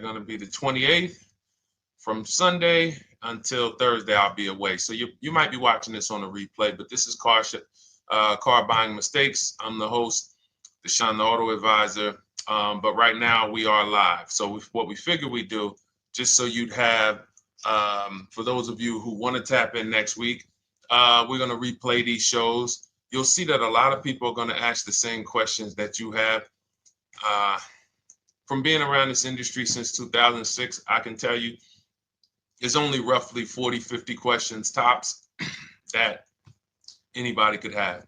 going to be the 28th. From Sunday until Thursday, I'll be away. So you might be watching this on a replay, but this is Car Buying Mistakes. I'm the host, Deshone the Auto Advisor. But right now we are live. So what we figured we'd do, just so you'd have, for those of you who want to tap in next week, we're going to replay these shows. You'll see that a lot of people are going to ask the same questions that you have. From being around this industry since 2006, I can tell you there's only roughly 40, 50 questions tops that anybody could have.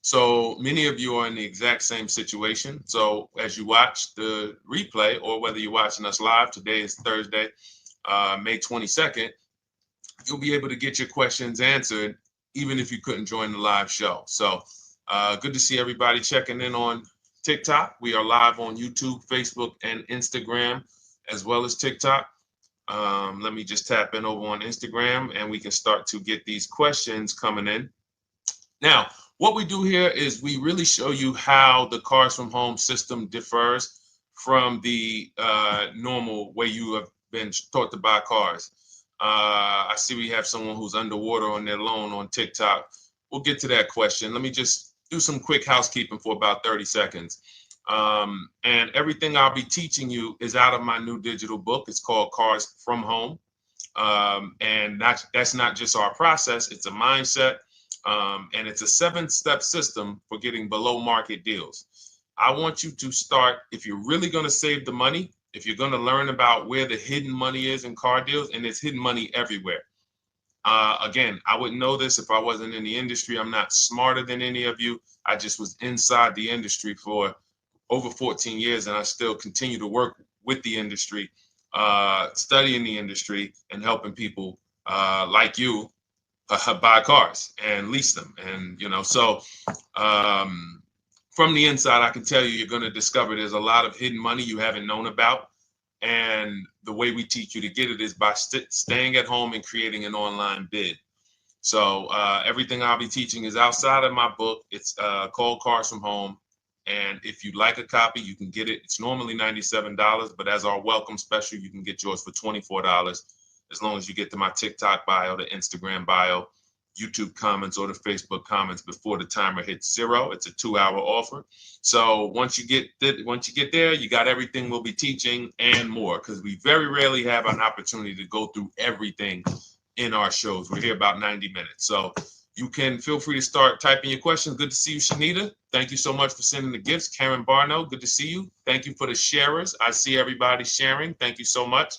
So many of you are in the exact same situation. So as you watch the replay, or whether you're watching us live, today is Thursday, May 22nd, you'll be able to get your questions answered, even if you couldn't join the live show. So good to see everybody checking in on TikTok. We are live on YouTube, Facebook, and Instagram, as well as TikTok. Let me just tap in over on Instagram and we can start to get these questions coming in. Now, what we do here is we really show you how the Cars from Home system differs from the normal way you have been taught to buy cars. I see we have someone who's underwater on their loan on TikTok. We'll get to that question. Let me just do some quick housekeeping for about 30 seconds. And everything I'll be teaching you is out of my new digital book. It's called Cars from Home. And that's not just our process, it's a mindset. And it's a 7-step system for getting below market deals. I want you to start, if you're really going to save the money, if you're going to learn about where the hidden money is in car deals, and there's hidden money everywhere. Again, I wouldn't know this if I wasn't in the industry. I'm not smarter than any of you. I just was inside the industry for over 14 years, and I still continue to work with the industry, studying the industry and helping people like you buy cars and lease them. And, so from the inside, I can tell you, you're going to discover there's a lot of hidden money you haven't known about. And the way we teach you to get it is by staying at home and creating an online bid. So everything I'll be teaching is outside of my book. It's called Cars from Home. And if you'd like a copy, you can get it. It's normally $97, but as our welcome special, you can get yours for $24, as long as you get to my TikTok bio, the Instagram bio, YouTube comments, or the Facebook comments before the timer hits 0. It's a 2-hour offer. So once you get there, you got everything we'll be teaching and more, because we very rarely have an opportunity to go through everything in our shows. We're here about 90 minutes. So you can feel free to start typing your questions. Good to see you, Shanita. Thank you so much for sending the gifts. Karen Barno, good to see you. Thank you for the sharers. I see everybody sharing. Thank you so much.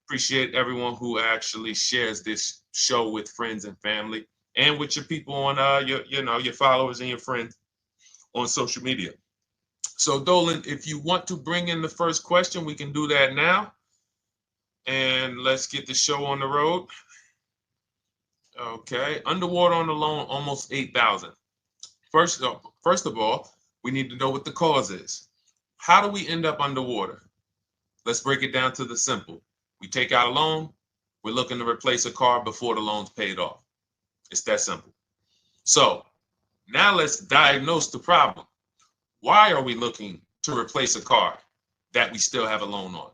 Appreciate everyone who actually shares this show with friends and family, and with your people on your followers and your friends on social media. So Dolan, if you want to bring in the first question, we can do that now. And let's get the show on the road. Okay, underwater on the loan, almost 8,000. First of all, we need to know what the cause is. How do we end up underwater? Let's break it down to the simple. We take out a loan, we're looking to replace a car before the loan's paid off. It's that simple. So now let's diagnose the problem. Why are we looking to replace a car that we still have a loan on?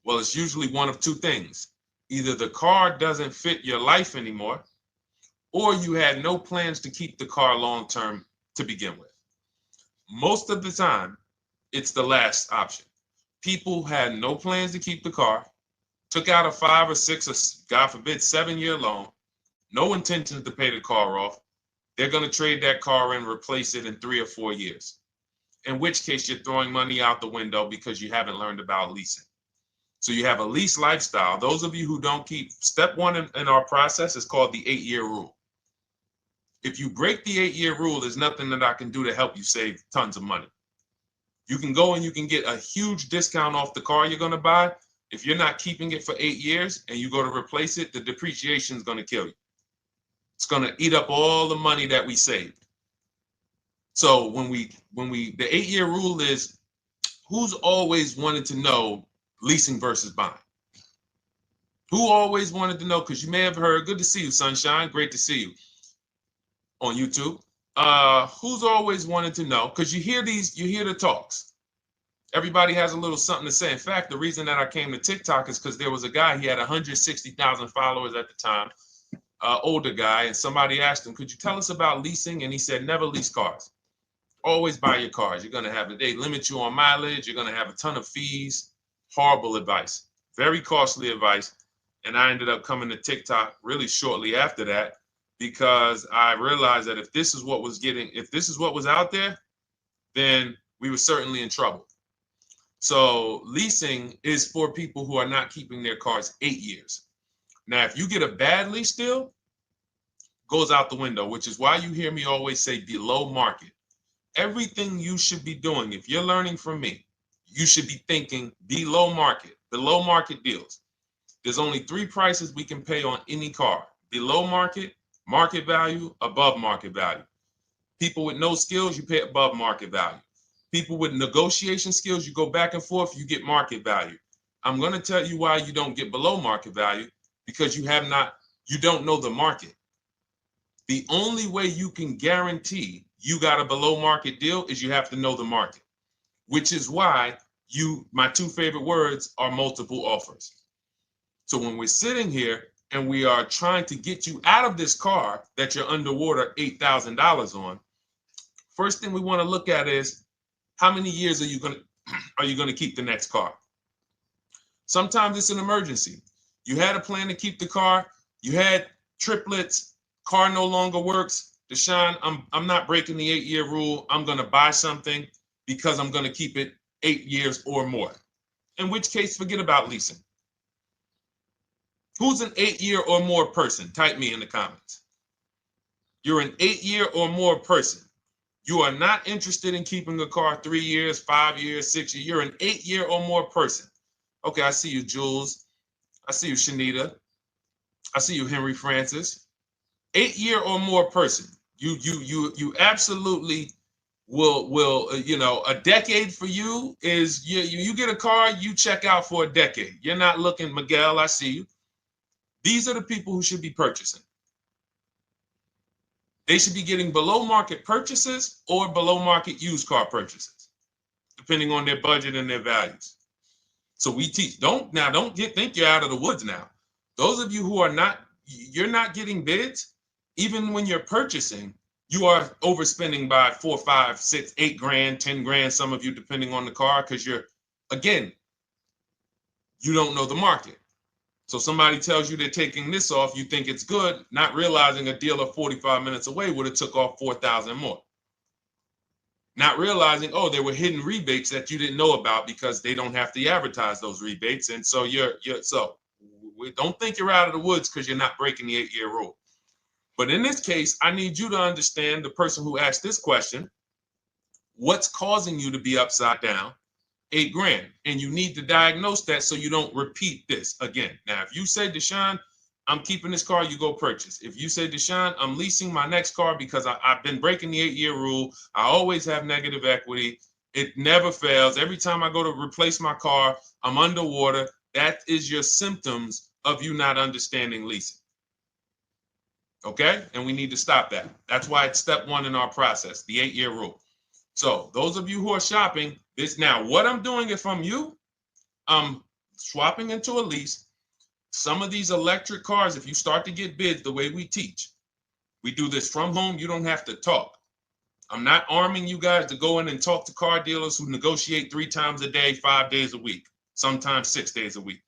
Well, it's usually one of two things. Either the car doesn't fit your life anymore, or you had no plans to keep the car long-term to begin with. Most of the time, it's the last option. People had no plans to keep the car, took out a 5 or 6 or, God forbid, 7-year loan, no intention to pay the car off. They're going to trade that car and replace it in 3 or 4 years, in which case you're throwing money out the window because you haven't learned about leasing. So you have a lease lifestyle. Those of you who don't keep, step 1 in our process is called the 8-year rule. If you break the 8-year rule, there's nothing that I can do to help you save tons of money. You can go and you can get a huge discount off the car you're going to buy. If you're not keeping it for 8 years and you go to replace it, the depreciation is going to kill you. It's going to eat up all the money that we saved. So the 8-year rule is, who's always wanted to know leasing versus buying? Who always wanted to know? Because you may have heard, good to see you, Sunshine. Great to see you on YouTube. Who's always wanted to know? Because you hear the talks. Everybody has a little something to say. In fact, the reason that I came to TikTok is because there was a guy, he had 160,000 followers at the time, older guy, and somebody asked him, could you tell us about leasing? And he said, never lease cars. Always buy your cars. You're going to have, they limit you on mileage. You're going to have a ton of fees. Horrible advice. Very costly advice. And I ended up coming to TikTok really shortly after that because I realized that if this is what was out there, then we were certainly in trouble. So leasing is for people who are not keeping their cars 8 years. Now, if you get a bad lease deal, goes out the window, which is why you hear me always say below market. Everything you should be doing, if you're learning from me, you should be thinking below market deals. There's only 3 prices we can pay on any car: below market, market value, above market value. People with no skills, you pay above market value. People with negotiation skills, you go back and forth, you get market value. I'm going to tell you why you don't get below market value, because you don't know the market. The only way you can guarantee you got a below market deal is you have to know the market, which is why my 2 favorite words are multiple offers. So when we're sitting here and we are trying to get you out of this car that you're underwater $8,000 on, first thing we want to look at is how many years are you going to keep the next car? Sometimes it's an emergency. You had a plan to keep the car. You had triplets. Car no longer works. Deshone, I'm not breaking the 8-year rule. I'm going to buy something because I'm going to keep it 8 years or more. In which case, forget about leasing. Who's an 8-year or more person? Type me in the comments. You're an 8-year or more person. You are not interested in keeping a car 3 years, 5 years, 6 years. You're an 8-year or more person. Okay, I see you, Jules. I see you, Shanita. I see you, Henry Francis. 8-year or more person. You absolutely will a decade for you is you get a car, you check out for a decade. You're not looking, Miguel, I see you. These are the people who should be purchasing. They should be getting below market purchases or below market used car purchases, depending on their budget and their values. So we teach, think you're out of the woods now. Those of you who you're not getting bids, even when you're purchasing, you are overspending by 4, 5, 6, 8 grand, 10 grand, some of you, depending on the car, because you don't know the market. So somebody tells you they're taking this off, you think it's good, not realizing a dealer 45 minutes away would have took off 4,000 more. Not realizing, there were hidden rebates that you didn't know about because they don't have to advertise those rebates. And so don't think you're out of the woods because you're not breaking the 8-year rule. But in this case, I need you to understand, the person who asked this question, what's causing you to be upside down 8 grand? And you need to diagnose that so you don't repeat this again. Now, if you say, Deshone, I'm keeping this car, you go purchase. If you say, Deshone, I'm leasing my next car because I've been breaking the 8-year rule. I always have negative equity. It never fails. Every time I go to replace my car, I'm underwater. That is your symptoms of you not understanding leasing. Okay? And we need to stop that. That's why it's step 1 in our process, the 8-year rule. So those of you who are shopping this now, what I'm doing if I'm you, I'm swapping into a lease. Some of these electric cars, if you start to get bids the way we teach, we do this from home. You don't have to talk. I'm not arming you guys to go in and talk to car dealers who negotiate 3 times a day, 5 days a week, sometimes 6 days a week.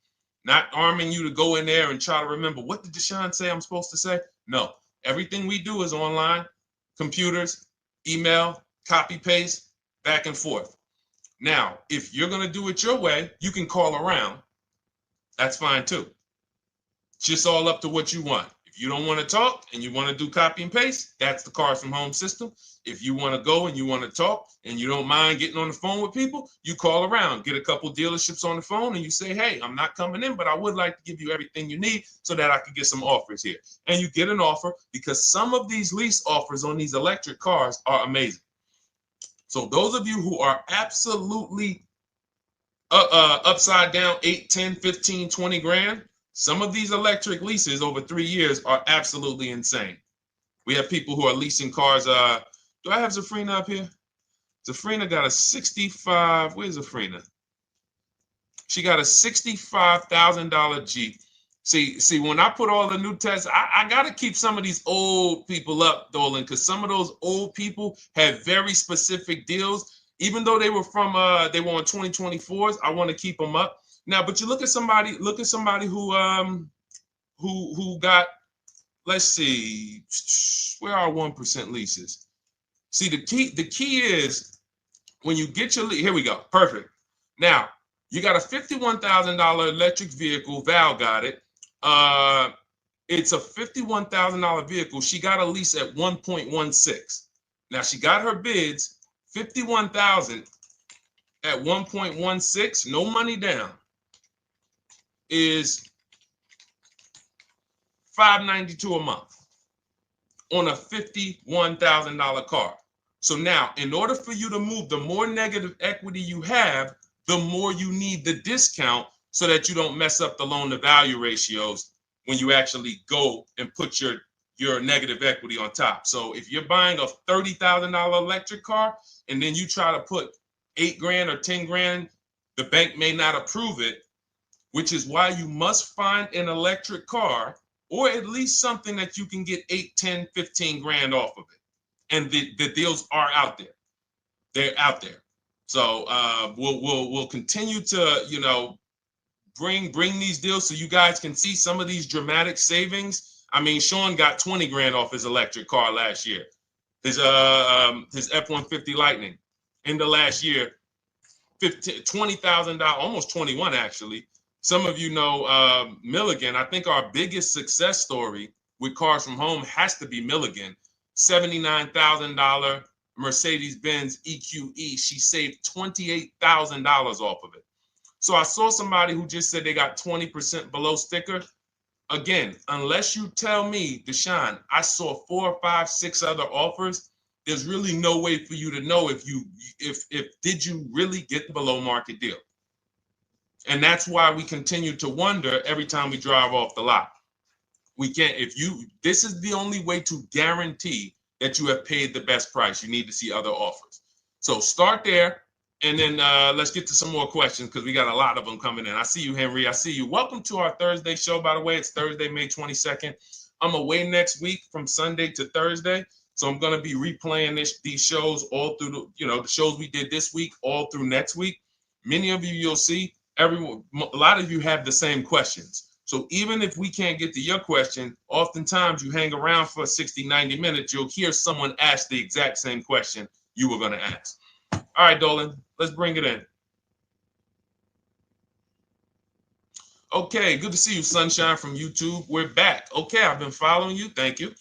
Not arming you to go in there and try to remember, what did Deshone say I'm supposed to say? No, everything we do is online, computers, email, copy, paste, back and forth. Now, if you're going to do it your way, you can call around. That's fine too. It's just all up to what you want. If you don't want to talk and you want to do copy and paste, that's the Cars from Home system. If you want to go and you want to talk and you don't mind getting on the phone with people, you call around, get a couple dealerships on the phone and you say, hey, I'm not coming in, but I would like to give you everything you need so that I could get some offers here. And you get an offer, because some of these lease offers on these electric cars are amazing. So those of you who are absolutely upside down 8, 10, 15, 20 grand, some of these electric leases over 3 years are absolutely insane. We have people who are leasing cars. Do I have Zafrina up here? Zafrina got a 65. Where's Zafrina? She got a $65,000 Jeep. See, when I put all the new tests, I got to keep some of these old people up, Dolan, because some of those old people have very specific deals. Even though they were on 2024s, I want to keep them up. Now, but you look at somebody who got, let's see, where are 1% leases? See, the key is when you get your lease, here we go, perfect. Now, you got a $51,000 electric vehicle, Val got it. It's a $51,000 vehicle. She got a lease at 1.16. Now she got her bids, 51,000 at 1.16, no money down, is $592 a month on a $51,000 car. So now, in order for you to move, the more negative equity you have, the more you need the discount so that you don't mess up the loan to value ratios when you actually go and put your negative equity on top. So if you're buying a $30,000 electric car and then you try to put $8,000 or $10,000, the bank may not approve it, which is why you must find an electric car or at least something that you can get 8, 10, 15 grand off of it. And the deals are out there. They're out there. So we'll continue to, bring these deals so you guys can see some of these dramatic savings. I mean, Sean got 20 grand off his electric car last year. His F-150 Lightning in the last year, $20,000, almost 21 actually. Some of you know Milligan. I think our biggest success story with Cars from Home has to be Milligan. $79,000 Mercedes-Benz EQE. She saved $28,000 off of it. So I saw somebody who just said they got 20% below sticker. Again, unless you tell me, Deshone, I saw 4, 5, 6 other offers, there's really no way for you to know if did you really get the below market deal. And that's why we continue to wonder every time we drive off the lot. We can't, this is the only way to guarantee that you have paid the best price. You need to see other offers. So start there. And then let's get to some more questions because we got a lot of them coming in. I see you, Henry. I see you. Welcome to our Thursday show, by the way. It's Thursday, May 22nd. I'm away next week from Sunday to Thursday. So I'm going to be replaying these shows all through, the shows we did this week, all through next week. Many of you, you'll see, a lot of you have the same questions. So even if we can't get to your question, oftentimes you hang around for 60, 90 minutes, you'll hear someone ask the exact same question you were going to ask. All right, Dolan, let's bring it in. Okay, good to see you, Sunshine from YouTube. We're back. Okay, I've been following you. Thank you.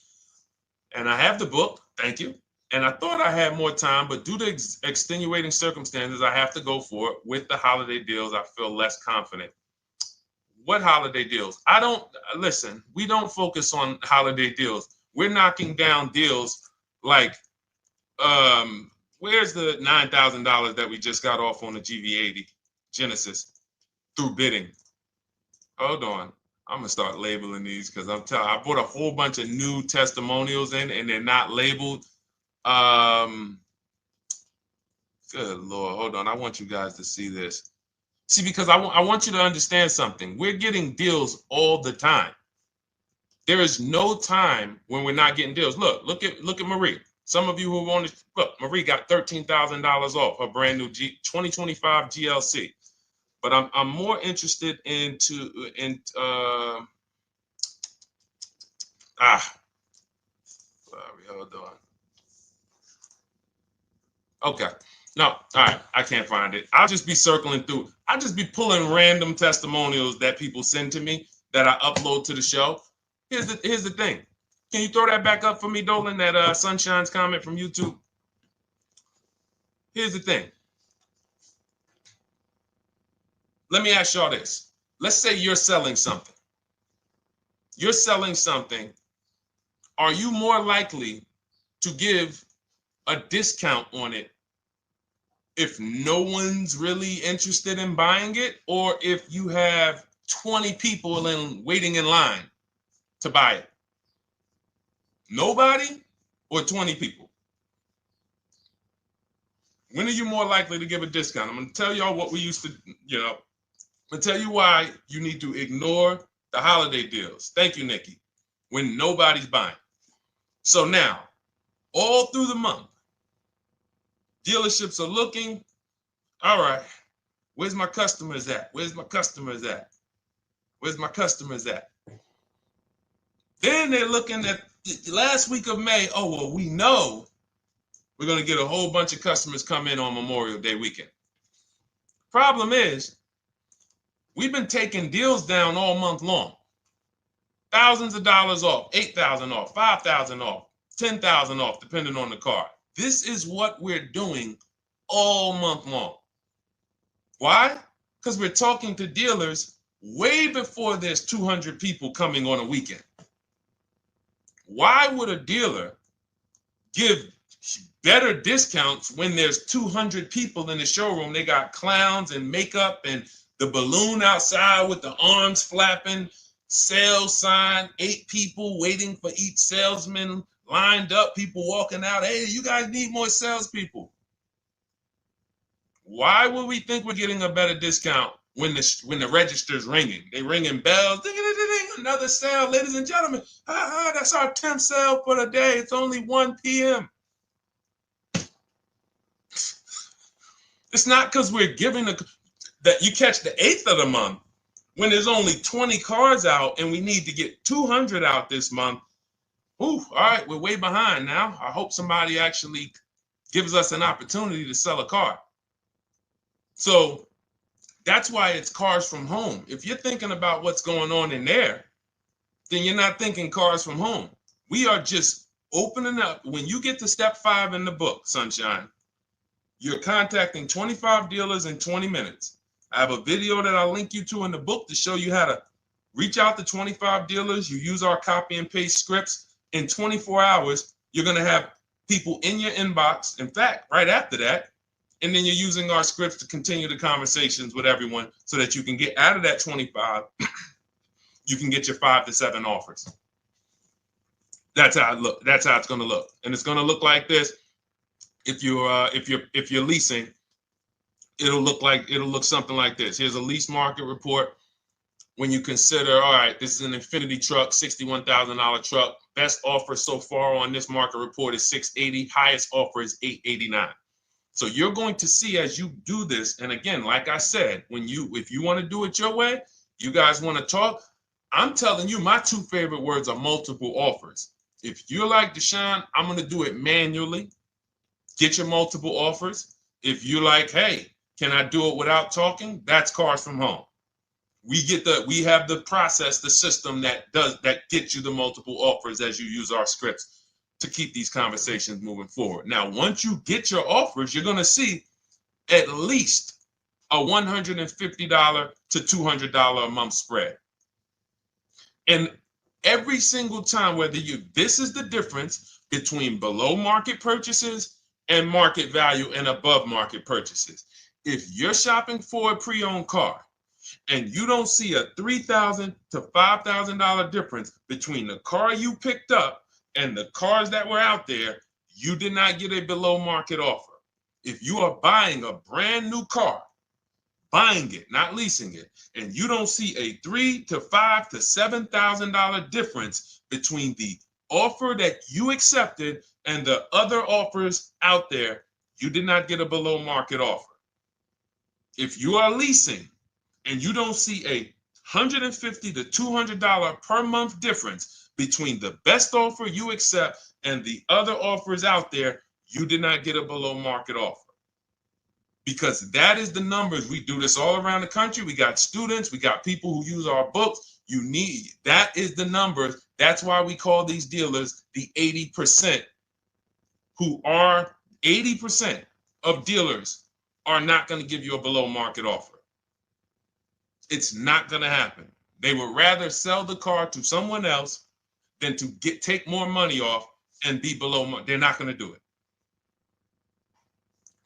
And I have the book. Thank you. And I thought I had more time, but due to extenuating circumstances, I have to go for it. With the holiday deals, I feel less confident. What holiday deals? Listen, we don't focus on holiday deals. We're knocking down deals like, where's the $9,000 that we just got off on the GV80 Genesis through bidding? Hold on. I'm going to start labeling these because I bought a whole bunch of new testimonials in and they're not labeled. Good Lord. Hold on. I want you guys to see this. See, because I want you to understand something. We're getting deals all the time. There is no time when we're not getting deals. Look at Marie. Some of you who want to look, Marie got $13,000 off her brand new 2025 GLC. But I'm more interested sorry, hold on. Okay. No, all right. I can't find it. I'll just be circling through. I'll just be pulling random testimonials that people send to me that I upload to the show. Here's the thing. Can you throw that back up for me, Dolan, that Sunshine's comment from YouTube? Here's the thing. Let me ask y'all this. Let's say you're selling something. You're selling something. Are you more likely to give a discount on it if no one's really interested in buying it, or if you have 20 people waiting in line to buy it? Nobody or 20 people? When are you more likely to give a discount? I'm going to tell y'all what we used to, I'm going to tell you why you need to ignore the holiday deals. Thank you, Nikki. When nobody's buying. So now, all through the month, dealerships are looking, all right, where's my customers at? Where's my customers at? Where's my customers at? Then they're looking at the last week of May. Oh, well, we know we're going to get a whole bunch of customers come in on Memorial Day weekend. Problem is, we've been taking deals down all month long. Thousands of dollars off, 8,000 off, 5,000 off, 10,000 off, depending on the car. This is what we're doing all month long. Why? Because we're talking to dealers way before there's 200 people coming on a weekend. Why would a dealer give better discounts when there's 200 people in the showroom? They got clowns and makeup and the balloon outside with the arms flapping, sales sign, 8 people waiting for each salesman lined up, people walking out. Hey, you guys need more salespeople. Why would we think we're getting a better discount when the register's ringing? They ringing bells, ding, ding, ding, ding, another sale, ladies and gentlemen. That's our 10th sale for the day. It's only 1 p.m. It's not because we're giving that you catch the 8th of the month when there's only 20 cars out and we need to get 200 out this month. Ooh, all right, we're way behind now. I hope somebody actually gives us an opportunity to sell a car. So that's why it's cars from home. If you're thinking about what's going on in there, then you're not thinking cars from home. We are just opening up. When you get to step 5 in the book, Sunshine, you're contacting 25 dealers in 20 minutes. I have a video that I'll link you to in the book to show you how to reach out to 25 dealers. You use our copy and paste scripts. In 24 hours, you're going to have people in your inbox. In fact, right after that, and then you're using our scripts to continue the conversations with everyone so that you can get out of that 25, you can get your 5 to 7 offers. That's how it look. That's how it's going to look. And it's going to look like this. If you're leasing, it'll look something like this. Here's a lease market report. When you consider, all right, this is an Infinity truck, $61,000 truck. Best offer so far on this market report is $680. Highest offer is $889. So you're going to see as you do this, and again, like I said, if you want to do it your way, you guys want to talk, I'm telling you, my 2 favorite words are multiple offers. If you're like Deshone, I'm going to do it manually. Get your multiple offers. If you're like, hey, can I do it without talking? That's cars from home. We have the process, the system that gets you the multiple offers as you use our scripts to keep these conversations moving forward. Now, once you get your offers, you're going to see at least a $150 to $200 a month spread. And every single time, this is the difference between below market purchases and market value and above market purchases. If you're shopping for a pre-owned car and you don't see a $3,000 to $5,000 difference between the car you picked up and the cars that were out there, you did not get a below market offer. If you are buying a brand new car, buying it, not leasing it, and you don't see a $3,000 to $5,000 to $7,000 difference between the offer that you accepted and the other offers out there, you did not get a below market offer. If you are leasing and you don't see a $150 to $200 per month difference between the best offer you accept and the other offers out there, you did not get a below market offer. Because that is the numbers. We do this all around the country. We got students, we got people who use our books. That is the numbers. That's why we call these dealers the 80%, who are 80% of dealers are not going to give you a below market offer. It's not going to happen. They would rather sell the car to someone else than to take more money off and be below market. They're not going to do it.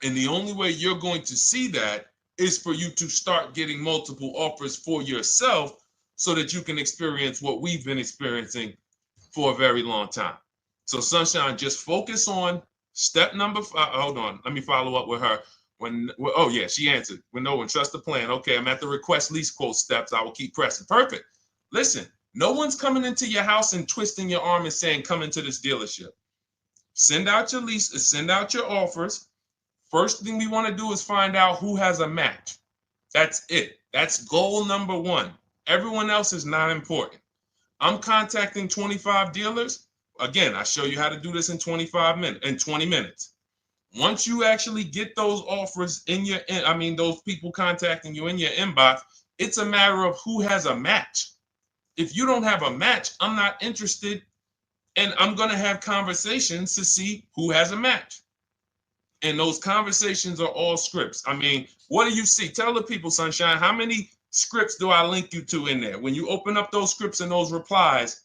And the only way you're going to see that is for you to start getting multiple offers for yourself so that you can experience what we've been experiencing for a very long time. So Sunshine, just focus on Step number five, hold on, let me follow up with her. Oh yeah, she answered. When no one trusts the plan. Okay, I'm at the request lease quote steps. I will keep pressing. Perfect. Listen, no one's coming into your house and twisting your arm and saying, come into this dealership. Send out your leases, send out your offers. First thing we want to do is find out who has a match. That's it. That's goal number one. Everyone else is not important. I'm contacting 25 dealers. Again, I show you how to do this in 20 minutes. Once you actually get those offers in your, those people contacting you in your inbox, it's a matter of who has a match. If you don't have a match, I'm not interested, and I'm going to have conversations to see who has a match. And those conversations are all scripts. I mean, what do you see? Tell the people, Sunshine, how many scripts do I link you to in there? When you open up those scripts and those replies,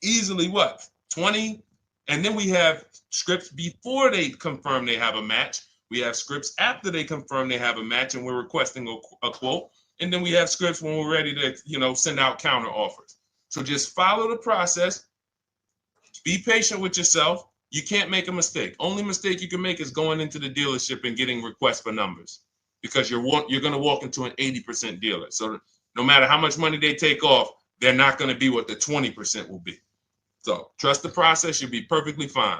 easily what? 20? And then we have scripts before they confirm they have a match. We have scripts after they confirm they have a match and we're requesting a quote. And then we have scripts when we're ready to, send out counter offers. So just follow the process. Be patient with yourself. You can't make a mistake. Only mistake you can make is going into the dealership and getting requests for numbers, because you're going to walk into an 80% dealer. So no matter how much money they take off, they're not going to be what the 20% will be. So trust the process. You'll be perfectly fine.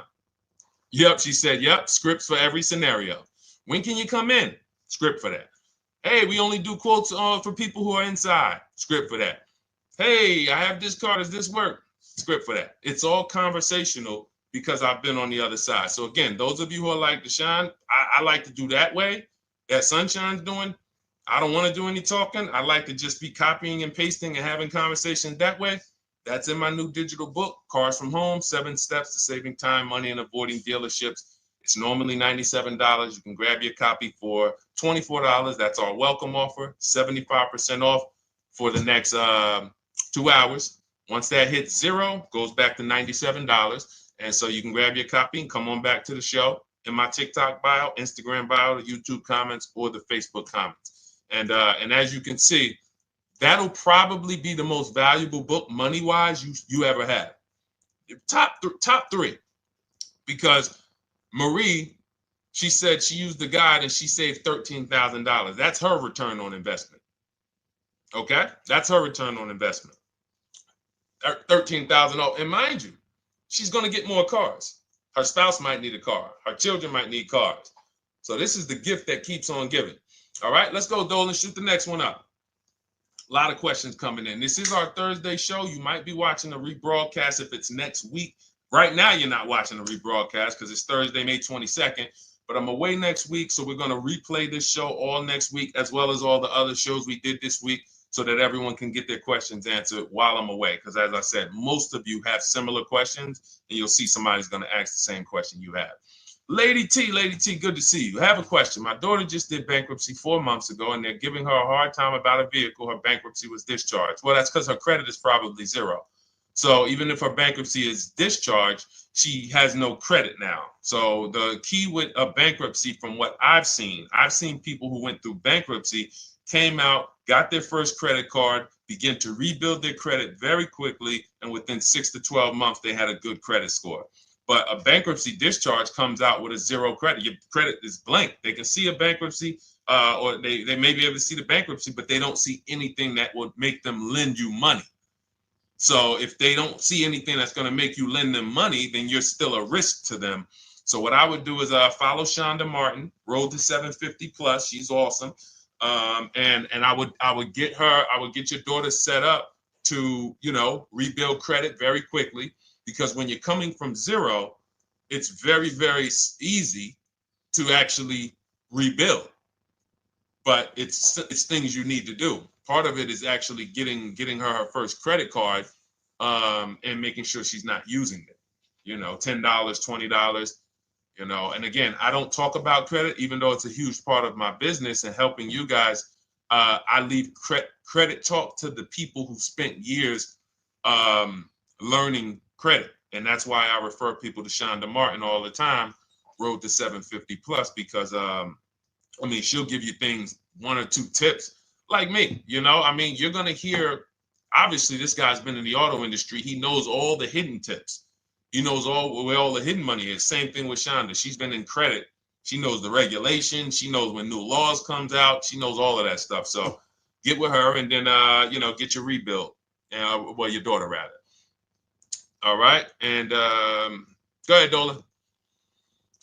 Yep, she said, yep, scripts for every scenario. When can you come in? Script for that. Hey, we only do quotes for people who are inside. Script for that. Hey, I have this car. Does this work? Script for that. It's all conversational because I've been on the other side. So again, those of you who are like Deshone, I like to do that way, that Sunshine's doing. I don't want to do any talking. I like to just be copying and pasting and having conversations that way. That's in my new digital book, Cars from Home, 7 Steps to Saving Time, Money, and Avoiding Dealerships. It's normally $97. You can grab your copy for $24. That's our welcome offer, 75% off for the next 2 hours. Once that hits zero, goes back to $97. And so you can grab your copy and come on back to the show in my TikTok bio, Instagram bio, the YouTube comments, or the Facebook comments. And as you can see, that'll probably be the most valuable book money-wise you ever have. Top three. Because Marie, she said she used the guide and she saved $13,000. That's her return on investment. Okay? That's her return on investment. $13,000. And mind you, she's going to get more cars. Her spouse might need a car. Her children might need cars. So this is the gift that keeps on giving. All right, let's go, Dolan. Shoot the next one up. A lot of questions coming in. This is our Thursday show. You might be watching a rebroadcast if it's next week. Right now, you're not watching a rebroadcast because it's Thursday, May 22nd. But I'm away next week, so we're going to replay this show all next week, as well as all the other shows we did this week, so that everyone can get their questions answered while I'm away. Because as I said, most of you have similar questions, and you'll see somebody's going to ask the same question you have. Lady T, good to see you. I have a question. My daughter just did bankruptcy 4 months ago, and they're giving her a hard time about a vehicle. Her bankruptcy was discharged. Well, that's because her credit is probably zero. So even if her bankruptcy is discharged, she has no credit now. So the key with a bankruptcy, from what I've seen people who went through bankruptcy, came out, got their first credit card, began to rebuild their credit very quickly, and within 6 to 12 months, they had a good credit score. But a bankruptcy discharge comes out with a zero credit. Your credit is blank. They can see a bankruptcy, or they may be able to see the bankruptcy, but they don't see anything that would make them lend you money. So if they don't see anything that's going to make you lend them money, then you're still a risk to them. So what I would do is follow Shonda Martin, Road to 750 Plus. She's awesome. And I would get your daughter set up to, rebuild credit very quickly, because when you're coming from zero, it's very, very easy to actually rebuild. But it's things you need to do. Part of it is actually getting her first credit card, and making sure she's not using it. $10, $20. And again, I don't talk about credit, even though it's a huge part of my business and helping you guys. I leave credit talk to the people who spent years learning credit. And that's why I refer people to Shonda Martin all the time, Road to 750 Plus, because she'll give you things, 1 or 2 tips, like me. You're going to hear, obviously this guy's been in the auto industry. He knows all the hidden tips. He knows where all the hidden money is. Same thing with Shonda. She's been in credit. She knows the regulations. She knows when new laws comes out. She knows all of that stuff. So get with her and then, get your rebuild. Well, your daughter rather. All right. And go ahead, Dola.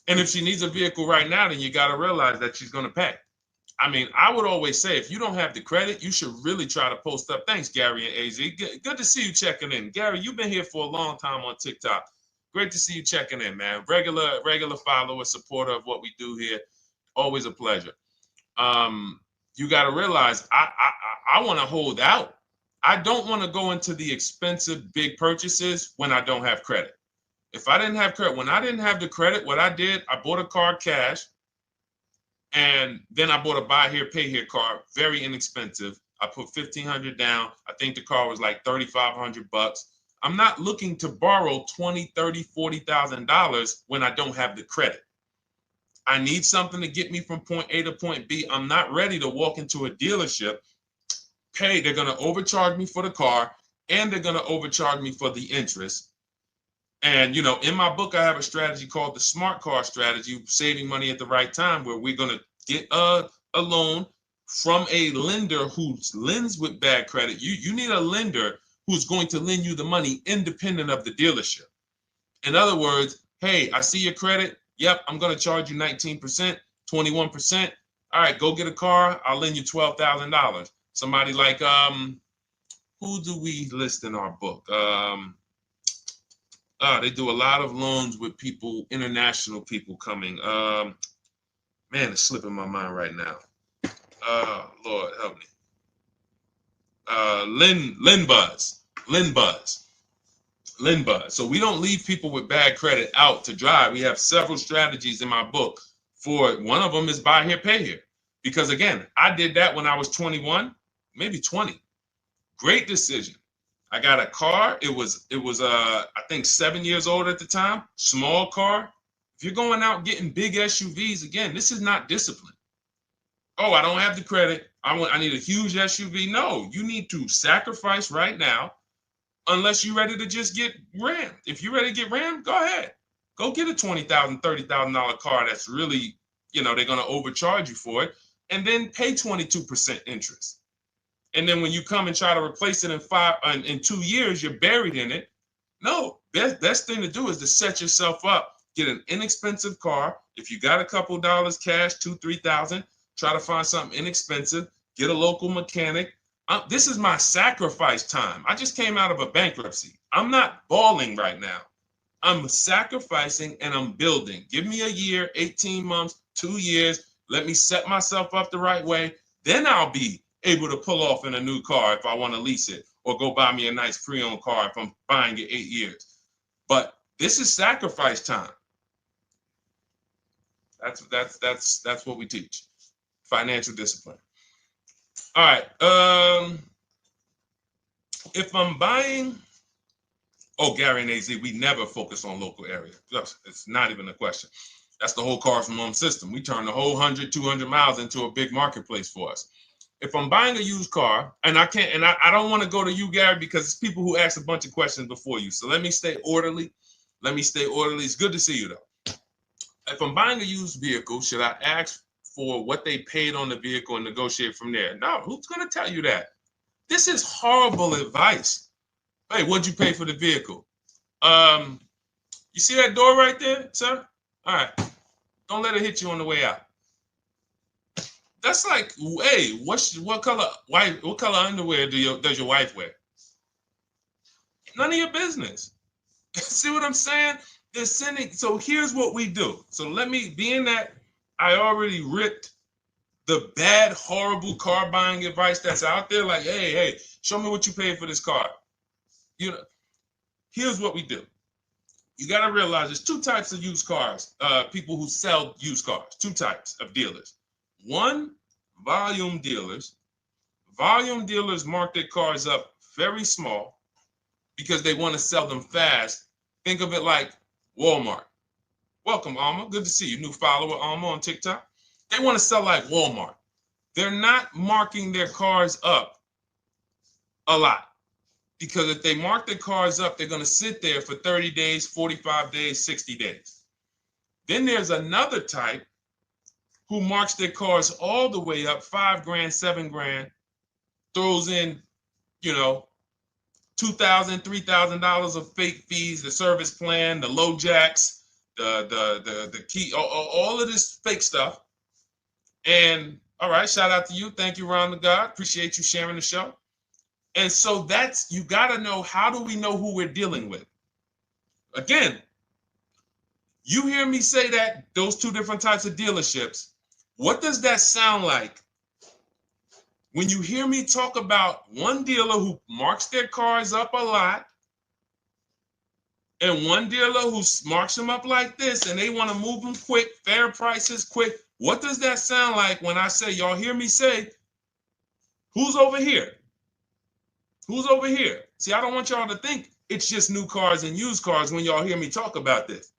And if she needs a vehicle right now, then you got to realize that she's going to pay. I mean, I would always say if you don't have the credit, you should really try to post up. Thanks, Gary and AZ. Good to see you checking in. Gary, you've been here for a long time on TikTok. Great to see you checking in, man. Regular follower, supporter of what we do here. Always a pleasure. You got to realize I want to hold out. I don't want to go into the expensive big purchases when I don't have credit. If I didn't have credit, when I didn't have the credit, what I did, I bought a car cash. And then I bought a buy here, pay here car, very inexpensive. I put $1,500 down. I think the car was like $3,500. I'm not looking to borrow $20,000, $30,000, $40,000 when I don't have the credit. I need something to get me from point A to point B. I'm not ready to walk into a dealership, pay. They're going to overcharge me for the car, and they're going to overcharge me for the interest. And, in my book, I have a strategy called the smart car strategy, saving money at the right time, where we're going to get a loan from a lender who lends with bad credit. You need a lender who's going to lend you the money independent of the dealership. In other words, hey, I see your credit. Yep, I'm going to charge you 19%, 21%. All right, go get a car. I'll lend you $12,000. Somebody like, who do we list in our book? They do a lot of loans with people, international people coming. Man, it's slipping my mind right now. Lord help me. LendBuzz. So we don't leave people with bad credit out to dry. We have several strategies in my book. For one of them is buy here, pay here. Because again, I did that when I was 21, maybe 20. Great decision. I got a car. It was I think 7 years old at the time. Small car. If you're going out getting big SUVs, again, this is not discipline. Oh, I don't have the credit. I need a huge SUV. No, you need to sacrifice right now, unless you're ready to just get rammed. If you're ready to get rammed, go ahead. Go get a $20,000, $30,000 car that's really, they're going to overcharge you for it, and then pay 22% interest. And then when you come and try to replace it in 2 years, you're buried in it. No, best thing to do is to set yourself up. Get an inexpensive car. If you got a couple dollars cash, $2,000, $3,000, try to find something inexpensive. Get a local mechanic. This is my sacrifice time. I just came out of a bankruptcy. I'm not balling right now. I'm sacrificing and I'm building. Give me a year, 18 months, 2 years. Let me set myself up the right way. Then I'll be able to pull off in a new car if I want to lease it, or go buy me a nice pre-owned car if I'm buying it 8 years. But this is sacrifice time. That's what we teach. Financial discipline. All right. If I'm buying, Gary and AZ, we never focus on local area. It's not even a question. That's the whole car from home system. We turn the whole 100, 200 miles into a big marketplace for us. If I'm buying a used car, and I don't want to go to you, Gary, because it's people who ask a bunch of questions before you. So let me stay orderly. It's good to see you, though. If I'm buying a used vehicle, should I ask for what they paid on the vehicle and negotiate from there? No, who's going to tell you that? This is horrible advice. Hey, what'd you pay for the vehicle? You see that door right there, sir? All right. Don't let it hit you on the way out. That's like, hey, what color underwear does your wife wear? None of your business. See what I'm saying? They're sending. So here's what we do. So being that I already ripped the bad, horrible car buying advice that's out there, like, hey, show me what you paid for this car. Here's what we do. You got to realize there's two types of used cars, people who sell used cars, two types of dealers. One, volume dealers. Volume dealers mark their cars up very small because they want to sell them fast. Think of it like Walmart. Welcome, Alma. Good to see you. New follower, Alma, on TikTok. They want to sell like Walmart. They're not marking their cars up a lot. Because if they mark their cars up, they're going to sit there for 30 days, 45 days, 60 days. Then there's another type who marks their cars all the way up, 5 grand, 7 grand, throws in, you know, $2,000, $3,000 of fake fees, the service plan, the low jacks, the key, all of this fake stuff. And all right, shout out to you. Thank you, Ron the God. Appreciate you sharing the show. And so that's, you got to know, how do we know who we're dealing with? Again, you hear me say that, those two different types of dealerships. What does that sound like when you hear me talk about one dealer who marks their cars up a lot and one dealer who marks them up like this and they want to move them quick, fair prices, quick? What does that sound like when I say, y'all hear me say, who's over here? Who's over here? See, I don't want y'all to think it's just new cars and used cars when y'all hear me talk about this.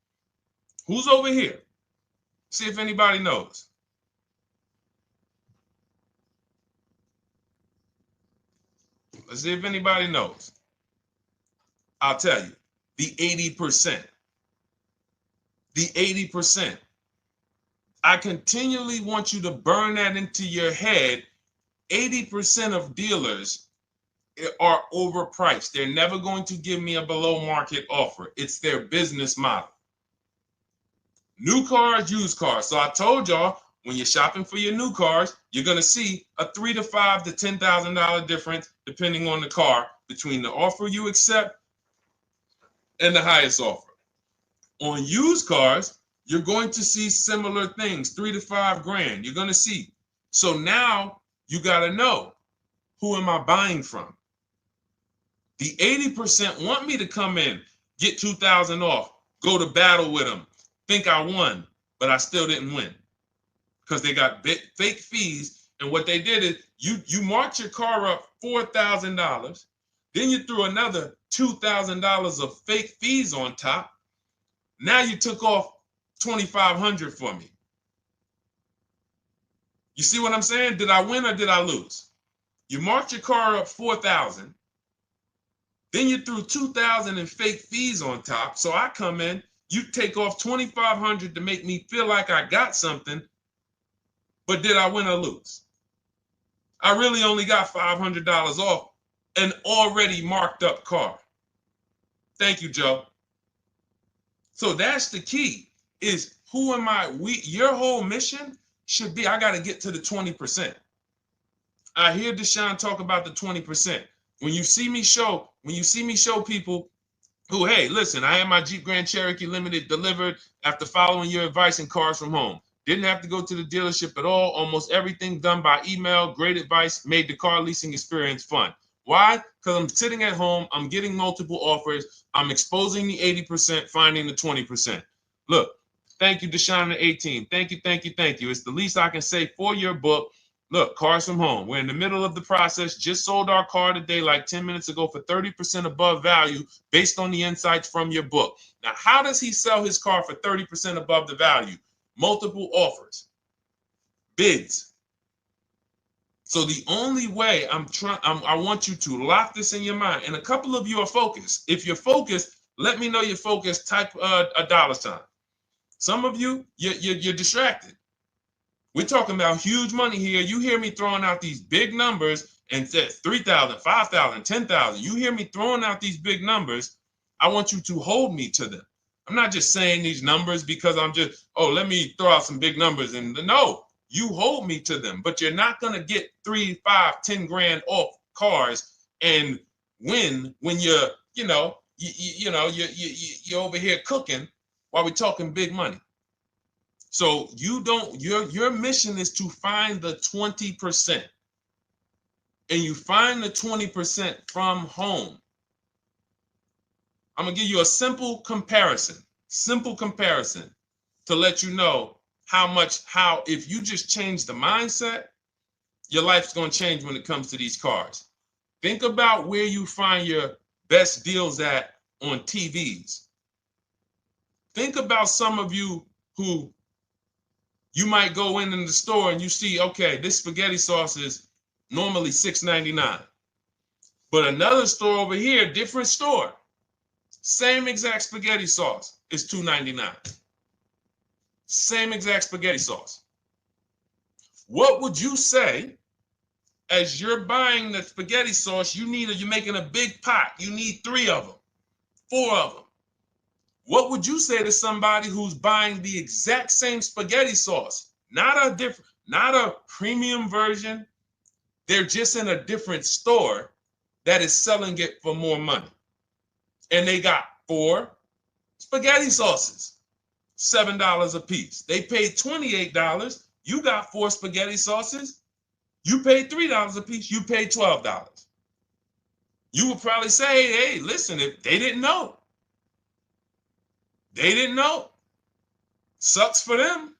Who's over here? See if anybody knows. Let's see if anybody knows. I'll tell you, the 80%. The 80%. I continually want you to burn that into your head. 80% of dealers are overpriced. They're never going to give me a below market offer. It's their business model. New cars, used cars. So I told y'all, when you're shopping for your new cars, you're going to see a $3,000 to $5,000 to $10,000 difference, depending on the car, between the offer you accept and the highest offer. On used cars, you're going to see similar things, 3 to 5 grand. You're going to see. So now you got to know, who am I buying from? The 80% want me to come in, get 2,000 off, go to battle with them, think I won, but I still didn't win because they got fake fees. And what they did is you marked your car up $4,000, then you threw another $2,000 of fake fees on top. Now you took off $2,500 for me. You see what I'm saying? Did I win or did I lose? You marked your car up $4,000. Then you threw $2,000 in fake fees on top. So I come in, you take off $2,500 to make me feel like I got something. But did I win or lose? I really only got $500 off an already marked up car. Thank you, Joe. So that's the key, is who am I? Your whole mission should be, I got to get to the 20%. I hear Deshone talk about the 20%. When you see me show people who, hey, listen, I had my Jeep Grand Cherokee Limited delivered after following your advice and cars from home. Didn't have to go to the dealership at all. Almost everything done by email. Great advice. Made the car leasing experience fun. Why? Because I'm sitting at home. I'm getting multiple offers. I'm exposing the 80%, finding the 20%. Look, thank you, Deshone the 18. Thank you, thank you, thank you. It's the least I can say for your book. Look, cars from home. We're in the middle of the process. Just sold our car today, like 10 minutes ago, for 30% above value based on the insights from your book. Now, how does he sell his car for 30% above the value? Multiple offers, bids. So the only way I want you to lock this in your mind. And a couple of you are focused. If you're focused, let me know you're focused. Type a $. Some of you, you're distracted. We're talking about huge money here. You hear me throwing out these big numbers and said 3,000, 5,000, 10,000. You hear me throwing out these big numbers. I want you to hold me to them. I'm not just saying these numbers because I'm just, let me throw out some big numbers. And no, you hold me to them, but you're not going to get 3, 5, 10 grand off cars and win when you're over here cooking while we're talking big money. So your mission is to find the 20%. And you find the 20% from home. I'm going to give you a simple comparison to let you know how if you just change the mindset, your life's going to change when it comes to these cars. Think about where you find your best deals at on TVs. Think about some of you who you might go in the store and you see, okay, this spaghetti sauce is normally $6.99. But another store over here, different store, same exact spaghetti sauce is $2.99. Same exact spaghetti sauce. What would you say as you're buying the spaghetti sauce? You're making a big pot. You need 3 of them, 4 of them. What would you say to somebody who's buying the exact same spaghetti sauce? Not a premium version. They're just in a different store that is selling it for more money. And they got 4 spaghetti sauces, $7 a piece. They paid $28. You got 4 spaghetti sauces. You paid $3 a piece. You paid $12. You would probably say, hey, listen, if they didn't know. They didn't know. Sucks for them.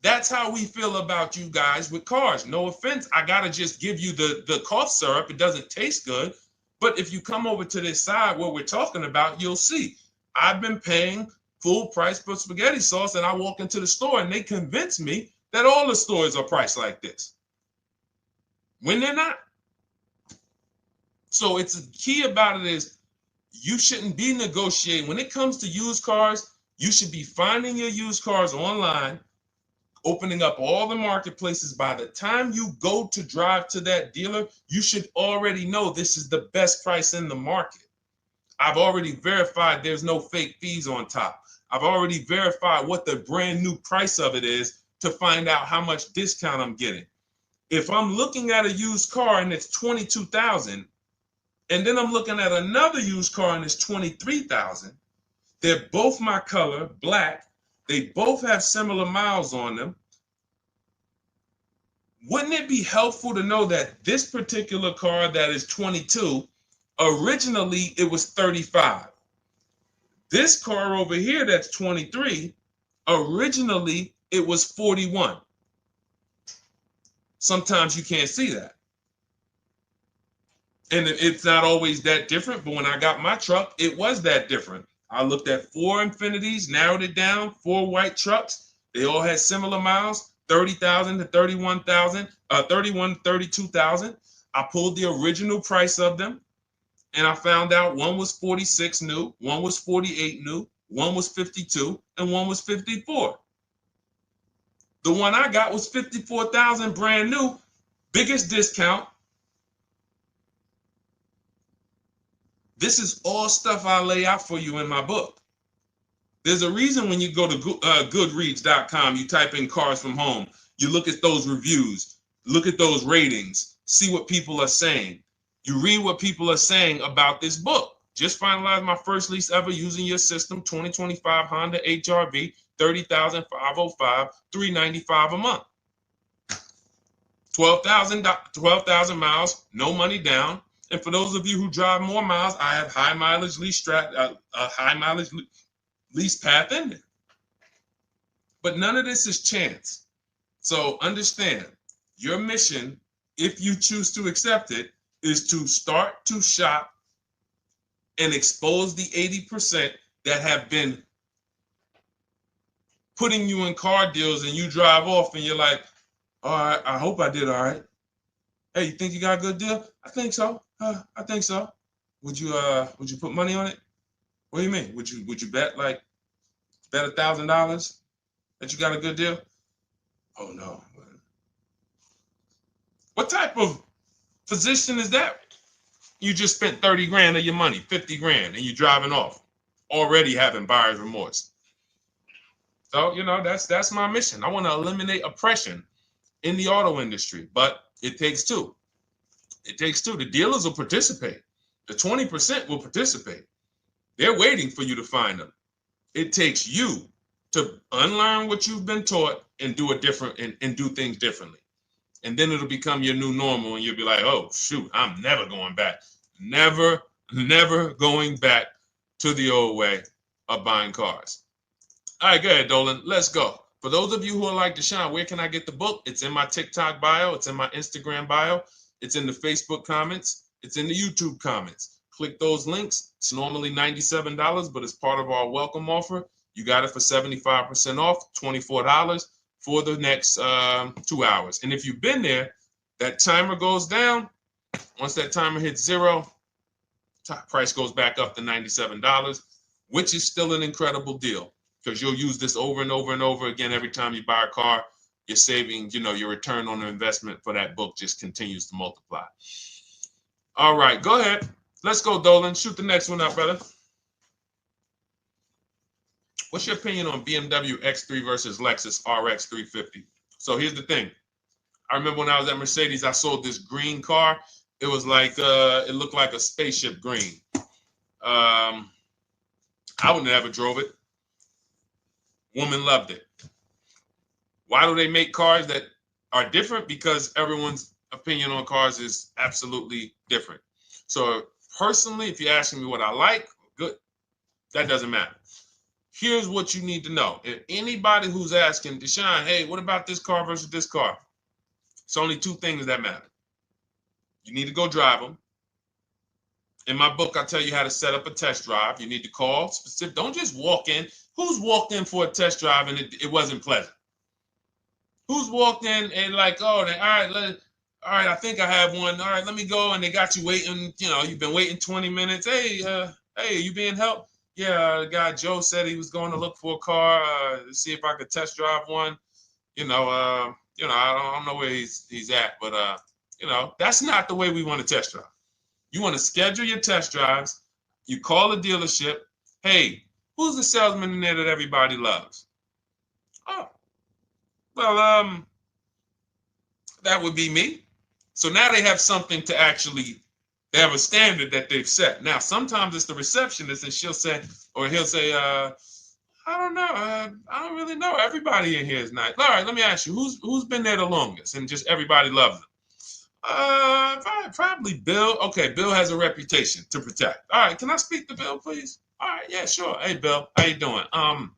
That's how we feel about you guys with cars. No offense. I got to just give you the cough syrup. It doesn't taste good. But if you come over to this side where we're talking about, you'll see. I've been paying full price for spaghetti sauce, and I walk into the store and they convince me that all the stores are priced like this, when they're not. So it's the key about it is you shouldn't be negotiating. When it comes to used cars, you should be finding your used cars online, opening up all the marketplaces. By the time you go to drive to that dealer, you should already know this is the best price in the market. I've already verified there's no fake fees on top. I've already verified what the brand new price of it is to find out how much discount I'm getting. If I'm looking at a used car and it's $22,000, and then I'm looking at another used car and it's $23,000, they're both my color, black. They both have similar miles on them. Wouldn't it be helpful to know that this particular car that is 22, originally it was 35? This car over here that's 23, originally it was 41. Sometimes you can't see that. And it's not always that different, but when I got my truck, it was that different. I looked at 4 Infinities, narrowed it down, 4 white trucks. They all had similar miles, 30,000 to 31,000, 31, 32,000. I pulled the original price of them, and I found out one was 46 new, one was 48 new, one was 52, and one was 54. The one I got was 54,000 brand new, biggest discount. This is all stuff I lay out for you in my book. There's a reason when you go to Goodreads.com, you type in cars from home, you look at those reviews, look at those ratings, see what people are saying. You read what people are saying about this book. Just finalized my first lease ever using your system, 2025 Honda HRV, 30,505, $395 a month. 12,000 miles, no money down. And for those of you who drive more miles, I have high mileage lease lease path in there. But none of this is chance. So understand, your mission, if you choose to accept it, is to start to shop and expose the 80% that have been putting you in car deals, and you drive off and you're like, all right, I hope I did all right. Hey, you think you got a good deal? I think so. I think so. Would you put money on it? What do you mean? Would you bet $1,000 that you got a good deal? Oh no. What type of position is that? You just spent 30 grand of your money, 50 grand, and you're driving off, already having buyer's remorse. So, that's my mission. I want to eliminate oppression in the auto industry, but it takes two. It takes two. The dealers will participate. The 20% will participate. They're waiting for you to find them. It takes you to unlearn what you've been taught and do it different and do things differently. And then it'll become your new normal, and you'll be like, oh, shoot, I'm never going back. Never going back to the old way of buying cars. All right, go ahead, Dolan. Let's go. For those of you who are like Deshone, where can I get the book? It's in my TikTok bio. It's in my Instagram bio. It's in the Facebook comments. It's in the YouTube comments. Click those links. It's normally $97, but it's part of our welcome offer. You got it for 75% off, $24 for the next 2 hours. And if you've been there, that timer goes down. Once that timer hits 0, top price goes back up to $97, which is still an incredible deal because you'll use this over and over and over again every time you buy a car. You're saving, your return on the investment for that book just continues to multiply. All right, go ahead. Let's go, Dolan. Shoot the next one up, brother. What's your opinion on BMW X3 versus Lexus RX 350? So here's the thing. I remember when I was at Mercedes, I sold this green car. It was like, it looked like a spaceship green. I would never drove it. Woman loved it. Why do they make cars that are different? Because everyone's opinion on cars is absolutely different. So personally, if you're asking me what I like, good. That doesn't matter. Here's what you need to know. If anybody who's asking, Deshone, hey, what about this car versus this car? It's only two things that matter. You need to go drive them. In my book, I tell you how to set up a test drive. You need to call specific. Don't just walk in. Who's walked in for a test drive and it wasn't pleasant? Who's walked in and like, oh, all right, I think I have one. All right, let me go. And they got you waiting. You've been waiting 20 minutes. Hey, you being helped? Yeah, the guy Joe said he was going to look for a car to see if I could test drive one. I don't know where he's at, but that's not the way we want to test drive. You want to schedule your test drives. You call the dealership. Hey, who's the salesman in there that everybody loves? Oh, well, that would be me. So now they have something to actually, they have a standard that they've set. Now, sometimes it's the receptionist and he'll say, I don't know. I don't really know. Everybody in here is nice. All right, let me ask you, who's been there the longest? And just everybody loves them. Probably Bill. Okay, Bill has a reputation to protect. All right, can I speak to Bill, please? All right, yeah, sure. Hey, Bill, how you doing? I'm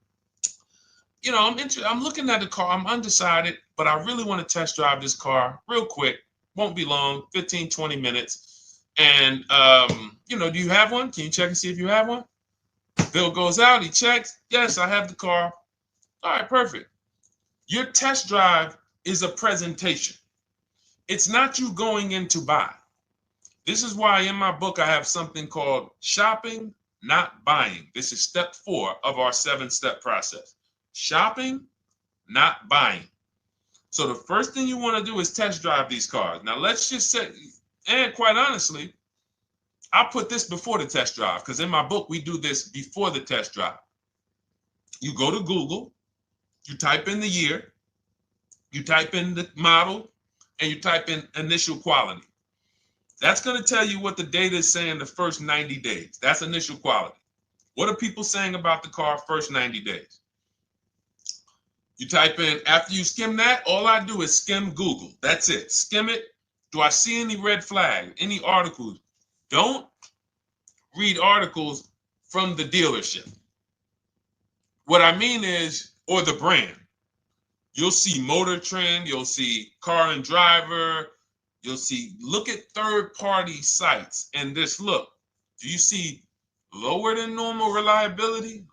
looking at the car. I'm undecided, but I really want to test drive this car real quick. Won't be long, 15, 20 minutes. And, do you have one? Can you check and see if you have one? Bill goes out, he checks. Yes, I have the car. All right, perfect. Your test drive is a presentation. It's not you going in to buy. This is why in my book I have something called shopping, not buying. This is step 4 of our 7-step process. Shopping, not buying. So the first thing you want to do is test drive these cars. Now let's just say, and quite honestly, I put this before the test drive because in my book we do this before the test drive. You go to Google, you type in the year, you type in the model, and you type in initial quality. That's going to tell you what the data is saying the first 90 days. That's initial quality. What are people saying about the car first 90 days? You type in, after you skim that, all I do is skim Google. That's it. Skim it. Do I see any red flag, any articles? Don't read articles from the dealership. What I mean is, or the brand. You'll see Motor Trend, you'll see Car and Driver, look at third-party sites and just look. Do you see lower than normal reliability?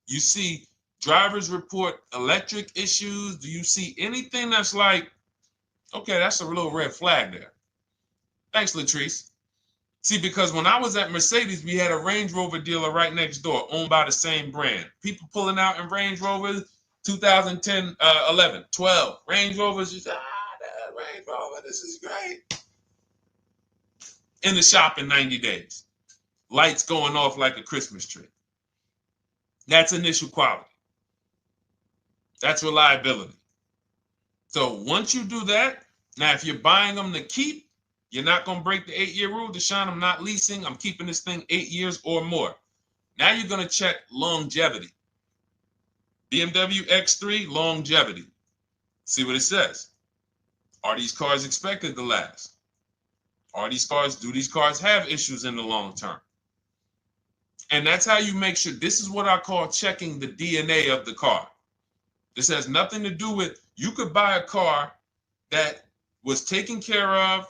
You see drivers report electric issues? Do you see anything that's like, okay, that's a little red flag there? Thanks, Latrice. See, because when I was at Mercedes, we had a Range Rover dealer right next door owned by the same brand. People pulling out in Range Rovers, 2010, 11, 12. Range Rovers, that Range Rover, this is great. In the shop in 90 days. Lights going off like a Christmas tree. That's initial quality. That's reliability. So once you do that, now if you're buying them to keep, you're not going to break the 8-year rule. Deshone, I'm not leasing. I'm keeping this thing 8 years or more. Now you're going to check longevity. BMW X3, longevity. See what it says. Are these cars expected to last? Do these cars have issues in the long term? And that's how you make sure. This is what I call checking the DNA of the car. This has nothing to do with, you could buy a car that was taken care of.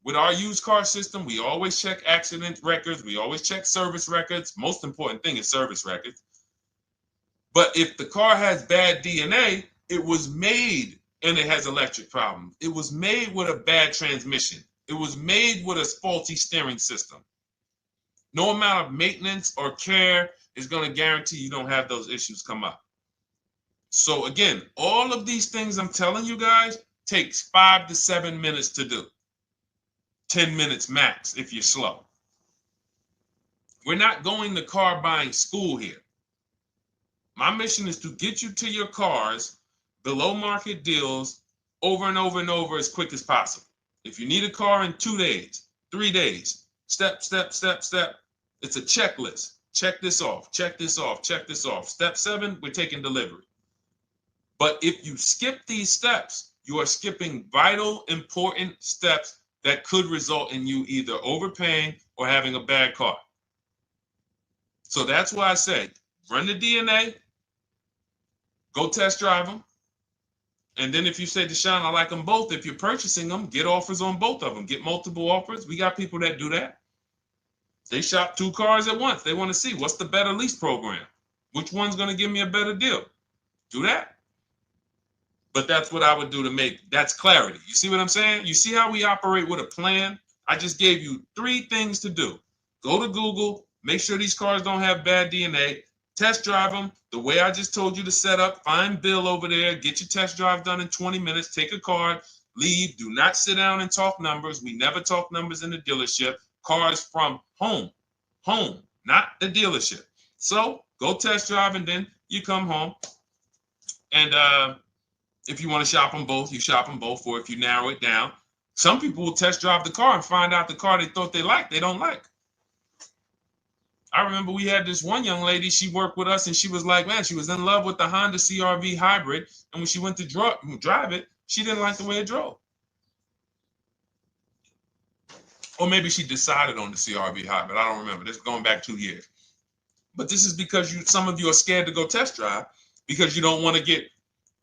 With our used car system, we always check accident records. We always check service records. Most important thing is service records. But if the car has bad DNA, it was made and it has electric problems. It was made with a bad transmission. It was made with a faulty steering system. No amount of maintenance or care is going to guarantee you don't have those issues come up. So again, all of these things I'm telling you guys takes 5 to 7 minutes to do. 10 minutes max if you're slow. We're not going to car buying school here. My mission is to get you to your cars below market deals over and over and over as quick as possible. If you need a car in 2 days, 3 days, step, step, step, step. It's a checklist. Check this off, check this off, check this off. Step 7, we're taking delivery. But if you skip these steps, you are skipping vital, important steps that could result in you either overpaying or having a bad car. So that's why I say, run the DNA, go test drive them. And then if you say, Deshone, I like them both, if you're purchasing them, get offers on both of them. Get multiple offers. We got people that do that. They shop 2 cars at once. They want to see what's the better lease program. Which one's going to give me a better deal? Do that. But that's what I would do to make, that's clarity. You see what I'm saying? You see how we operate with a plan? I just gave you 3 things to do. Go to Google, make sure these cars don't have bad DNA, test drive them the way I just told you to set up, find Bill over there, get your test drive done in 20 minutes, take a card, leave, do not sit down and talk numbers. We never talk numbers in the dealership. Cars from home, not the dealership. So go test drive and then you come home. And if you want to shop them both, you shop them both. Or if you narrow it down, some people will test drive the car and find out the car they thought they liked, they don't like. I remember we had this one young lady, she worked with us and she was like, man, she was in love with the Honda CR-V hybrid. And when she went to drive it, she didn't like the way it drove. Or maybe she decided on the CR-V hybrid. I don't remember. This is going back 2 years. But this is because some of you are scared to go test drive because you don't want to get,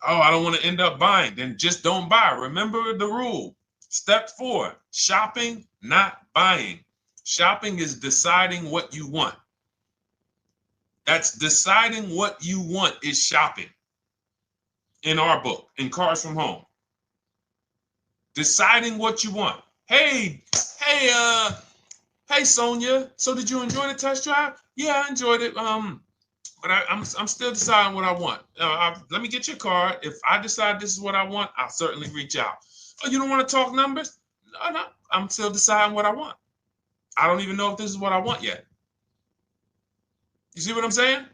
oh, I don't want to end up buying. Then just don't buy. Remember the rule. Step 4, shopping, not buying. Shopping is deciding what you want. That's deciding what you want is shopping. In our book, in Cars from Home. Deciding what you want. Hey, Sonia. So did you enjoy the test drive? Yeah, I enjoyed it. But I'm still deciding what I want. Let me get your card. If I decide this is what I want, I'll certainly reach out. Oh, you don't want to talk numbers? No. I'm still deciding what I want. I don't even know if this is what I want yet. You see what I'm saying?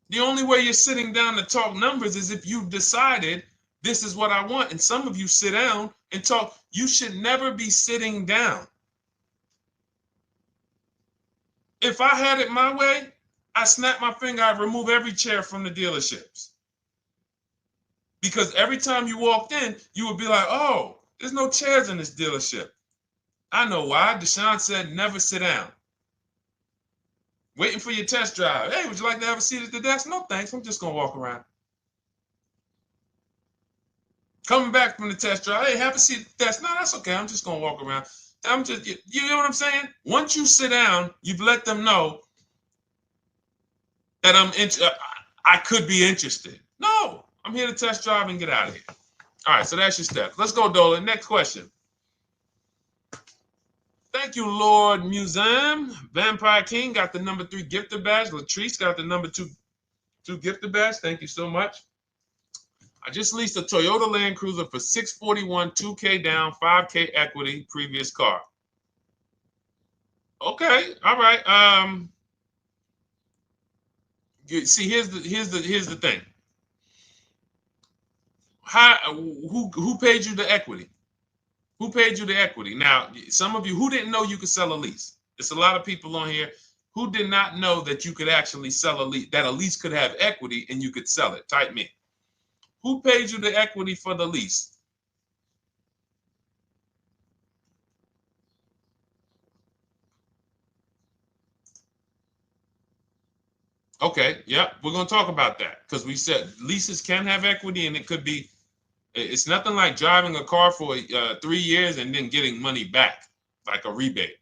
The only way you're sitting down to talk numbers is if you've decided this is what I want. And some of you sit down and talk. You should never be sitting down. If I had it my way, I snap my finger, I'd remove every chair from the dealerships. Because every time you walked in, you would be like, oh, there's no chairs in this dealership. I know why. Deshone said never sit down. Waiting for your test drive. Hey, would you like to have a seat at the desk? No, thanks. I'm just going to walk around. Coming back from the test drive. Hey, have a seat at the desk. No, that's okay. I'm just going to walk around. You know what I'm saying? Once you sit down, you've let them know that I could be interested. No, I'm here to test drive and get out of here. All right, so that's your steps. Let's go, Dolan. Next question. Thank you, Lord Museum. Vampire King got the number 3 gifter badge. Latrice got the number 2 gifter badge. Thank you so much. I just leased a Toyota Land Cruiser for $641, $2K down, $5K equity, previous car. Okay, all right. See, here's the thing. Who paid you the equity? Who paid you the equity? Now, some of you who didn't know you could sell a lease. There's a lot of people on here who did not know that you could actually sell a lease, that a lease could have equity and you could sell it. Type me. Who paid you the equity for the lease? Okay, yep, we're going to talk about that because we said leases can have equity and it could be, it's nothing like driving a car for 3 years and then getting money back, like a rebate.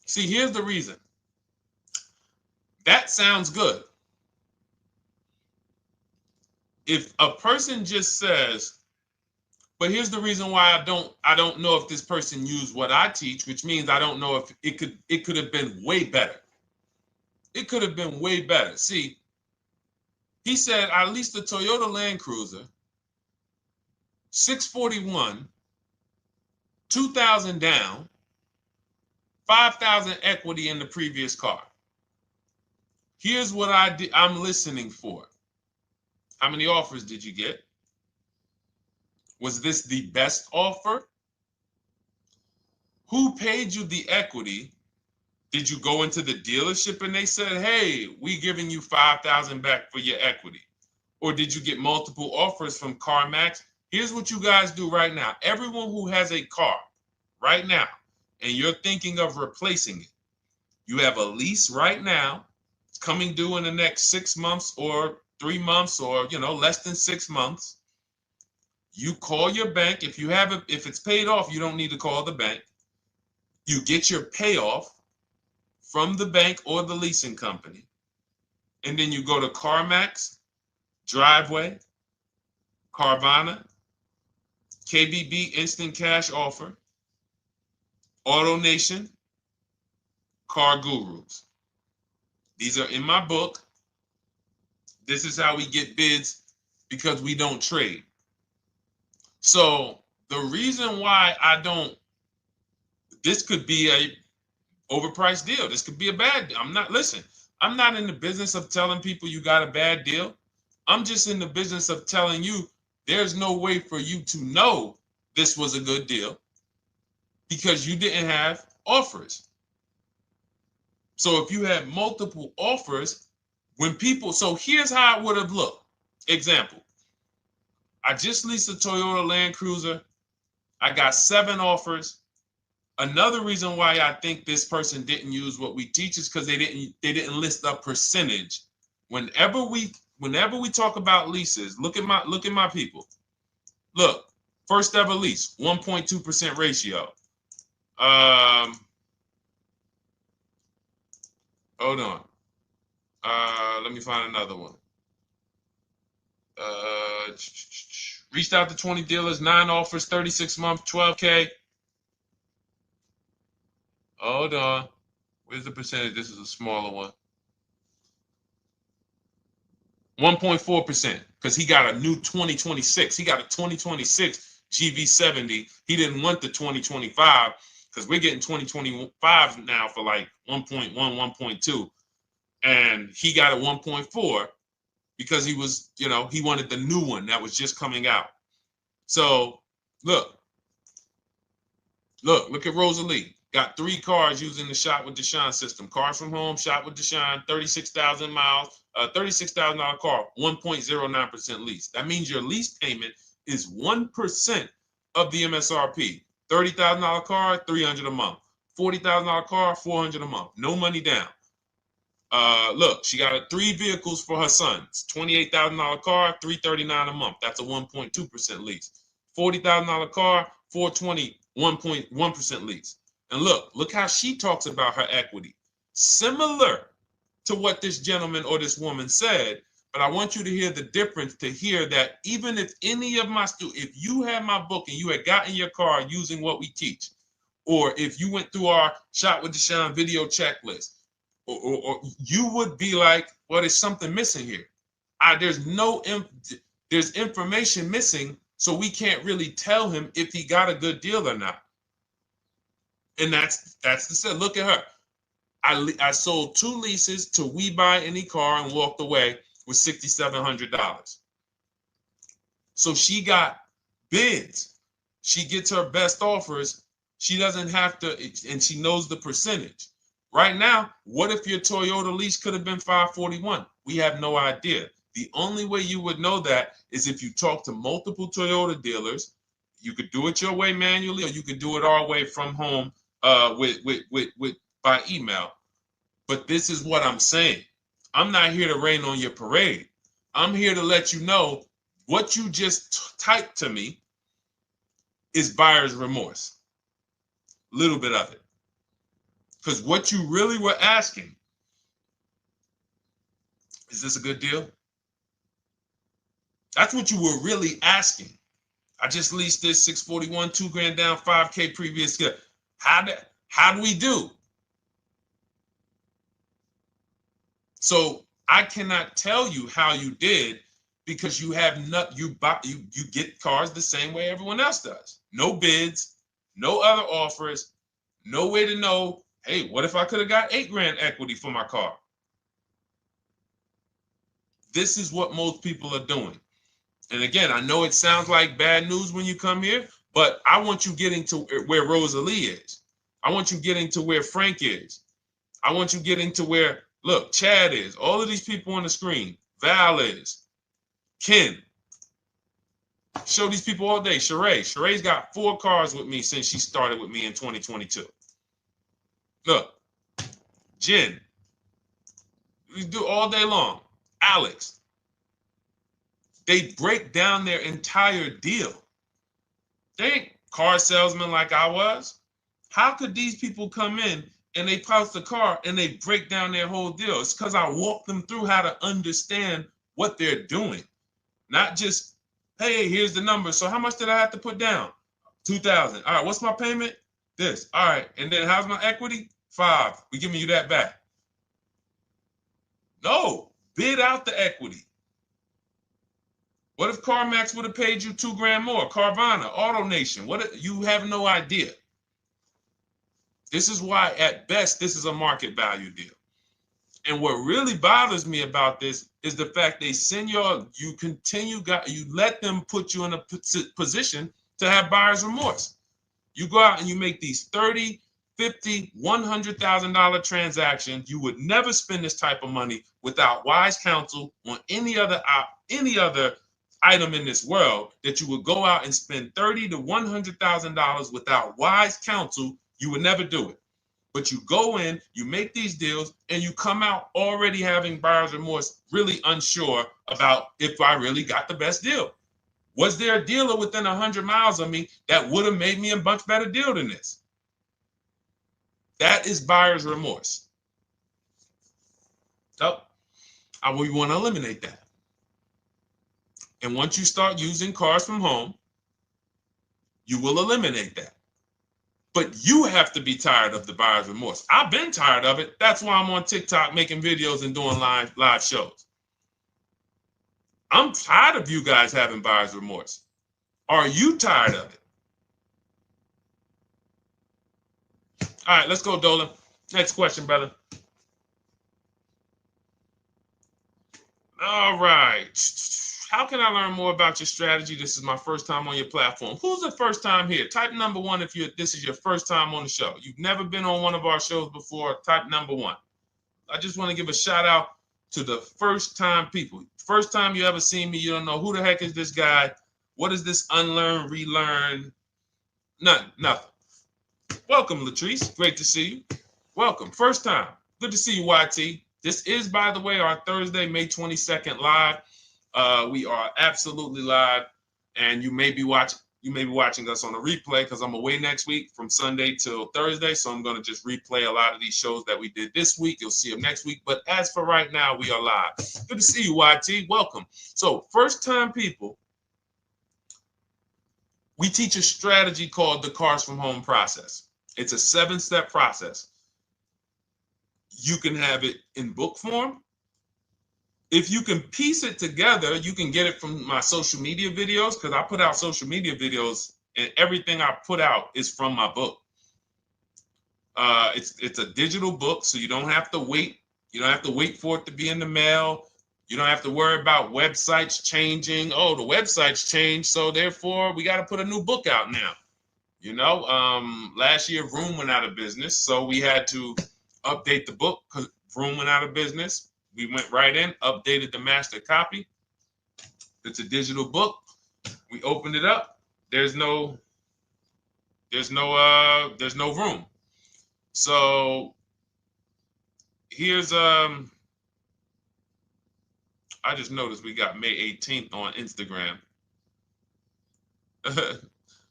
See, here's the reason. That sounds good. If a person just says, But here's the reason why I don't know if this person used what I teach, which means I don't know if it could have been way better. It could have been way better. See, he said I leased a Toyota Land Cruiser, 641, 2,000 down, 5,000 equity in the previous car. Here's what I'm listening for. How many offers did you get? Was this the best offer? Who paid you the equity? Did you go into the dealership and they said, hey, we giving you 5,000 back for your equity? Or did you get multiple offers from CarMax? Here's what you guys do right now. Everyone who has a car right now, and you're thinking of replacing it, you have a lease right now. It's coming due in the next 6 months or 3 months or, less than 6 months. You call your bank. If it's paid off, you don't need to call the bank. You get your payoff from the bank or the leasing company. And then you go to CarMax, Driveway, Carvana, KBB Instant Cash Offer, AutoNation, Car Gurus. These are in my book. This is how we get bids because we don't trade. So the reason why this could be a overpriced deal. This could be a bad deal. I'm not in the business of telling people you got a bad deal. I'm just in the business of telling you there's no way for you to know this was a good deal because you didn't have offers. So if you had multiple offers, so here's how it would have looked. Example, I just leased a Toyota Land Cruiser. I got 7 offers. Another reason why I think this person didn't use what we teach is because they didn't list a percentage. Whenever we talk about leases, look at my people. Look, first ever lease, 1.2% ratio. Hold on. Let me find another one. Reached out to 20 dealers, 9 offers, 36 months, 12K. Hold on. Where's the percentage? This is a smaller one. 1.4%, because he got a new 2026. He got a 2026 GV70. He didn't want the 2025 because we're getting 2025 now for like 1.1, 1.2. And he got a 1.4 because he was, he wanted the new one that was just coming out. So look at Rosalie. Got 3 cars using the Shop with Deshone system. Cars from home, Shop with Deshone, 36,000 miles, $36,000 car, 1.09% lease. That means your lease payment is 1% of the MSRP. $30,000 car, $300 a month. $40,000 car, $400 a month. No money down. Look, she got 3 vehicles for her sons. $28,000 car, $339 a month. That's a 1.2% lease. $40,000 car, $420, 1.1% lease. And look how she talks about her equity. Similar to what this gentleman or this woman said, but I want you to hear the difference, to hear that even if any of my students, if you had my book and you had gotten your car using what we teach, or if you went through our Shop with Deshone video checklist, or you would be like, well, there's something missing here. There's information missing, so we can't really tell him if he got a good deal or not. And that's the set. Look at her. I sold 2 leases to We Buy Any Car and walked away with $6,700. So she got bids. She gets her best offers. She doesn't have to, and she knows the percentage. Right now, what if your Toyota lease could have been 541? We have no idea. The only way you would know that is if you talk to multiple Toyota dealers. You could do it your way manually, or you could do it our way from home by email. But this is what I'm saying. I'm not here to rain on your parade. I'm here to let you know what you just typed to me is buyer's remorse. A little bit of it. Because what you really were asking, is this a good deal? That's what you were really asking. I just leased this 641, 2 grand down, 5K previous. How do we do? So I cannot tell you how you did because you have not you get cars the same way everyone else does. No bids, no other offers, no way to know, hey, what if I could have got 8 grand equity for my car? This is what most people are doing. And again, I know it sounds like bad news when you come here, but I want you getting to where Rosalie is. I want you getting to where Frank is. I want you getting to where, look, Chad is. All of these people on the screen. Val is. Ken. Show these people all day. Sheree. Sheree's got 4 cars with me since she started with me in 2022. Look. Jen. We do all day long. Alex. They break down their entire deal. They ain't car salesmen like I was. How could these people come in and they post the car and they break down their whole deal? It's because I walk them through how to understand what they're doing. Not just, hey, here's the number. So how much did I have to put down? 2,000. All right, what's my payment? This. All right, and then how's my equity? 5. We giving you that back. No, bid out the equity. What if CarMax would have paid you 2 grand more? Carvana, AutoNation, what? You have no idea. This is why, at best, this is a market value deal. And what really bothers me about this is the fact they send you let them put you in a position to have buyer's remorse. You go out and you make these $30,000, $50,000, $100,000 transactions. You would never spend this type of money without wise counsel on any other item in this world, that you would go out and spend $30,000 to $100,000 without wise counsel. You would never do it. But you go in, you make these deals, and you come out already having buyer's remorse, really unsure about if I really got the best deal. Was there a dealer within 100 miles of me that would have made me a much better deal than this? That is buyer's remorse. So we want to eliminate that. And once you start using cars from home, you will eliminate that. But you have to be tired of the buyer's remorse. I've been tired of it. That's why I'm on TikTok making videos and doing live shows. I'm tired of you guys having buyer's remorse. Are you tired of it? All right, let's go, Dolan. Next question, brother. All right. How can I learn more about your strategy? This is my first time on your platform. Who's the first time here? Type number 1 if this is your first time on the show. You've never been on one of our shows before. Type number 1. I just want to give a shout out to the first time people. First time you ever seen me, you don't know who the heck is this guy. What is this unlearn, relearn? Nothing. Welcome, Latrice. Great to see you. Welcome. First time. Good to see you, YT. This is, by the way, our Thursday, May 22nd live. We are absolutely live, and you may be watching us on a replay because I'm away next week from Sunday till Thursday, so I'm going to just replay a lot of these shows that we did this week. You'll see them next week, but as for right now, we are live. Good to see you, YT. Welcome. So, first-time people, we teach a strategy called the Cars from Home process. It's a 7-step process. You can have it in book form. If you can piece it together, you can get it from my social media videos, because I put out social media videos and everything I put out is from my book. It's a digital book, so you don't have to wait. You don't have to wait for it to be in the mail. You don't have to worry about websites changing. Oh, the website's changed, so therefore we got to put a new book out now. You know, last year Vroom went out of business, so we had to update the book because Vroom went out of business. We went right in, updated the master copy. It's a digital book. We opened it up. There's no room. So here's I just noticed we got May 18th on Instagram.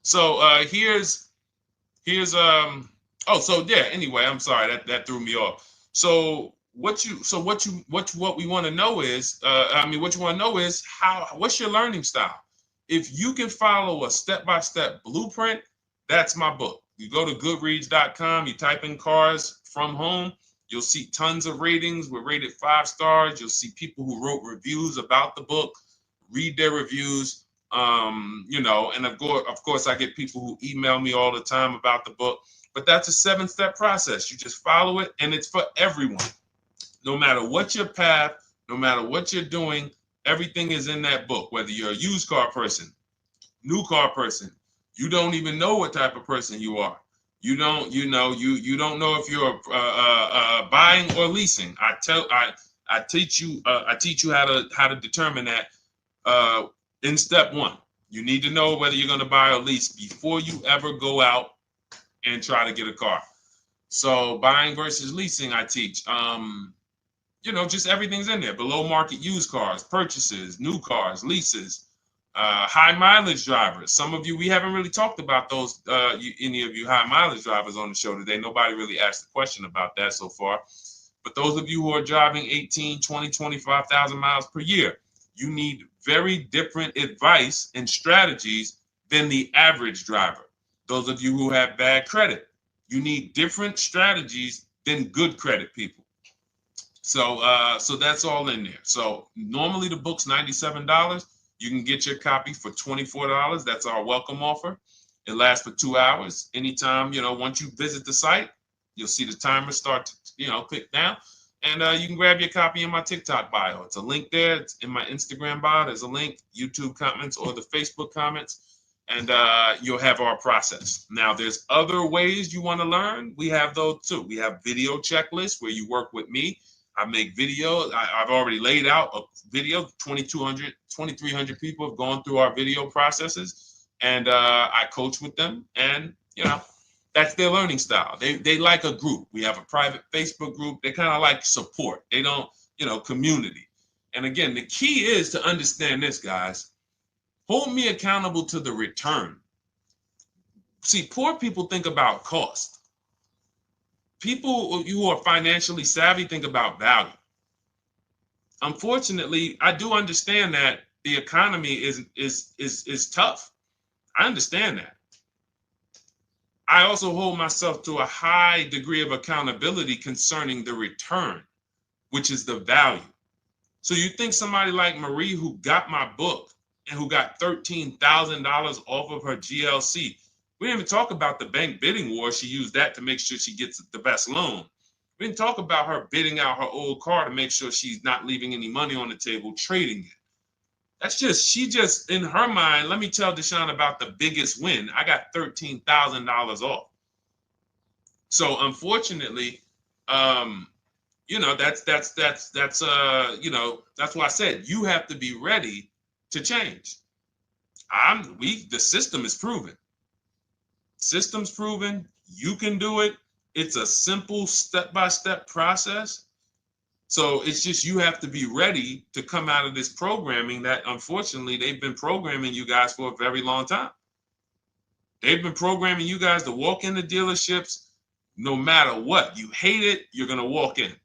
So here's anyway, I'm sorry, that threw me off. So what we want to know is, what's your learning style? If you can follow a step-by-step blueprint, that's my book. You go to goodreads.com, you type in cars from home, you'll see tons of ratings. We're rated 5 stars. You'll see people who wrote reviews about the book, read their reviews. And of course, I get people who email me all the time about the book. But that's a 7-step process. You just follow it, and it's for everyone. No matter what your path, no matter what you're doing, everything is in that book. Whether you're a used car person, new car person, you don't even know what type of person you are. You don't know if you're buying or leasing. I teach you how to determine that in step 1. You need to know whether you're going to buy or lease before you ever go out and try to get a car. So buying versus leasing, I teach. Just everything's in there. Below market used cars, purchases, new cars, leases, high mileage drivers. Some of you, we haven't really talked about those, any of you high mileage drivers on the show today. Nobody really asked a question about that so far. But those of you who are driving 18, 20, 25,000 miles per year, you need very different advice and strategies than the average driver. Those of you who have bad credit, you need different strategies than good credit people. So that's all in there. So normally the book's $97. You can get your copy for $24. That's our welcome offer. It lasts for 2 hours. Anytime, once you visit the site, you'll see the timer start to, click down. And you can grab your copy in my TikTok bio. It's a link there. It's in my Instagram bio. There's a link, YouTube comments or the Facebook comments. And you'll have our process. Now, there's other ways you want to learn. We have those too. We have video checklists where you work with me. I make videos. I've already laid out a video. 2,300 people have gone through our video processes, and I coach with them. And that's their learning style. They like a group. We have a private Facebook group. They kind of like support. They don't, community. And again, the key is to understand this, guys. Hold me accountable to the return. See, poor people think about cost. People who are financially savvy think about value. Unfortunately, I do understand that the economy is tough. I understand that. I also hold myself to a high degree of accountability concerning the return, which is the value. So you think somebody like Marie, who got my book and who got $13,000 off of her GLC, we didn't even talk about the bank bidding war. She used that to make sure she gets the best loan. We didn't talk about her bidding out her old car to make sure she's not leaving any money on the table, trading it. She just, in her mind, let me tell Deshone about the biggest win. I got $13,000 off. So unfortunately, that's why I said you have to be ready to change. The system is proven. System's proven. You can do it. It's a simple step-by-step process. So it's just you have to be ready to come out of this programming that, unfortunately, they've been programming you guys for a very long time. They've been programming you guys to walk into dealerships no matter what. You hate it, you're going to walk in.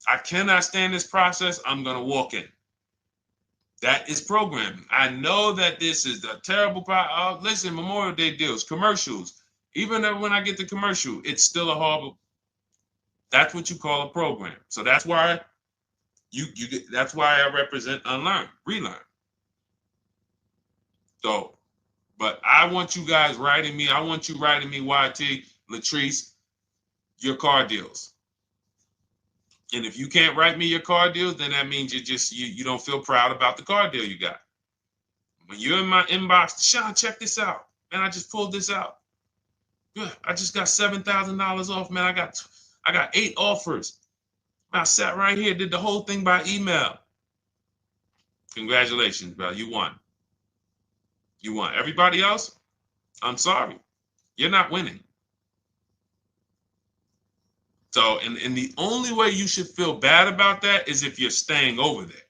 I cannot stand this process, I'm going to walk in. That is programming. I know that this is a terrible problem. Listen, Memorial Day deals, commercials. Even when I get the commercial, it's still a horrible. That's what you call a program. So that's why that's why I represent unlearn, relearn. So, but I want you guys writing me. I want you writing me, YT, Latrice, your car deals. And if you can't write me your car deals, then that means you don't feel proud about the car deal you got. When you're in my inbox, Deshone, check this out. Man, I just pulled this out. Yeah, I just got $7,000 off, man. I got 8 offers. I sat right here, did the whole thing by email. Congratulations, bro. You won. You won. Everybody else, I'm sorry. You're not winning. So, and the only way you should feel bad about that is if you're staying over there.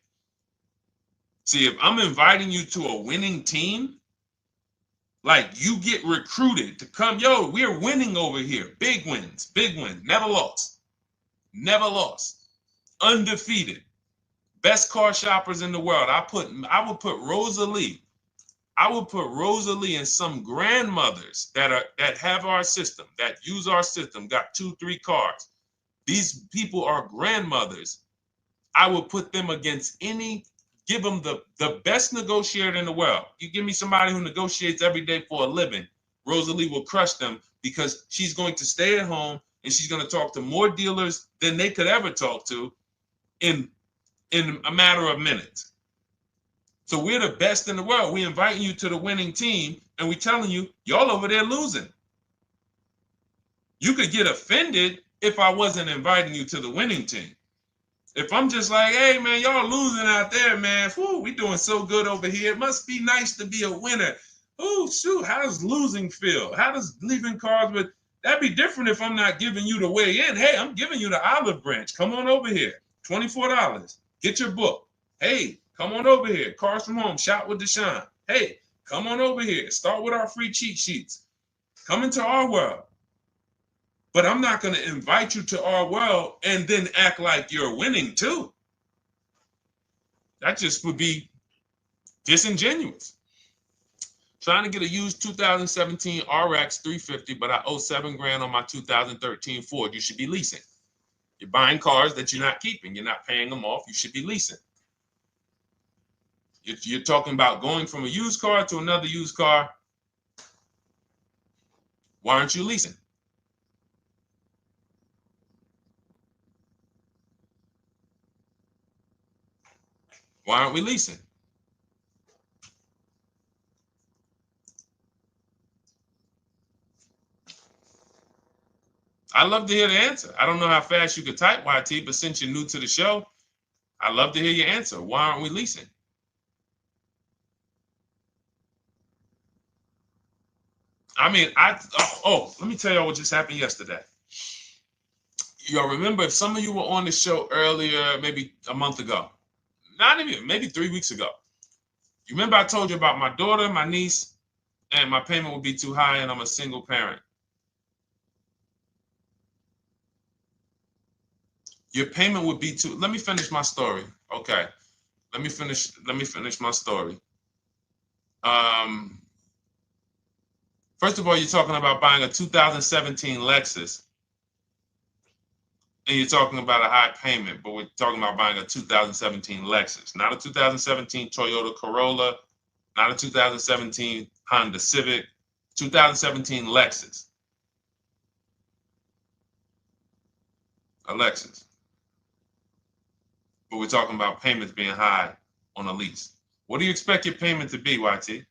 See, if I'm inviting you to a winning team, like you get recruited to come, yo, we're winning over here. Big wins, never lost. Never lost. Undefeated. Best car shoppers in the world. I would put Rosalie I will put Rosalie and some grandmothers that have our system, that use our system, got 2-3 cars. These people are grandmothers. I will put them against give them the best negotiator in the world. You give me somebody who negotiates every day for a living, Rosalie will crush them because she's going to stay at home and she's going to talk to more dealers than they could ever talk to in a matter of minutes. So we're the best in the world. We're inviting you to the winning team, and we're telling you, y'all over there losing. You could get offended if I wasn't inviting you to the winning team. If I'm just like, hey, man, y'all losing out there, man. Whew, we doing so good over here. It must be nice to be a winner. Oh, shoot, how does losing feel? How does leaving cars with... That'd be different if I'm not giving you the way in. Hey, I'm giving you the olive branch. Come on over here. $24. Get your book. Hey, come on over here. Cars from Home. Shop with Deshone. Hey, come on over here. Start with our free cheat sheets. Come into our world. But I'm not going to invite you to our world and then act like you're winning too. That just would be disingenuous. Trying to get a used 2017 RX 350, but I owe $7,000 on my 2013 Ford. You should be leasing. You're buying cars that you're not keeping. You're not paying them off. You should be leasing. You're talking about going from a used car to another used car. Why aren't you leasing? Why aren't we leasing? I'd love to hear the answer. I don't know how fast you could type, YT, but since you're new to the show, I'd love to hear your answer. Why aren't we leasing? I mean, let me tell y'all what just happened yesterday. Y'all remember, if some of you were on the show earlier, maybe a month ago, not even, maybe 3 weeks ago. You remember I told you about my daughter, my niece, and my payment would be too high, and I'm a single parent. Your payment would be too... Let me finish my story. Okay. Let me finish my story. First of all, you're talking about buying a 2017 Lexus, and you're talking about a high payment, but we're talking about buying a 2017 Lexus, not a 2017 Toyota Corolla, not a 2017 Honda Civic, 2017 Lexus. A Lexus. But we're talking about payments being high on a lease. What do you expect your payment to be, YT?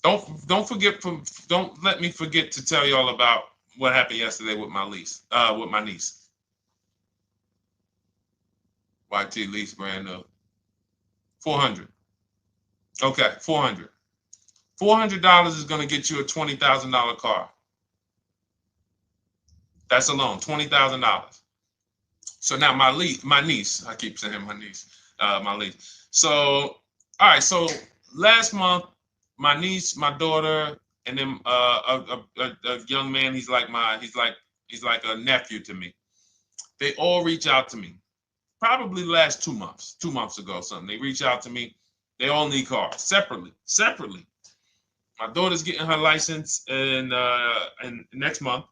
Don't let me forget to tell y'all about what happened yesterday with my niece. YT lease brand new. $400. Okay, $400. $400 is going to get you a $20,000 car. That's alone, $20,000. So now my niece, I keep saying my niece, my niece. So, all right, so last month, my niece, my daughter, and then a young man, he's like a nephew to me. They all reach out to me. Probably the last 2 months ago, something. They reach out to me. They all need cars separately. My daughter's getting her license in next month.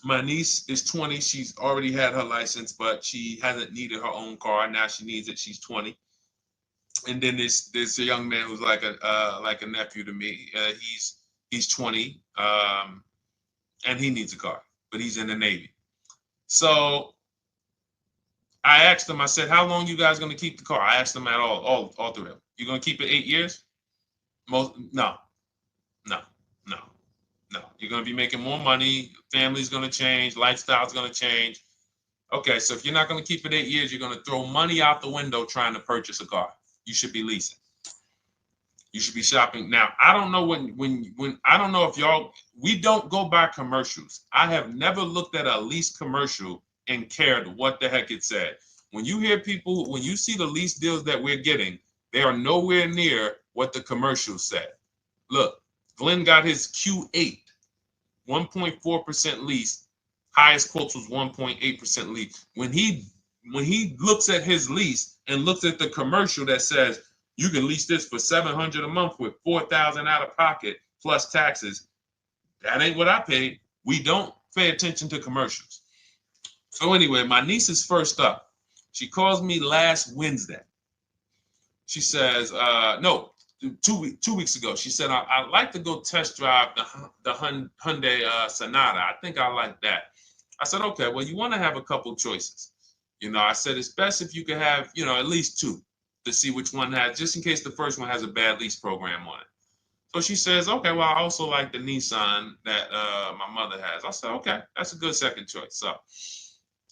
My niece is 20. She's already had her license, but she hasn't needed her own car. Now she needs it. She's 20. And then there's a young man who's like a nephew to me. He's 20, and he needs a car, but he's in the Navy. So I asked them. I said, "How long you guys gonna keep the car?" I asked them at all three of them. You gonna keep it 8 years? No. You're gonna be making more money. Family's gonna change. Lifestyle's gonna change. Okay, so if you're not gonna keep it 8 years, you're gonna throw money out the window trying to purchase a car. You should be leasing. You should be shopping. Now, I don't know when I don't know if y'all, we don't go by commercials. I have never looked at a lease commercial and cared what the heck it said. When you hear people, when you see the lease deals that we're getting, they are nowhere near what the commercial said. Look, Glenn got his Q8, 1.4% lease. Highest quotes was 1.8% lease. When he looks at his lease, and looks at the commercial that says you can lease this for $700 a month with $4,000 out of pocket plus taxes, that ain't what I paid. We don't pay attention to commercials. So anyway, my niece is first up. She calls me last Wednesday. She says, no, 2 weeks ago. She said, I'd like to go test drive the Hyundai Sonata. I think I like that. I said, okay, well, you want to have a couple choices. I said, it's best if you could have, at least two to see which one has, just in case the first one has a bad lease program on it. So she says, okay, well, I also like the Nissan that my mother has. I said, okay, that's a good second choice. So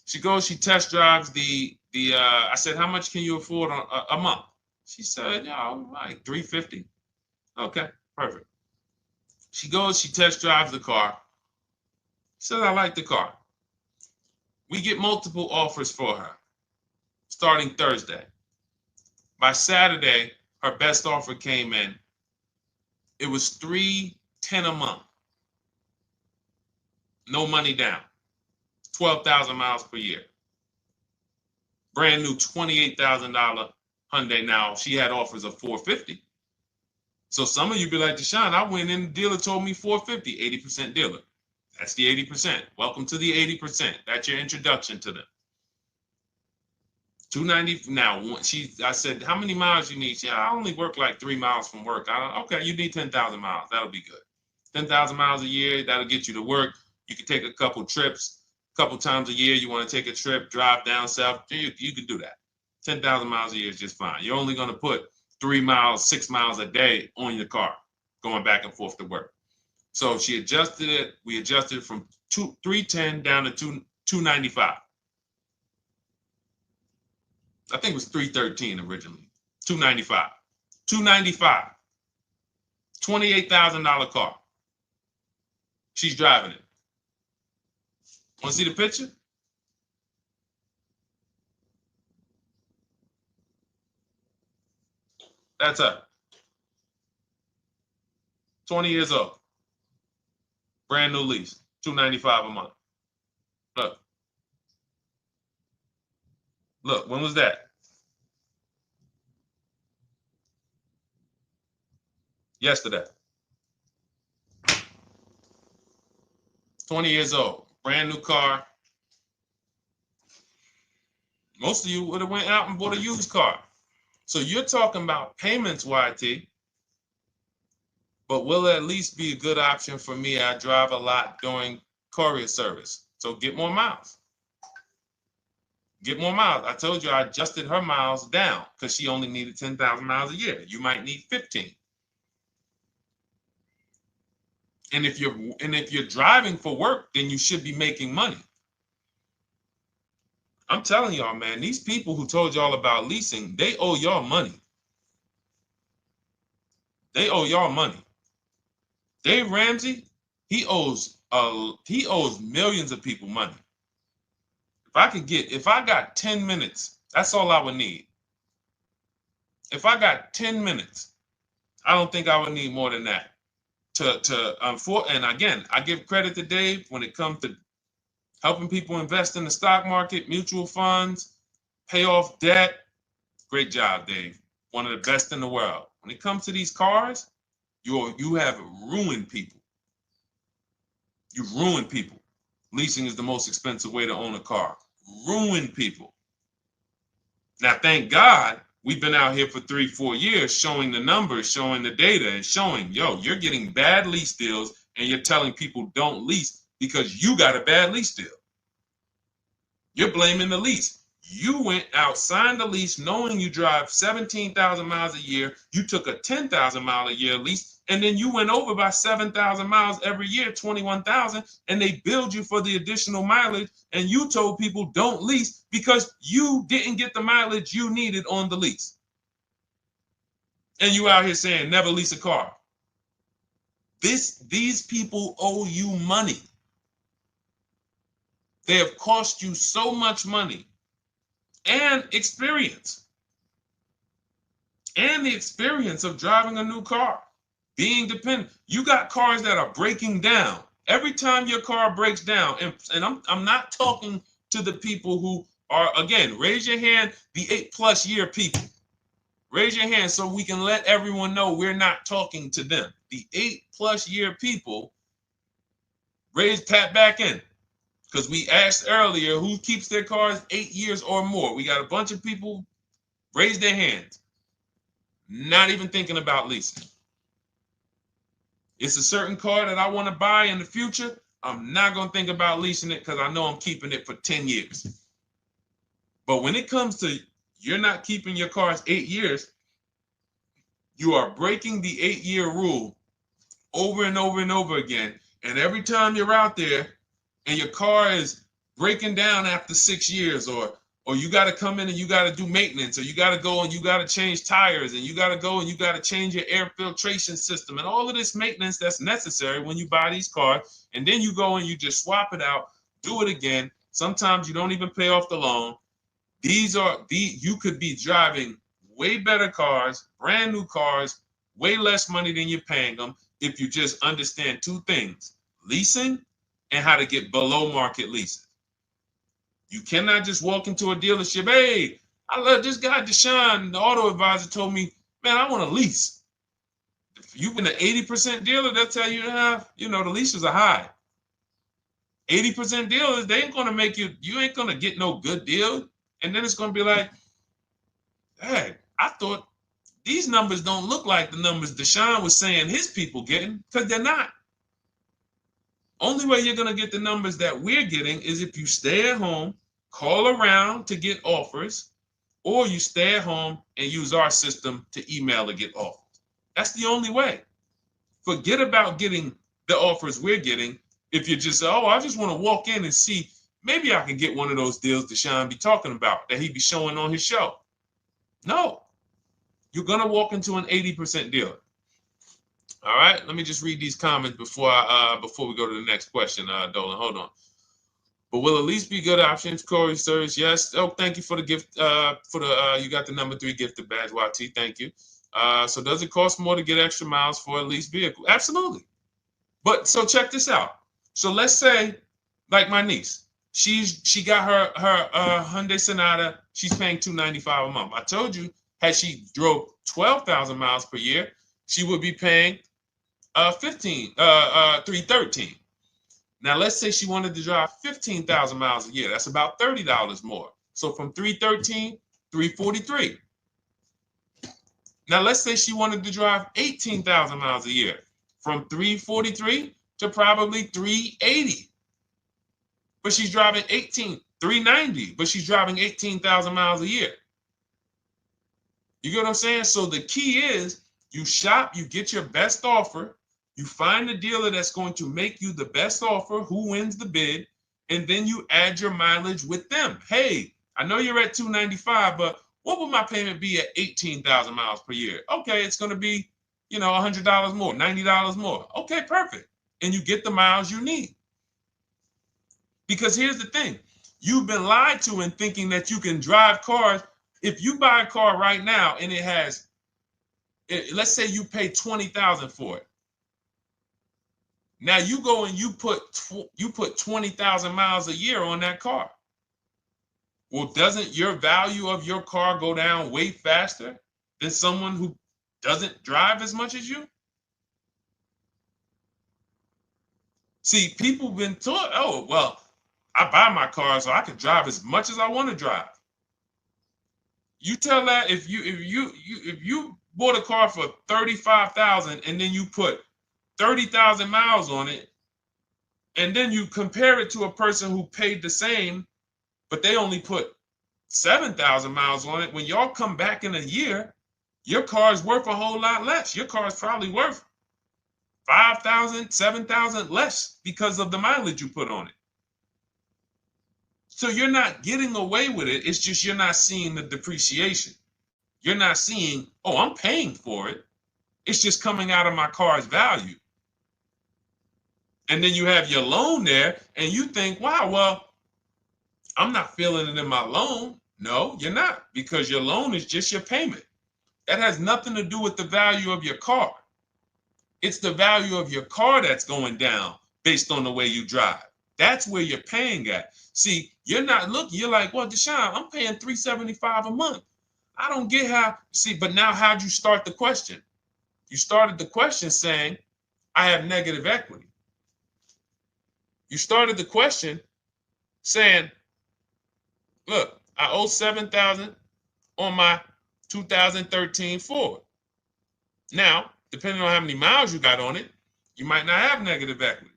she goes, she test drives I said, how much can you afford a month? She said, like $350. Okay, perfect. She goes, she test drives the car. She said, I like the car. We get multiple offers for her starting Thursday. By Saturday, her best offer came in. It was $310 a month. No money down. 12,000 miles per year. Brand new $28,000 Hyundai. Now, she had offers of $450. So some of you be like, Deshone, I went in, the dealer told me $450, 80% dealer. That's the 80%. Welcome to the 80%. That's your introduction to them. $290. Now, I said, how many miles you need? She said, I only work like 3 miles from work. Okay, you need 10,000 miles. That'll be good. 10,000 miles a year, that'll get you to work. You can take a couple trips, a couple times a year. You want to take a trip, drive down south. You can do that. 10,000 miles a year is just fine. You're only going to put 3 miles, 6 miles a day on your car, going back and forth to work. So she adjusted it. We adjusted it from 310 down to 295. I think it was 313 originally. 295. 295. $28,000 car. She's driving it. Want to see the picture? That's her. 20 years old. Brand new lease. $295 a month. Look. Look, when was that? Yesterday. 20 years old. Brand new car. Most of you would have went out and bought a used car. So you're talking about payments, YT. But will it at least be a good option for me? I drive a lot during courier service. So get more miles. Get more miles. I told you I adjusted her miles down because she only needed 10,000 miles a year. You might need 15. And if you're driving for work, then you should be making money. I'm telling y'all, man, these people who told y'all about leasing, they owe y'all money. They owe y'all money. Dave Ramsey, he owes millions of people money. If I got 10 minutes, that's all I would need. If I got 10 minutes, I don't think I would need more than that. And again, I give credit to Dave when it comes to helping people invest in the stock market, mutual funds, pay off debt. Great job, Dave. One of the best in the world. When it comes to these cars, you have ruined people. You've ruined people. Leasing is the most expensive way to own a car. Ruined people. Now, thank God, we've been out here for 3-4 years showing the numbers, showing the data, and showing, you're getting bad lease deals, and you're telling people don't lease because you got a bad lease deal. You're blaming the lease. You went out, signed the lease, knowing you drive 17,000 miles a year. You took a 10,000 mile a year lease, and then you went over by 7,000 miles every year, 21,000, and they billed you for the additional mileage, and you told people don't lease because you didn't get the mileage you needed on the lease. And you out here saying never lease a car. These people owe you money. They have cost you so much money and experience. And the experience of driving a new car, being dependent. You got cars that are breaking down. Every time your car breaks down, and I'm not talking to the people who Or again, raise your hand, the 8+ year people. Raise your hand so we can let everyone know we're not talking to them. The 8+ year people, tap back in. Because we asked earlier who keeps their cars 8 years or more. We got a bunch of people raise their hands, not even thinking about leasing. It's a certain car that I want to buy in the future. I'm not going to think about leasing it because I know I'm keeping it for 10 years. But when it comes to you're not keeping your cars 8 years, you are breaking the 8-year rule over and over and over again. And every time you're out there and your car is breaking down after 6 years, or you got to come in and you got to do maintenance, or you got to go and you got to change tires, and you got to go and you got to change your air filtration system, and all of this maintenance that's necessary when you buy these cars, and then you go and you just swap it out, do it again. Sometimes you don't even pay off the loan. You could be driving way better cars, brand new cars, way less money than you're paying them if you just understand two things: leasing and how to get below market leases. You cannot just walk into a dealership. Hey, I love this guy, Deshone, the auto advisor, told me, man, I want to lease. If you've been an 80% dealer, they'll tell you, the leases are high. 80% dealers, they ain't going to make you ain't going to get no good deal. And then it's going to be like, hey, I thought these numbers don't look like the numbers Deshone was saying his people getting, because they're not. Only way you're going to get the numbers that we're getting is if you stay at home, call around to get offers, or you stay at home and use our system to email to get offers. That's the only way. Forget about getting the offers we're getting. If you just say, oh, I just want to walk in and see, maybe I can get one of those deals Deshone be talking about that he be showing on his show. No, you're going to walk into an 80% dealer. All right, let me just read these comments before we go to the next question, Dolan. Hold on. But will a lease be good options? Corey Sirs, yes. Oh, thank you for the gift. You got the number 3 gifted badge, YT. Thank you. So does it cost more to get extra miles for a leased vehicle? Absolutely. But so check this out. So let's say, like my niece, she got her Hyundai Sonata. She's paying $295 a month. I told you, had she drove 12,000 miles per year, she would be paying $313. Now let's say she wanted to drive 15,000 miles a year. That's about $30 more. So from $313, $343. Now let's say she wanted to drive 18,000 miles a year, from $343 to probably $380. But she's driving $390, but she's driving 18,000 miles a year. You get what I'm saying? So the key is you shop, you get your best offer, you find the dealer that's going to make you the best offer, who wins the bid, and then you add your mileage with them. Hey, I know you're at $295, but what would my payment be at 18,000 miles per year? Okay, it's going to be, $100 more, $90 more. Okay, perfect. And you get the miles you need. Because here's the thing. You've been lied to in thinking that you can drive cars. If you buy a car right now and it has, let's say you pay $20,000 for it. Now you go and you put 20,000 miles a year on that car. Well, doesn't your value of your car go down way faster than someone who doesn't drive as much as you? See, people have been taught, oh, well, I buy my car so I can drive as much as I want to drive. You tell that if you bought a car for $35,000 and then you put 30,000 miles on it, and then you compare it to a person who paid the same, but they only put 7,000 miles on it. When y'all come back in a year, your car is worth a whole lot less. Your car is probably worth 5,000, 7,000 less because of the mileage you put on it. So you're not getting away with it. It's just you're not seeing the depreciation. You're not seeing, oh, I'm paying for it. It's just coming out of my car's value. And then you have your loan there and you think, wow, well, I'm not feeling it in my loan. No, you're not, because your loan is just your payment. That has nothing to do with the value of your car. It's the value of your car that's going down based on the way you drive. That's where you're paying at. See, you're not looking, you're like, well, Deshone, I'm paying $375 a month. I don't get how, see, but now how'd you start the question? You started the question saying, I have negative equity. You started the question saying, look, I owe $7,000 on my 2013 Ford. Now, depending on how many miles you got on it, you might not have negative equity,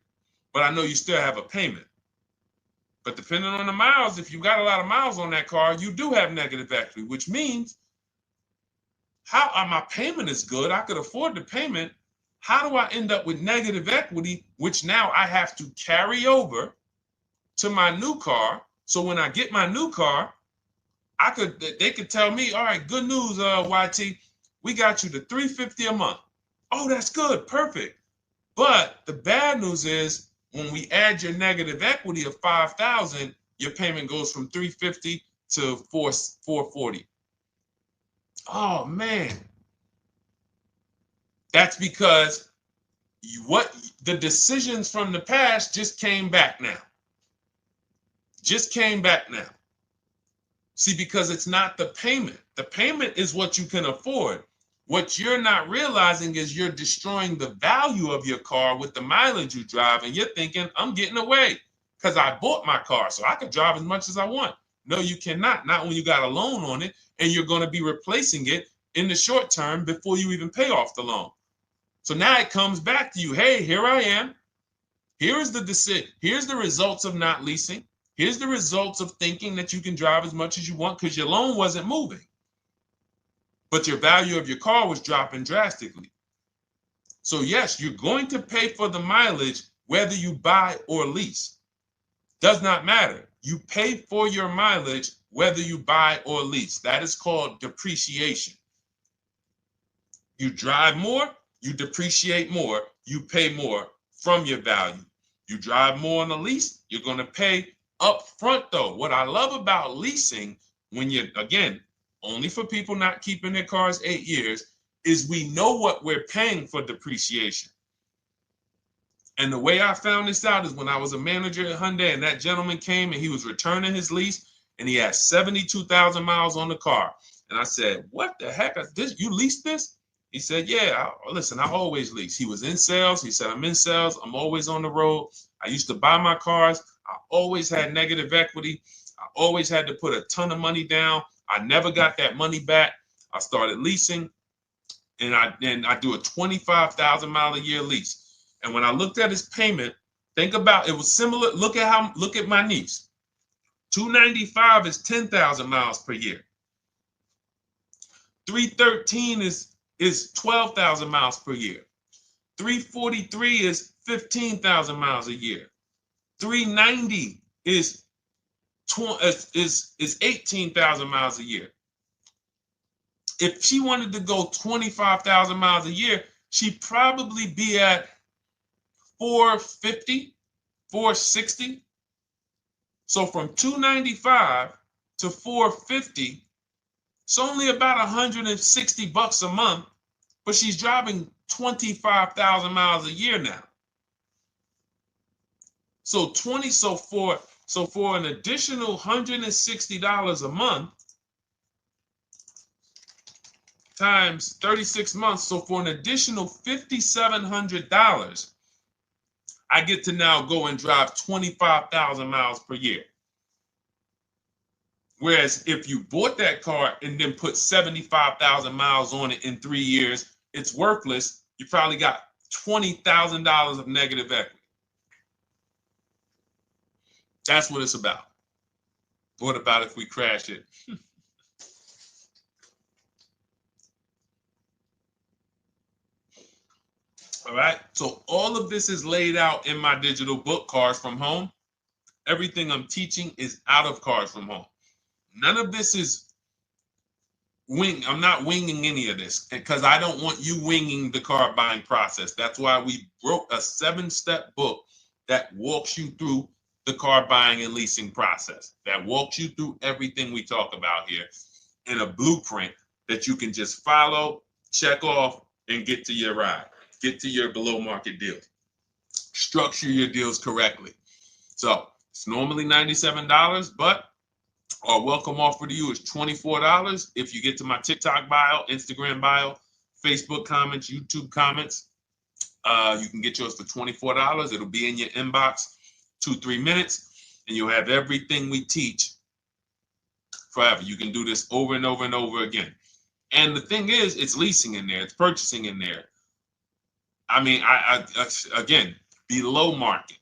but I know you still have a payment. But depending on the miles, if you got a lot of miles on that car, you do have negative equity, which means my payment is good. I could afford the payment. How do I end up with negative equity, which now I have to carry over to my new car? So when I get my new car, they could tell me, all right, good news, YT, we got you to $350 a month. Oh, that's good, perfect. But the bad news is when we add your negative equity of $5,000, your payment goes from $350 to $440. Oh man, that's because the decisions from the past just came back now. Just came back now. See, because it's not the payment. The payment is what you can afford. What you're not realizing is you're destroying the value of your car with the mileage you drive, and you're thinking, I'm getting away because I bought my car, so I can drive as much as I want. No, you cannot. Not when you got a loan on it, and you're going to be replacing it in the short term before you even pay off the loan. So now it comes back to you. Hey, here I am. Here's the decision. Here's the results of not leasing. Here's the results of thinking that you can drive as much as you want because your loan wasn't moving. But your value of your car was dropping drastically. So yes, you're going to pay for the mileage whether you buy or lease. Does not matter. You pay for your mileage whether you buy or lease. That is called depreciation. You drive more, you depreciate more, you pay more from your value. You drive more on a lease, you're going to pay up front though. What I love about leasing, when you're, again, only for people not keeping their cars 8 years, is we know what we're paying for depreciation. And the way I found this out is when I was a manager at Hyundai and that gentleman came and he was returning his lease and he had 72,000 miles on the car. And I said, what the heck? You leased this? He said, yeah, listen, I always lease. He was in sales. He said, I'm in sales. I'm always on the road. I used to buy my cars. I always had negative equity. I always had to put a ton of money down. I never got that money back. I started leasing, and I do a 25,000 mile a year lease. And when I looked at his payment, think about it was similar. Look at my niece. 295 is 10,000 miles per year. 313 is 12,000 miles per year. 343 is 15,000 miles a year. 390 is 18,000 miles a year. If she wanted to go 25,000 miles a year, she'd probably be at 450, 460. So from 295 to 450, it's only about 160 bucks a month, but she's driving 25,000 miles a year now. So for an additional $160 a month times 36 months, so for an additional $5,700, I get to now go and drive 25,000 miles per year. Whereas if you bought that car and then put 75,000 miles on it in 3 years, it's worthless. You probably got $20,000 of negative equity. That's what it's about. What about if we crash it? All right. So all of this is laid out in my digital book, Cars from Home. Everything I'm teaching is out of Cars from Home. None of this is I'm not winging any of this because I don't want you winging the car buying process. That's why we wrote a 7-step book that walks you through the car buying and leasing process, that walks you through everything we talk about here in a blueprint that you can just follow, check off, and get to your ride, get to your below market deal. Structure your deals correctly. So it's normally $97, but our welcome offer to you is $24 if you get to my TikTok bio, Instagram bio, Facebook comments, YouTube comments. You can get yours for $24. It'll be in your inbox 2-3 minutes, and you'll have everything we teach forever. You can do this over and over and over again. And the thing is, it's leasing in there, it's purchasing in there. I mean, I again, below market.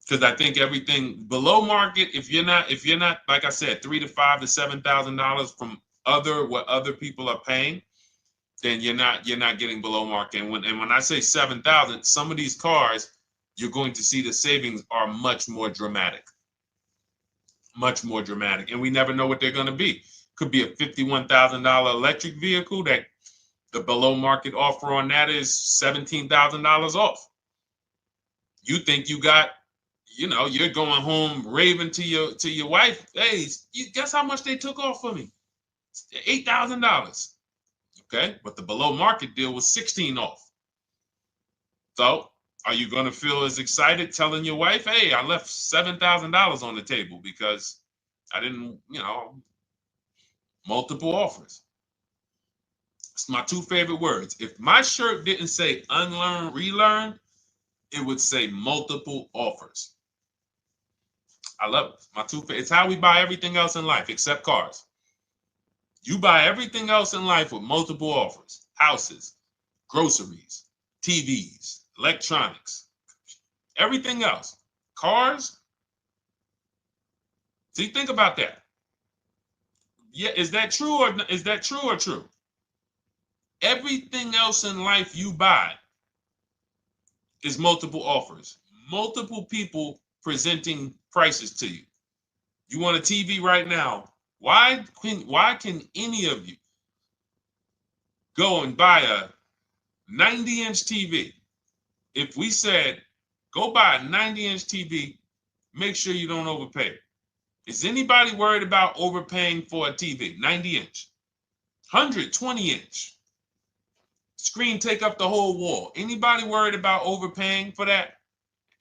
Because I think everything below market, if you're not, like I said, $3,000 to $5,000 to $7,000 from what other people are paying, then you're not getting below market. And when I say 7,000, some of these cars, you're going to see the savings are much more dramatic. Much more dramatic. And we never know what they're going to be. Could be a $51,000 electric vehicle that the below market offer on that is $17,000 off. You think you got, you're going home raving to your wife. Hey, guess how much they took off for me? $8,000. Okay, but the below market deal was $16,000 off. So are you going to feel as excited telling your wife, hey, I left $7,000 on the table because I didn't, multiple offers? It's my two favorite words. If my shirt didn't say unlearn, relearn, it would say multiple offers. I love it. My two favorite. It's how we buy everything else in life except cars. You buy everything else in life with multiple offers. Houses, groceries, TVs, electronics, everything else. Cars. See, think about that. Yeah, is that true or true? Everything else in life you buy is multiple offers. Multiple people presenting prices to you. You want a TV right now. Why can any of you go and buy a 90-inch TV? If we said, go buy a 90-inch TV, make sure you don't overpay. Is anybody worried about overpaying for a TV? 90-inch, 120-inch. Screen take up the whole wall. Anybody worried about overpaying for that?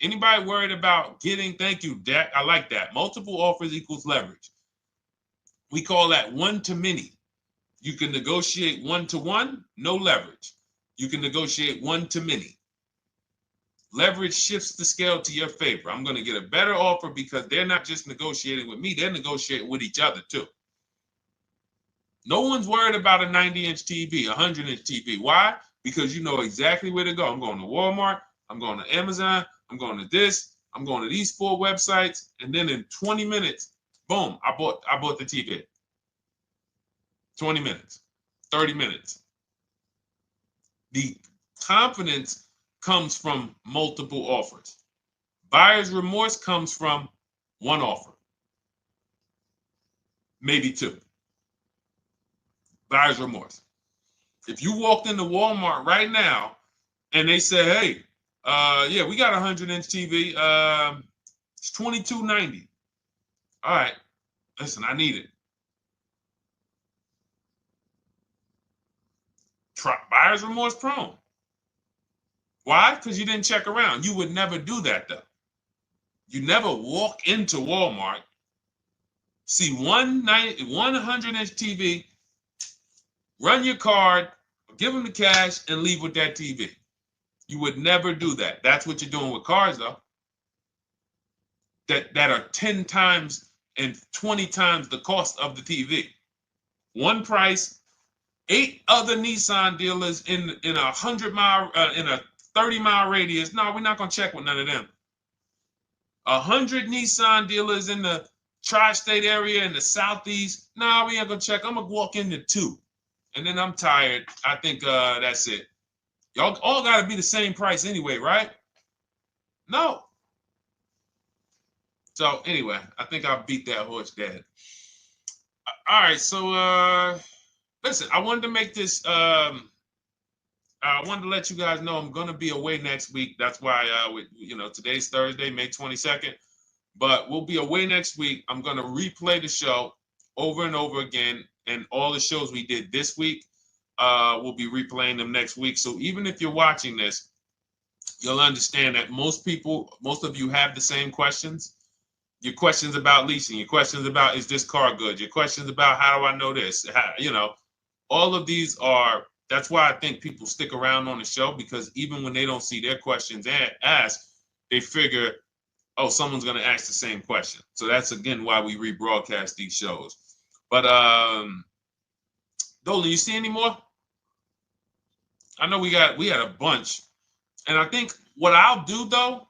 Anybody worried about getting, thank you, Dak, I like that. Multiple offers equals leverage. We call that one to many. You can negotiate 1-to-1, no leverage. You can negotiate 1 to many. Leverage shifts the scale to your favor. I'm going to get a better offer because they're not just negotiating with me, they're negotiating with each other too. No one's worried about a 90-inch TV, a 100-inch TV. Why? Because you know exactly where to go. I'm going to Walmart, I'm going to Amazon, I'm going to this, I'm going to these 4 websites, and then in 20 minutes, boom, I bought the TV. 20 minutes, 30 minutes. The confidence comes from multiple offers. Buyer's remorse comes from one offer, maybe 2. Buyer's remorse. If you walked into Walmart right now and they say, hey, yeah, we got a 100-inch TV. It's $22.90. All right, listen, I need it. Buyer's remorse prone. Why? Because you didn't check around. You would never do that, though. You never walk into Walmart, see one 100-inch TV, run your card, give them the cash, and leave with that TV. You would never do that. That's what you're doing with cars, though. That are 10 times and 20 times the cost of the TV. One price, 8 other Nissan dealers in a 100-mile, in a 30-mile radius. No, we're not gonna check with none of them. 100 Nissan dealers in the tri-state area in the southeast. No, we ain't gonna check. I'm gonna walk into 2, and then I'm tired. I think that's it. Y'all all gotta be the same price anyway, right? No. So anyway, I think I beat that horse dead. All right, so listen, I wanted to make this. I wanted to let you guys know I'm gonna be away next week. That's why today's Thursday, May 22nd, but we'll be away next week. I'm gonna replay the show over and over again, and all the shows we did this week, we'll be replaying them next week. So even if you're watching this you'll understand that most of you have the same questions. Your questions about leasing, your questions about, is this car good? Your questions about, how do I know this? All of these are, that's why I think people stick around on the show, because even when they don't see their questions asked, they figure, oh, someone's going to ask the same question. So that's, again, why we rebroadcast these shows. But Dolan, you see any more? I know we had a bunch. And I think what I'll do, though,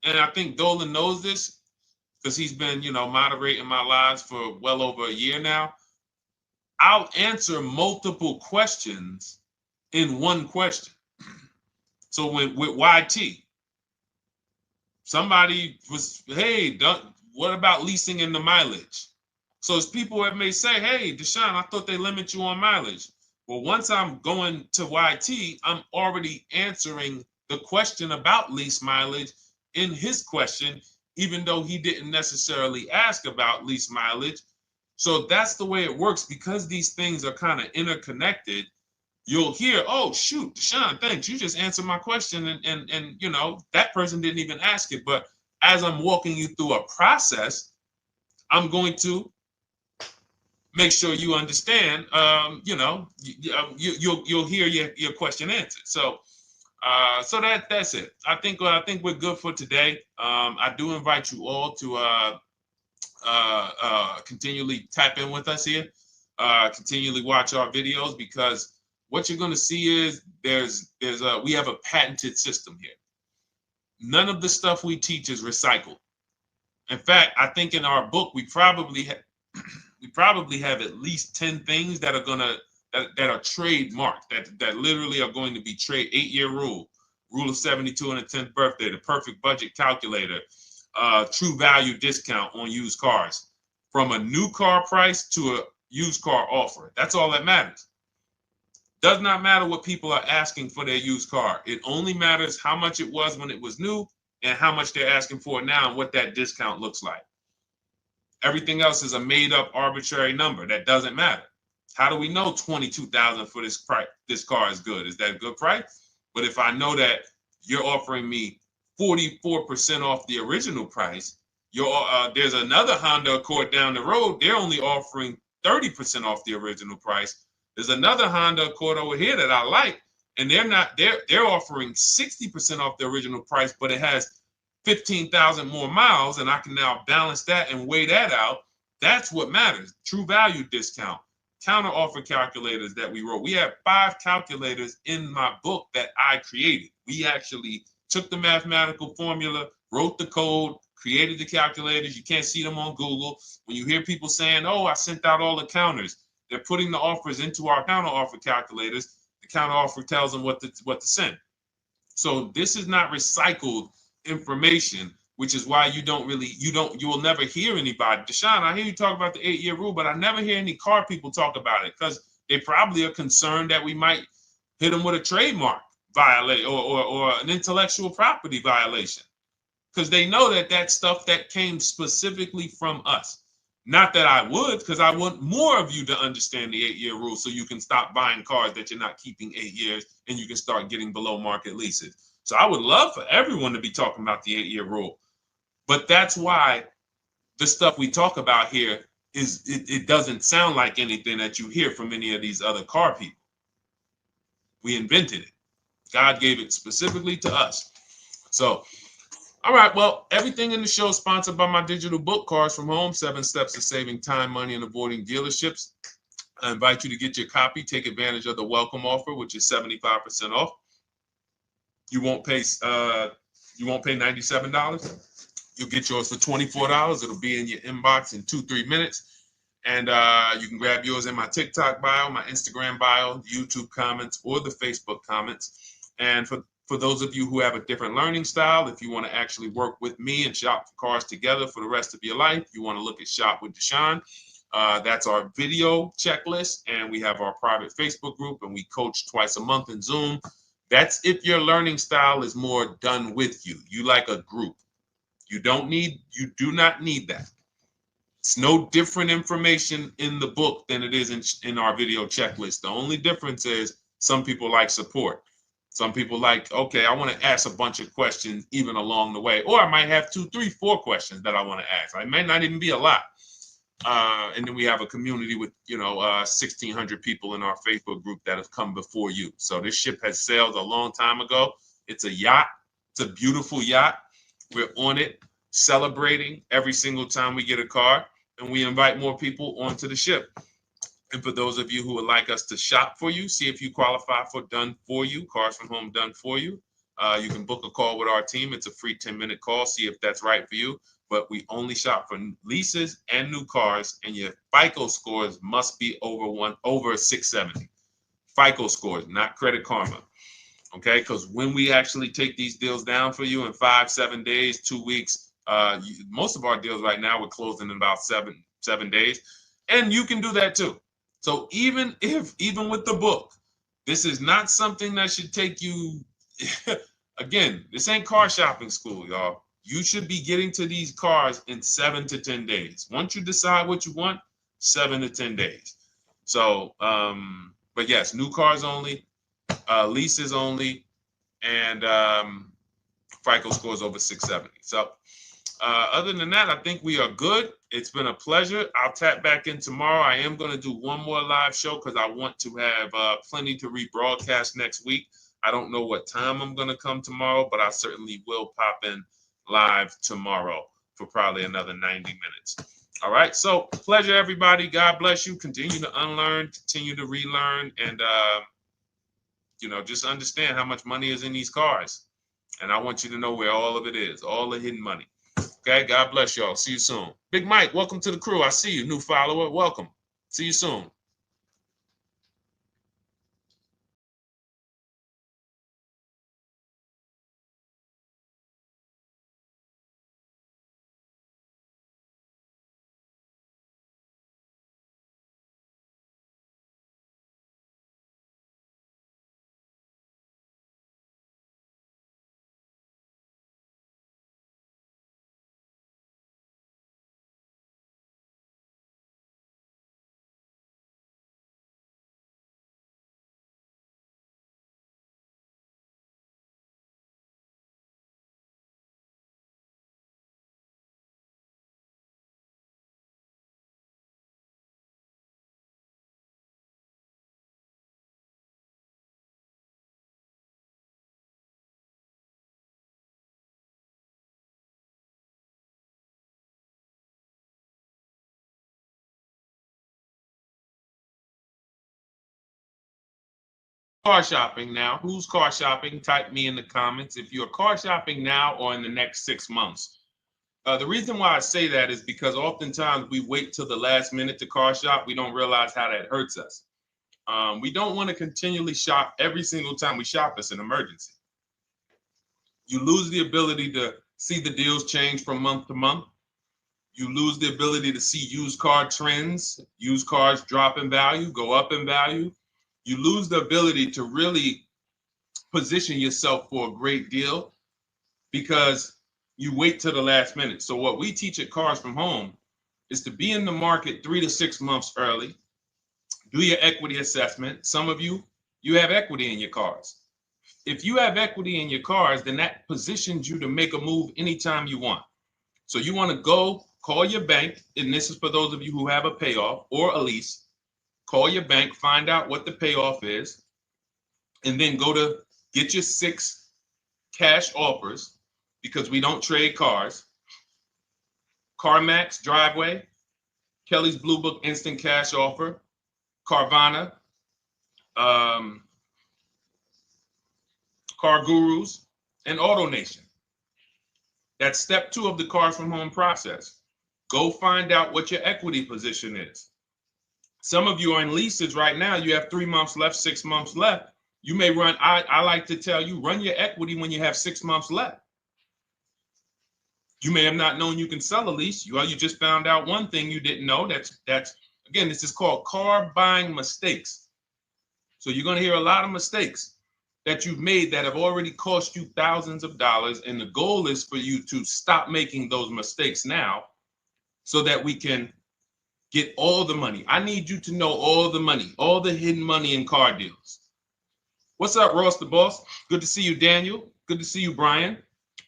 and I think Dolan knows this because he's been, moderating my lives for well over a year now, I'll answer multiple questions in one question. So with YT, somebody was, hey, what about leasing in the mileage? So as people that may say, hey, Deshone, I thought they limit you on mileage. Well, once I'm going to YT, I'm already answering the question about lease mileage in his question, even though he didn't necessarily ask about lease mileage. So that's the way it works. Because these things are kind of interconnected, you'll hear, oh, shoot, Deshone, thanks. You just answered my question. And that person didn't even ask it. But as I'm walking you through a process, I'm going to make sure you understand, you'll hear your question answered. So that's it. I think we're good for today. I do invite you all to continually tap in with us here, continually watch our videos, because what you're going to see is we have a patented system here. None of the stuff we teach is recycled. In fact, I think in our book we probably have at least 10 things that are that are trademarked, that literally are going to be 8-year rule of 72 on the 10th birthday, the perfect budget calculator, true value discount on used cars, from a new car price to a used car offer. That's all that matters. Does not matter what people are asking for their used car. It only matters how much it was when it was new and how much they're asking for it now and what that discount looks like. Everything else is a made up arbitrary number that doesn't matter. How do we know $22,000 for this price? This car is good. Is that a good price? But if I know that you're offering me 44% off the original price, there's another Honda Accord down the road. They're only offering 30% off the original price. There's another Honda Accord over here that I like, and they're offering 60% off the original price, but it has 15,000 more miles, and I can now balance that and weigh that out. That's what matters. True value discount, counter offer calculators that we wrote. We have 5 calculators in my book that I created. We actually took the mathematical formula, wrote the code, created the calculators. You can't see them on Google. When you hear people saying, oh, I sent out all the counters, they're putting the offers into our counter offer calculators. The counter offer tells them what to send. So this is not recycled information, which is why you will never hear anybody. Deshone, I hear you talk about the 8-year rule, but I never hear any car people talk about it, because they probably are concerned that we might hit them with a trademark violation or an intellectual property violation, because they know that stuff that came specifically from us. Not that I would, because I want more of you to understand the 8-year rule, so you can stop buying cars that you're not keeping 8 years and you can start getting below market leases. So I would love for everyone to be talking about the 8-year rule. But that's why the stuff we talk about here it doesn't sound like anything that you hear from any of these other car people. We invented it. God gave it specifically to us. So, all right, well, everything in the show is sponsored by my digital book, Cars from Home, 7 Steps to Saving Time, Money, and Avoiding Dealerships. I invite you to get your copy. Take advantage of the welcome offer, which is 75% off. You won't pay $97. You'll get yours for $24. It'll be in your inbox in 2-3 minutes. And you can grab yours in my TikTok bio, my Instagram bio, YouTube comments, or the Facebook comments. And for those of you who have a different learning style, if you want to actually work with me and shop for cars together for the rest of your life, you want to look at Shop with Deshone. That's our video checklist. And we have our private Facebook group, and we coach twice a month in Zoom. That's if your learning style is more done with you. You like a group. You do not need that. It's no different information in the book than it is in our video checklist. The only difference is some people like support. Some people like, okay, I want to ask a bunch of questions even along the way, or I might have 2, 3, 4 questions that I want to ask. It might not even be a lot. And then we have a community with 1,600 people in our Facebook group that have come before you. So this ship has sailed a long time ago. It's a yacht. It's a beautiful yacht. We're on it, celebrating every single time we get a car, and we invite more people onto the ship. And for those of you who would like us to shop for you, see if you qualify for Done For You, Cars from Home Done For You. You can book a call with our team. It's a free 10-minute call. See if that's right for you. But we only shop for leases and new cars, and your FICO scores must be over 670. FICO scores, not Credit Karma. Okay, because when we actually take these deals down for you in 5, 7 days, 2 weeks, most of our deals right now we're closing in about seven days, and you can do that too. So even with the book, this is not something that should take you. Again, this ain't car shopping school, y'all. You should be getting to these cars in 7 to 10 days. Once you decide what you want, 7 to 10 days. So, but yes, new cars only, leases only, and FICO scores over 670. So other than that, I think we are good. It's been a pleasure. I'll tap back in tomorrow. I am going to do one more live show because I want to have plenty to rebroadcast next week. I don't know what time I'm going to come tomorrow, but I certainly will pop in live tomorrow for probably another 90 minutes. All right. So pleasure, everybody. God bless you. Continue to unlearn, continue to relearn, and, just understand how much money is in these cars. And I want you to know where all of it is, all the hidden money. Okay. God bless y'all. See you soon. Big Mike, welcome to the crew. I see you. New follower. Welcome. See you soon. Car shopping now. Who's car shopping? Type me in the comments if you're car shopping now or in the next 6 months. The reason why I say that is because oftentimes we wait till the last minute to car shop. We don't realize how that hurts us. We don't want to continually shop every single time we shop. It's an emergency. You lose the ability to see the deals change from month to month. You lose the ability to see used car trends, used cars drop in value, go up in value. You lose the ability to really position yourself for a great deal because you wait till the last minute. So what we teach at Cars from Home is to be in the market 3 to 6 months early. Do your equity assessment. Some of you have equity in your cars. If you have equity in your cars, then that positions you to make a move anytime you want. So you want to go call your bank, and this is for those of you who have a payoff or a lease. Call your bank, find out what the payoff is, and then go to get your 6 cash offers, because we don't trade cars. CarMax Driveway, Kelly's Blue Book Instant Cash Offer, Carvana, Car Gurus, and AutoNation. That's step 2 of the Cars from Home process. Go find out what your equity position is. Some of you are in leases right now. You have 3 months left, 6 months left. You may run, I like to tell you, run your equity when you have 6 months left. You may have not known you can sell a lease. You just found out one thing you didn't know. That's again, this is called car buying mistakes. So you're going to hear a lot of mistakes that you've made that have already cost you thousands of dollars. And the goal is for you to stop making those mistakes now so that we can get all the money. I need you to know all the money, all the hidden money in car deals. What's up, Ross the Boss? Good to see you, Daniel. Good to see you, Brian.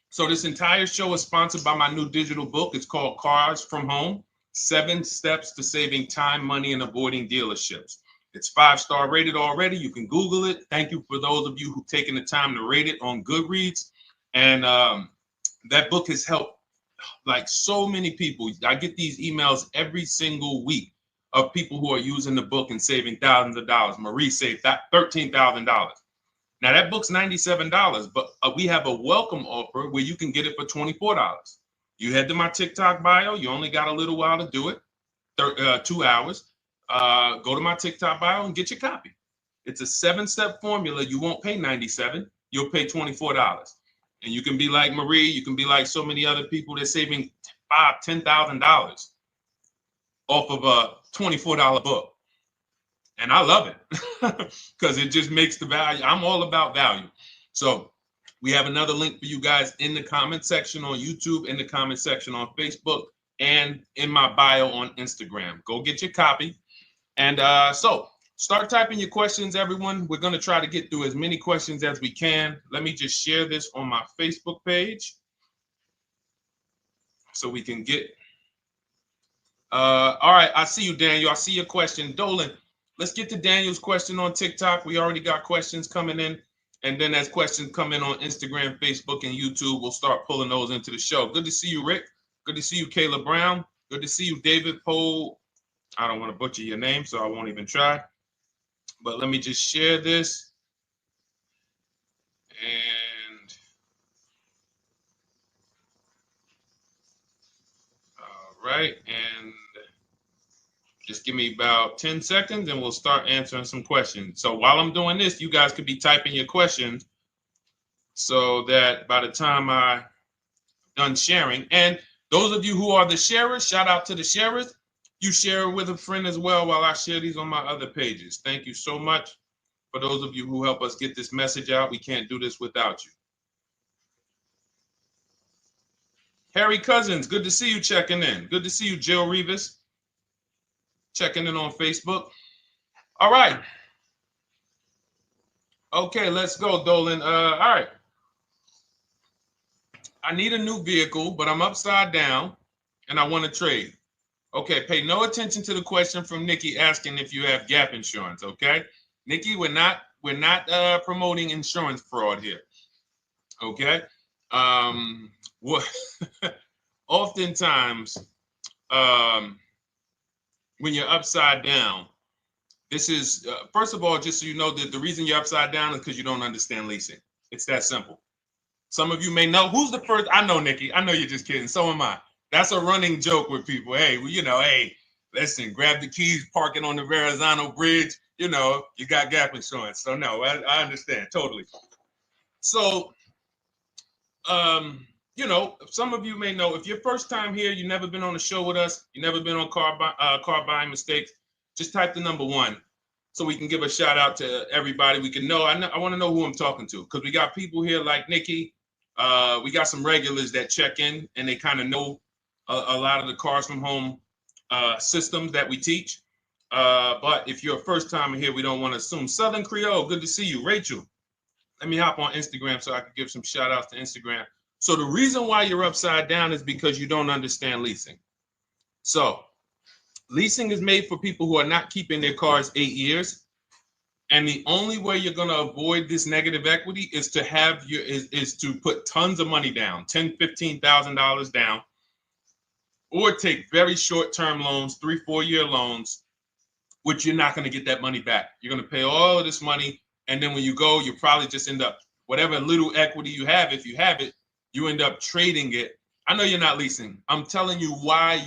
So this entire show is sponsored by my new digital book. It's called Cars from Home, 7 Steps to Saving Time, Money, and Avoiding Dealerships. It's 5-star rated already. You can Google it. Thank you for those of you who've taken the time to rate it on Goodreads. And that book has helped like so many people. I get these emails every single week of people who are using the book and saving thousands of dollars. Marie saved $13,000. Now that book's $97, but we have a welcome offer where you can get it for $24. You head to my TikTok bio. You only got a little while to do it, 2 hours. Go to my TikTok bio and get your copy. It's a 7-step formula. You won't pay $97. You'll pay $24. And you can be like Marie. You can be like so many other people. They're saving $5,000, $10,000 off of a $24 book. And I love it because it just makes the value. I'm all about value. So we have another link for you guys in the comment section on YouTube, in the comment section on Facebook, and in my bio on Instagram. Go get your copy. And so start typing your questions, everyone. We're going to try to get through as many questions as we can. Let me just share this on my Facebook page so we can get. All right. I see you, Daniel. I see your question. Dolan, let's get to Daniel's question on TikTok. We already got questions coming in. And then as questions come in on Instagram, Facebook, and YouTube, we'll start pulling those into the show. Good to see you, Rick. Good to see you, Kayla Brown. Good to see you, David Poe. I don't want to butcher your name, so I won't even try. But let me just share this. And all right. And just give me about 10 seconds and we'll start answering some questions. So while I'm doing this, you guys could be typing your questions so that by the time I'm done sharing, and those of you who are the sharers, shout out to the sharers. You share it with a friend as well while I share these on my other pages. Thank you so much for those of you who help us get this message out. We can't do this without you. Harry Cousins, good to see you checking in. Good to see you, Jill Rivas, checking in on Facebook. All right. Okay, let's go, Dolan. All right. I need a new vehicle, but I'm upside down and I want to trade. Okay, pay no attention to the question from Nikki asking if you have gap insurance, okay? Nikki, we're not promoting insurance fraud here, okay? Oftentimes, when you're upside down, this is, first of all, just so you know that the reason you're upside down is because you don't understand leasing. It's that simple. Some of you may know, who's the first? I know, Nikki. I know you're just kidding. So am I. That's a running joke with people. Hey, well, you know, hey, listen, grab the keys, park it on the Verrazano Bridge. You know, you got gap insurance. So no, I understand totally. So, you know, some of you may know, if you're first time here, you've never been on a show with us, you've never been on car buying mistakes, just type the number 1 so we can give a shout out to everybody. We can know. I want to know who I'm talking to because we got people here like Nikki. We got some regulars that check in and they kind of know a lot of the Cars from Home systems that we teach. But if you're a first timer here, we don't want to assume. Southern Creole, good to see you. Rachel, let me hop on Instagram so I can give some shout outs to Instagram. So the reason why you're upside down is because you don't understand leasing. So leasing is made for people who are not keeping their cars 8 years. And the only way you're going to avoid this negative equity is to have is to put tons of money down, $10,000, $15,000 down, or take very short-term loans, 3-4 year loans, which you're not going to get that money back. You're going to pay all of this money. And then when you go, you probably just end up, whatever little equity you have, if you have it, you end up trading it. I know you're not leasing. I'm telling you why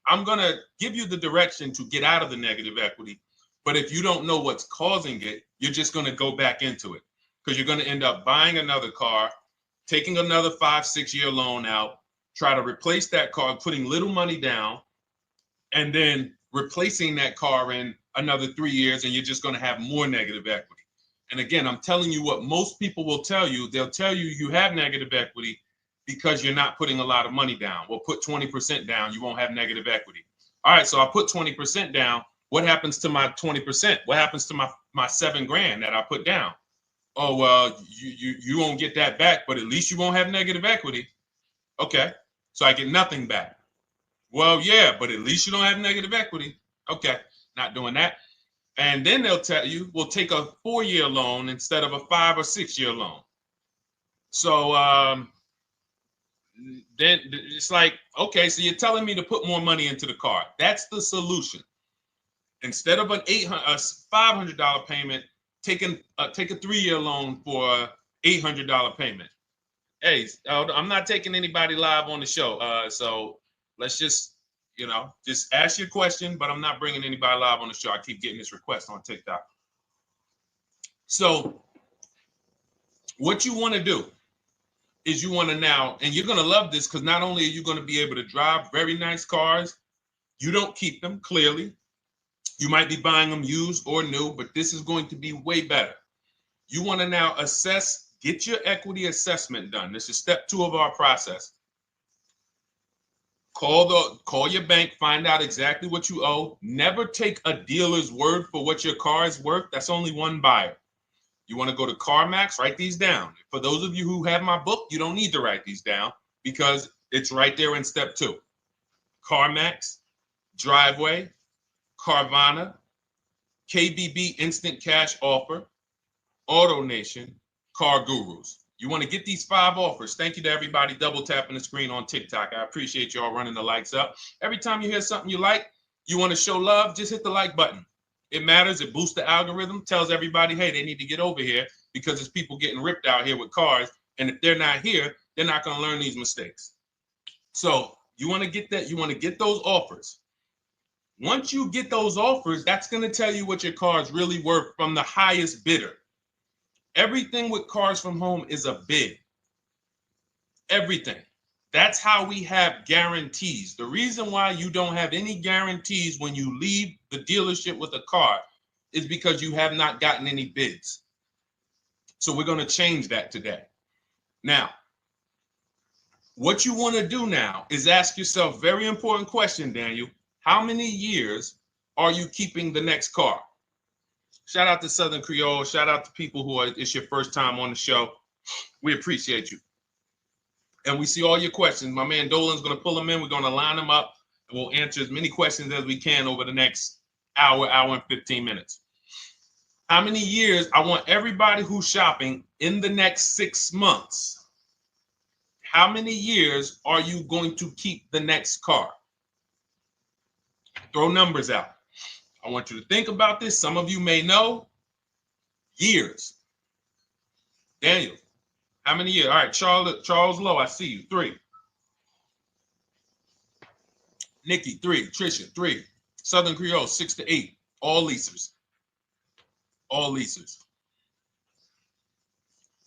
I'm going to give you the direction to get out of the negative equity. But if you don't know what's causing it, you're just going to go back into it because you're going to end up buying another car, taking another 5-6 year loan out, try to replace that car, putting little money down, and then replacing that car in another 3 years, and you're just going to have more negative equity. And again, I'm telling you what most people will tell you. They'll tell you you have negative equity because you're not putting a lot of money down. Well, put 20% down, you won't have negative equity. All right, so I put 20% down. What happens to my 20%? What happens to my my $7,000 that I put down. Oh, well, you won't get that back, but at least you won't have negative equity. Okay, so I get nothing back. Well, yeah, but at least you don't have negative equity. Okay, not doing that. And then they'll tell you, we'll take a 4-year loan instead of a 5 or 6-year loan. So then it's like, okay, so you're telling me to put more money into the car. That's the solution. Instead of a $500 payment, take a 3-year loan for a $800 payment. Hey, I'm not taking anybody live on the show. So let's just, just ask your question, but I'm not bringing anybody live on the show. I keep getting this request on TikTok. So what you want to do is you want to now, and you're going to love this because not only are you going to be able to drive very nice cars, you don't keep them, clearly. You might be buying them used or new, but this is going to be way better. You want to now assess, get your equity assessment done. This is step 2 of our process. Call your bank, find out exactly what you owe. Never take a dealer's word for what your car is worth. That's only one buyer. You want to go to CarMax, write these down. For those of you who have my book, you don't need to write these down because it's right there in step 2. CarMax, Driveway, Carvana, KBB Instant Cash Offer, AutoNation, Car Gurus. You want to get these 5 offers. Thank you to everybody double tapping the screen on TikTok. I appreciate y'all running the likes up. Every time you hear something you like, you want to show love, just hit the like button. It matters. It boosts the algorithm, tells everybody, hey, they need to get over here because there's people getting ripped out here with cars. And if they're not here, they're not going to learn these mistakes. So you want to get that. You want to get those offers. Once you get those offers, that's going to tell you what your car is really worth from the highest bidder. Everything with Cars from Home is a bid. Everything. That's how we have guarantees. The reason why you don't have any guarantees when you leave the dealership with a car is because you have not gotten any bids. So we're going to change that today. Now, what you want to do now is ask yourself, very important question, Daniel. How many years are you keeping the next car? Shout out to Southern Creole. Shout out to people who it's your first time on the show. We appreciate you. And we see all your questions. My man Dolan's going to pull them in. We're going to line them up. And we'll answer as many questions as we can over the next hour and 15 minutes. How many years? I want everybody who's shopping in the next 6 months. How many years are you going to keep the next car? Throw numbers out. I want you to think about this. Some of you may know. Years. Daniel, how many years? All right, Charles Lowe, I see you. 3. Nikki, 3. Trisha, 3. Southern Creole, 6 to 8. All leasers. All leasers.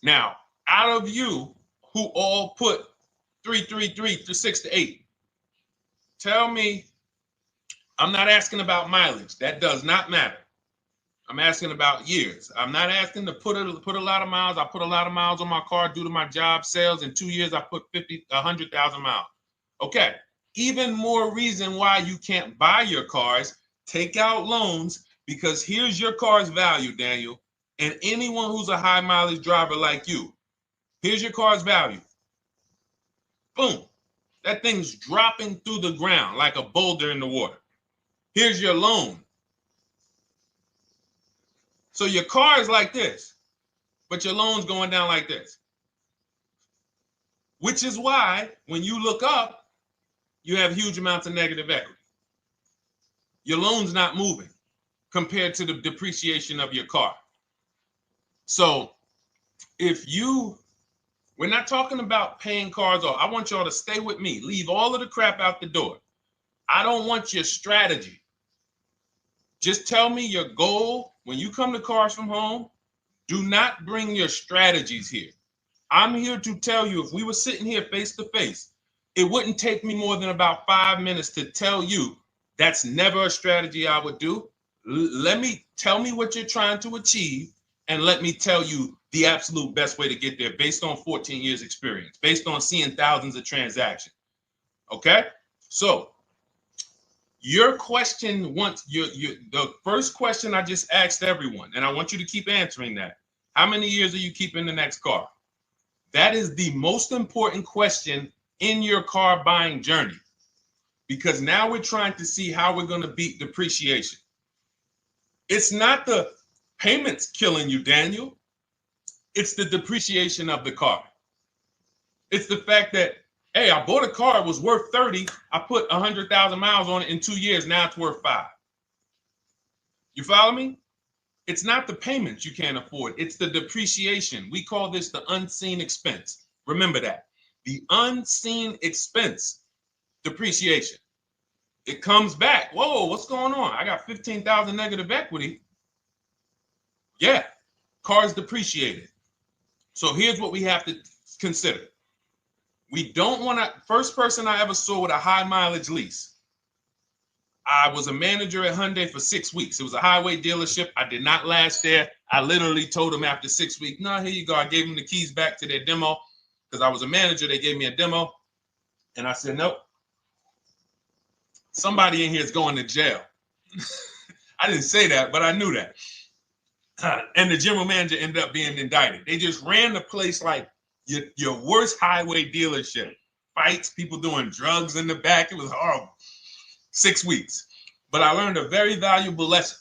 Now, out of you who all put 3 to 6 to 8, tell me. I'm not asking about mileage. That does not matter. I'm asking about years. I'm not asking to put a lot of miles. I put a lot of miles on my car due to my job sales. In 2 years, I put 100,000 miles. Okay. Even more reason why you can't buy your cars. Take out loans because here's your car's value, Daniel. And anyone who's a high mileage driver like you, here's your car's value. Boom. That thing's dropping through the ground like a boulder in the water. Here's your loan. So your car is like this, but your loan's going down like this. Which is why when you look up, you have huge amounts of negative equity. Your loan's not moving compared to the depreciation of your car. So we're not talking about paying cars off. I want y'all to stay with me. Leave all of the crap out the door. I don't want your strategy. Just tell me your goal. When you come to Cars from Home, do not bring your strategies here. I'm here to tell you, if we were sitting here face to face, it wouldn't take me more than about 5 minutes to tell you that's never a strategy I would do. Tell me what you're trying to achieve, and let me tell you the absolute best way to get there based on 14 years experience, based on seeing thousands of transactions. Okay? So Your question the first question I just asked everyone, and I want you to keep answering that. How many years are you keeping the next car? That is the most important question in your car buying journey, because now we're trying to see how we're going to beat depreciation. It's not the payments killing you, Daniel. It's the depreciation of the car. It's the fact that, hey, I bought a car, it was worth 30. I put 100,000 miles on it in 2 years. Now it's worth 5. You follow me? It's not the payments you can't afford. It's the depreciation. We call this the unseen expense. Remember that. The unseen expense, depreciation. It comes back. Whoa, what's going on? I got 15,000 negative equity. Yeah, car's depreciated. So here's what we have to consider. We don't want to, first person I ever saw with a high mileage lease. I was a manager at Hyundai for 6 weeks. It was a highway dealership. I did not last there. I literally told them after 6 weeks, no, here you go. I gave them the keys back to their demo because I was a manager. They gave me a demo. And I said, nope. Somebody in here is going to jail. I didn't say that, but I knew that. And the general manager ended up being indicted. They just ran the place like your worst highway dealership. Fights, people doing drugs in the back. It was horrible. 6 weeks. But I learned a very valuable lesson.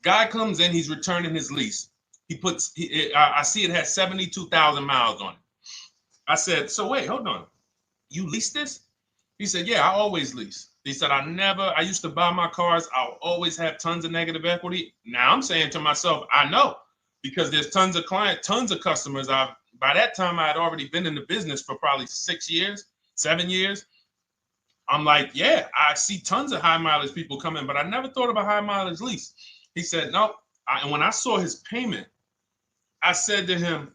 Guy comes in, he's returning his lease. I see it has 72,000 miles on it. I said, so wait, hold on. You leased this? He said, yeah, I always lease. He said, I used to buy my cars. I'll always have tons of negative equity. Now I'm saying to myself, I know, because there's tons of clients, tons of customers. By that time, I had already been in the business for probably 6 years, 7 years. I'm like, yeah, I see tons of high mileage people coming, but I never thought of a high mileage lease. He said, no. And when I saw his payment, I said to him,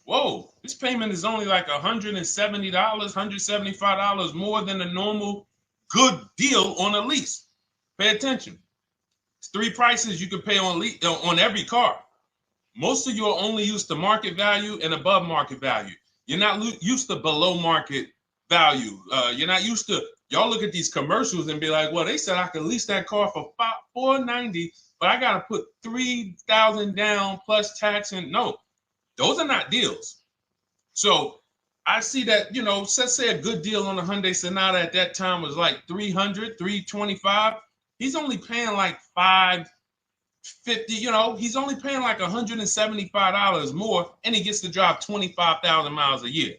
whoa, this payment is only like $170, $175 more than a normal good deal on a lease. Pay attention. It's 3 prices you can pay on every car. Most of you are only used to market value and above market value. You're not used to below market value. You're not used to, y'all look at these commercials and be like, well, they said I could lease that car for $490, but I got to put $3,000 down plus tax. And no, those are not deals. So I see that, let's say a good deal on a Hyundai Sonata at that time was like $300, $325. He's only paying like $550, he's only paying like $175 more, and he gets to drive 25,000 miles a year.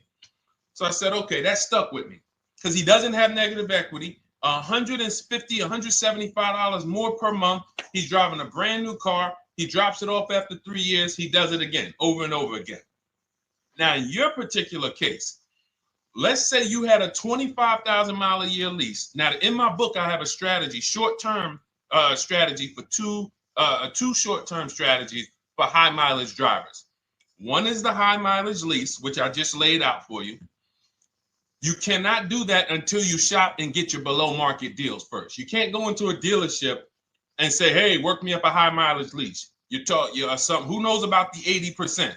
So I said, okay, that stuck with me because he doesn't have negative equity. $150, $175 more per month. He's driving a brand new car. He drops it off after 3 years. He does it again, over and over again. Now, in your particular case, let's say you had a 25,000 mile a year lease. Now, in my book, I have a strategy, short-term strategy for two short-term strategies for high mileage drivers. One is the high mileage lease, which I just laid out for you. You cannot do that until you shop and get your below market deals first. You can't go into a dealership and say, hey, work me up a high mileage lease. You're who knows about the 80%?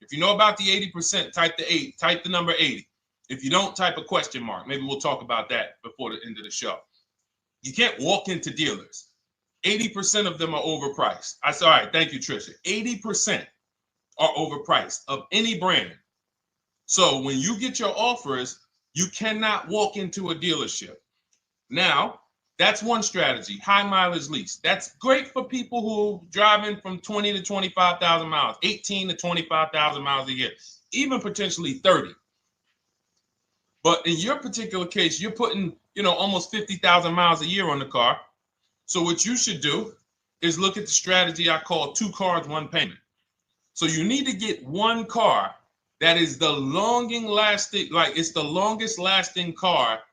If you know about the 80%, type the number 80. If you don't, type a question mark. Maybe we'll talk about that before the end of the show. You can't walk into dealers. 80% of them are overpriced. I said, all right, thank you, Trisha. 80% are overpriced of any brand. So when you get your offers, you cannot walk into a dealership. Now, that's one strategy, high mileage lease. That's great for people who are driving from 20 to 25,000 miles, 18 to 25,000 miles a year, even potentially 30. But in your particular case, you're putting, almost 50,000 miles a year on the car. So what you should do is look at the strategy I call 2 cars, 1 payment. So you need to get one car that is the longest lasting car,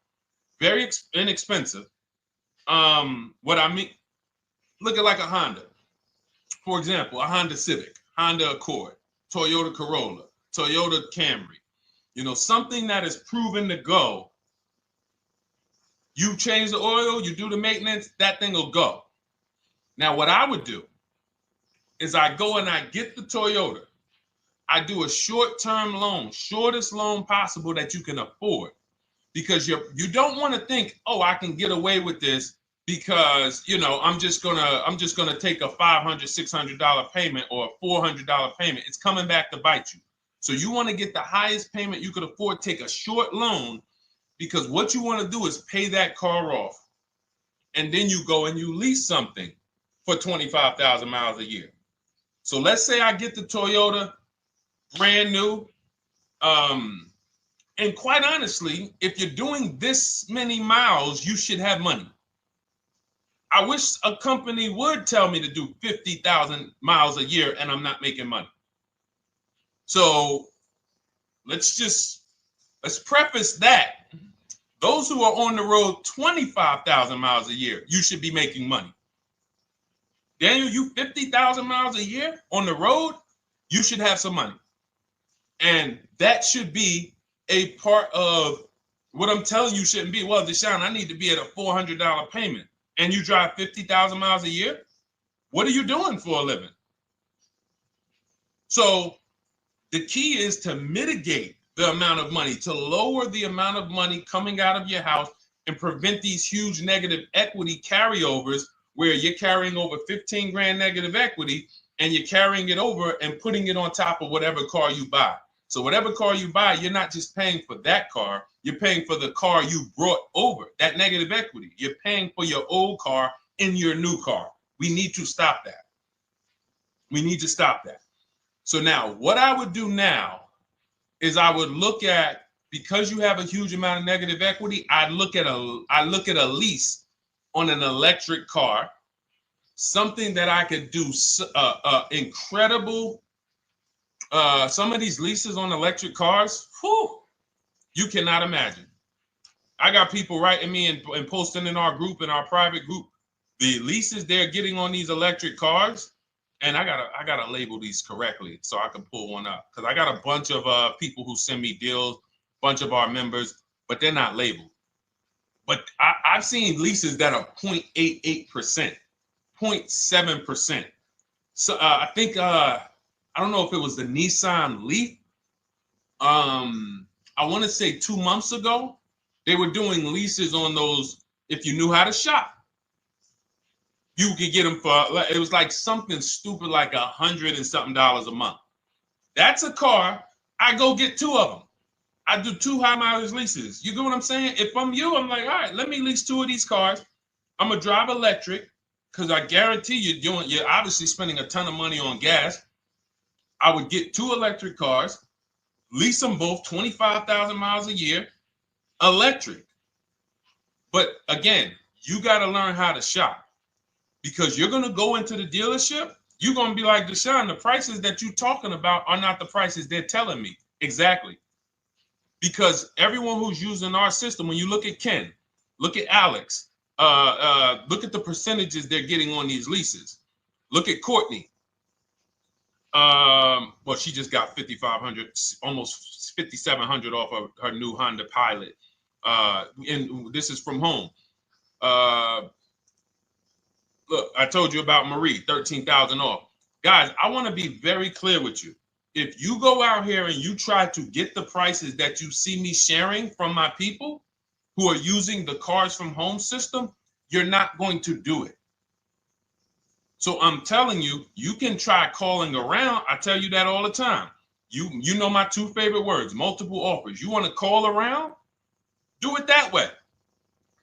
very inexpensive. What I mean, look at like a Honda. For example, a Honda Civic, Honda Accord, Toyota Corolla, Toyota Camry. Something that is proven to go. You change the oil, you do the maintenance, that thing will go. Now, what I would do is I go and I get the Toyota. I do a short-term loan, shortest loan possible that you can afford. because you don't want to think, oh, I can get away with this because, you know, I'm just gonna take a $500, $600 payment or a $400 payment. It's coming back to bite you. So you want to get the highest payment you could afford, take a short loan, because what you want to do is pay that car off. And then you go and you lease something for 25,000 miles a year. So let's say I get the Toyota brand new. And quite honestly, if you're doing this many miles, you should have money. I wish a company would tell me to do 50,000 miles a year and I'm not making money. So let's preface that. Those who are on the road 25,000 miles a year, you should be making money. Daniel, you 50,000 miles a year on the road, you should have some money. And that should be a part of what I'm telling you shouldn't be. Well, Deshone, I need to be at a $400 payment. And you drive 50,000 miles a year? What are you doing for a living? So the key is to mitigate the amount of money, to lower the amount of money coming out of your house and prevent these huge negative equity carryovers where you're carrying over 15 grand negative equity and you're carrying it over and putting it on top of whatever car you buy. So whatever car you buy, you're not just paying for that car, you're paying for the car you brought over, that negative equity. You're paying for your old car in your new car. We need to stop that. We need to stop that. So now what I would do now is I would look at, because you have a huge amount of negative equity, I look at a lease on an electric car, something that I could do incredible. Some of these leases on electric cars, whew, you cannot imagine. I got people writing me and posting in our group, in our private group, the leases they're getting on these electric cars. And I gotta label these correctly so I can pull one up, because I got a bunch of people who send me deals, bunch of our members, but they're not labeled. But I've seen leases that are 0.88%, 0.7%. So I think I don't know if it was the Nissan Leaf. I want to say 2 months ago, they were doing leases on those. If you knew how to shop, you could get them for, it was like something stupid like $100 and something a month. That's a car. I go get 2 of them. I do 2 high mileage leases. You get what I'm saying? If I'm you, I'm like, all right, let me lease 2 of these cars. I'm gonna drive electric, because I guarantee you're obviously spending a ton of money on gas. I would get 2 electric cars, lease them both 25,000 miles a year, electric. But again, you got to learn how to shop. Because you're going to go into the dealership, you're going to be like, Deshone, the prices that you're talking about are not the prices they're telling me. Exactly. Because everyone who's using our system, when you look at Ken, look at Alex, look at the percentages they're getting on these leases. Look at Courtney. Well, she just got 5,500, almost 5,700 off of her new Honda Pilot. And this is from home. Look, I told you about Marie, 13,000 off. Guys, I want to be very clear with you. If you go out here and you try to get the prices that you see me sharing from my people who are using the Cars from Home system, you're not going to do it. So I'm telling you, you can try calling around. I tell you that all the time. You know my 2 favorite words, multiple offers. You want to call around? Do it that way.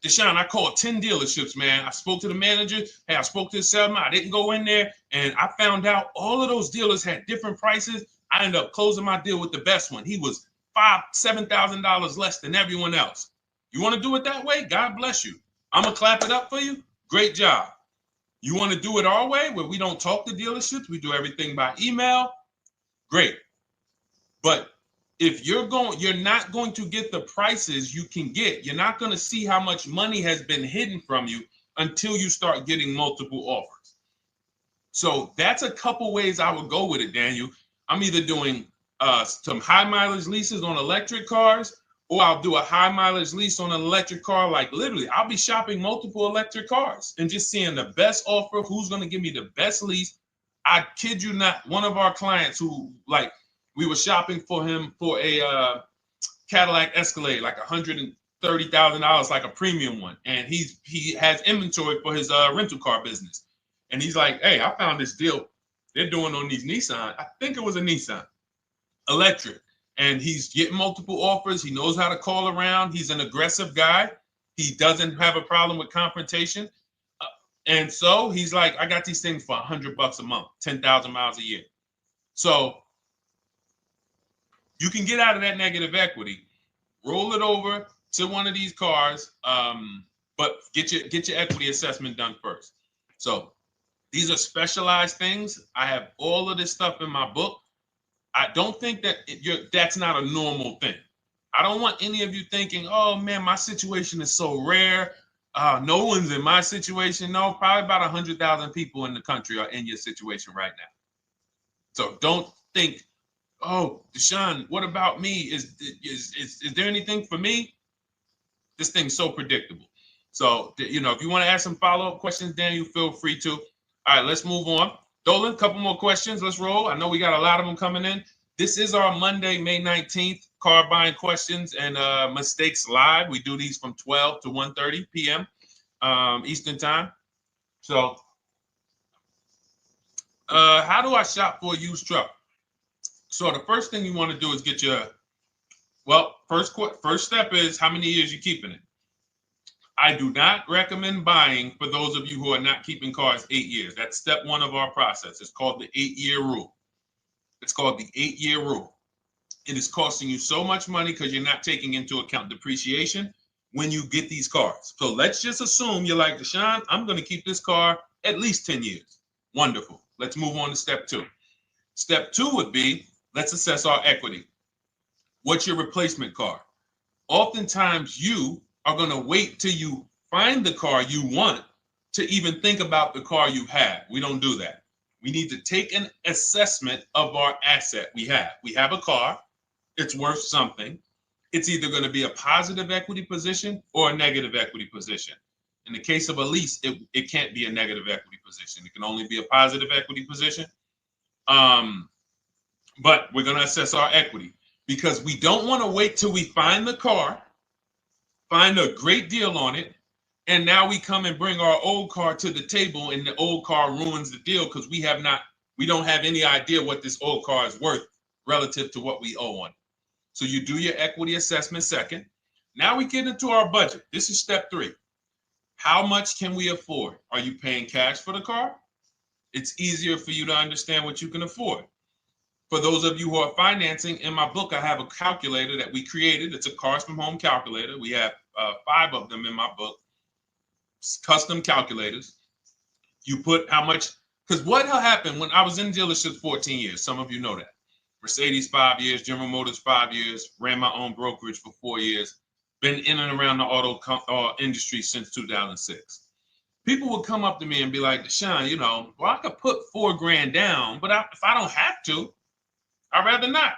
Deshone, I called 10 dealerships, man. I spoke to the manager. Hey, I spoke to the salesman. I didn't go in there, and I found out all of those dealers had different prices. I ended up closing my deal with the best one. He was $5,000, $7,000 less than everyone else. You want to do it that way? God bless you. I'm going to clap it up for you. Great job. You want to do it our way, where we don't talk to dealerships? We do everything by email? Great. But if you're not going to get the prices you can get. You're not going to see how much money has been hidden from you until you start getting multiple offers. So that's a couple ways I would go with it, Daniel. I'm either doing some high mileage leases on electric cars, or I'll do a high mileage lease on an electric car. Like literally, I'll be shopping multiple electric cars and just seeing the best offer, who's going to give me the best lease. I kid you not, one of our clients who, like, we were shopping for him for a Cadillac Escalade, like $30,000, like a premium one, and he has inventory for his rental car business. And he's like, hey, I found this deal they're doing on these Nissan. I think it was a Nissan electric. And he's getting multiple offers. He knows how to call around. He's an aggressive guy. He doesn't have a problem with confrontation. And so he's like, I got these things for $100 a month, 10,000 miles a year. So you can get out of that negative equity, roll it over to one of these cars, but get your equity assessment done first. So these are specialized things. I have all of this stuff in my book. I don't think that that's not a normal thing. I don't want any of you thinking, oh man, my situation is so rare. No one's in my situation. No, probably about 100,000 people in the country are in your situation right now. So don't think, oh, Deshone, what about me? Is there anything for me? This thing's so predictable. So, if you want to ask some follow-up questions, Daniel, feel free to. All right, let's move on. Dolan, a couple more questions. Let's roll. I know we got a lot of them coming in. This is our Monday, May 19th, car buying questions and mistakes live. We do these from 12 to 1:30 p.m. Eastern time. So how do I shop for a used truck? So the first thing you want to do is get your, first step is how many years you keeping it. I do not recommend buying for those of you who are not keeping cars 8 years. That's step one of our process. It's called the 8-year rule. It's called the 8-year rule. It is costing you so much money because you're not taking into account depreciation when you get these cars. So let's just assume you're like, Deshone, I'm going to keep this car at least 10 years. Wonderful. Let's move on to step two. Step two would be, let's assess our equity. What's your replacement car? Oftentimes you are going to wait till you find the car you want to even think about the car you have. We don't do that. We need to take an assessment of our asset we have. We have a car. It's worth something. It's either going to be a positive equity position or a negative equity position. In the case of a lease, it can't be a negative equity position. It can only be a positive equity position. But we're going to assess our equity because we don't want to wait till we find the car, find a great deal on it, and now we come and bring our old car to the table and the old car ruins the deal because we don't have any idea what this old car is worth relative to what we owe on it. So you do your equity assessment second. Now we get into our budget. This is step three. How much can we afford? Are you paying cash for the car? It's easier for you to understand what you can afford. For those of you who are financing, in my book, I have a calculator that we created. It's a Cars from Home calculator. We have 5 of them in my book, custom calculators. You put how much, because what happened when I was in dealerships 14 years, some of you know that. Mercedes 5 years, General Motors 5 years, ran my own brokerage for 4 years, been in and around the auto industry since 2006. People would come up to me and be like, Deshone, I could put $4,000 down, but if I don't have to, I'd rather not.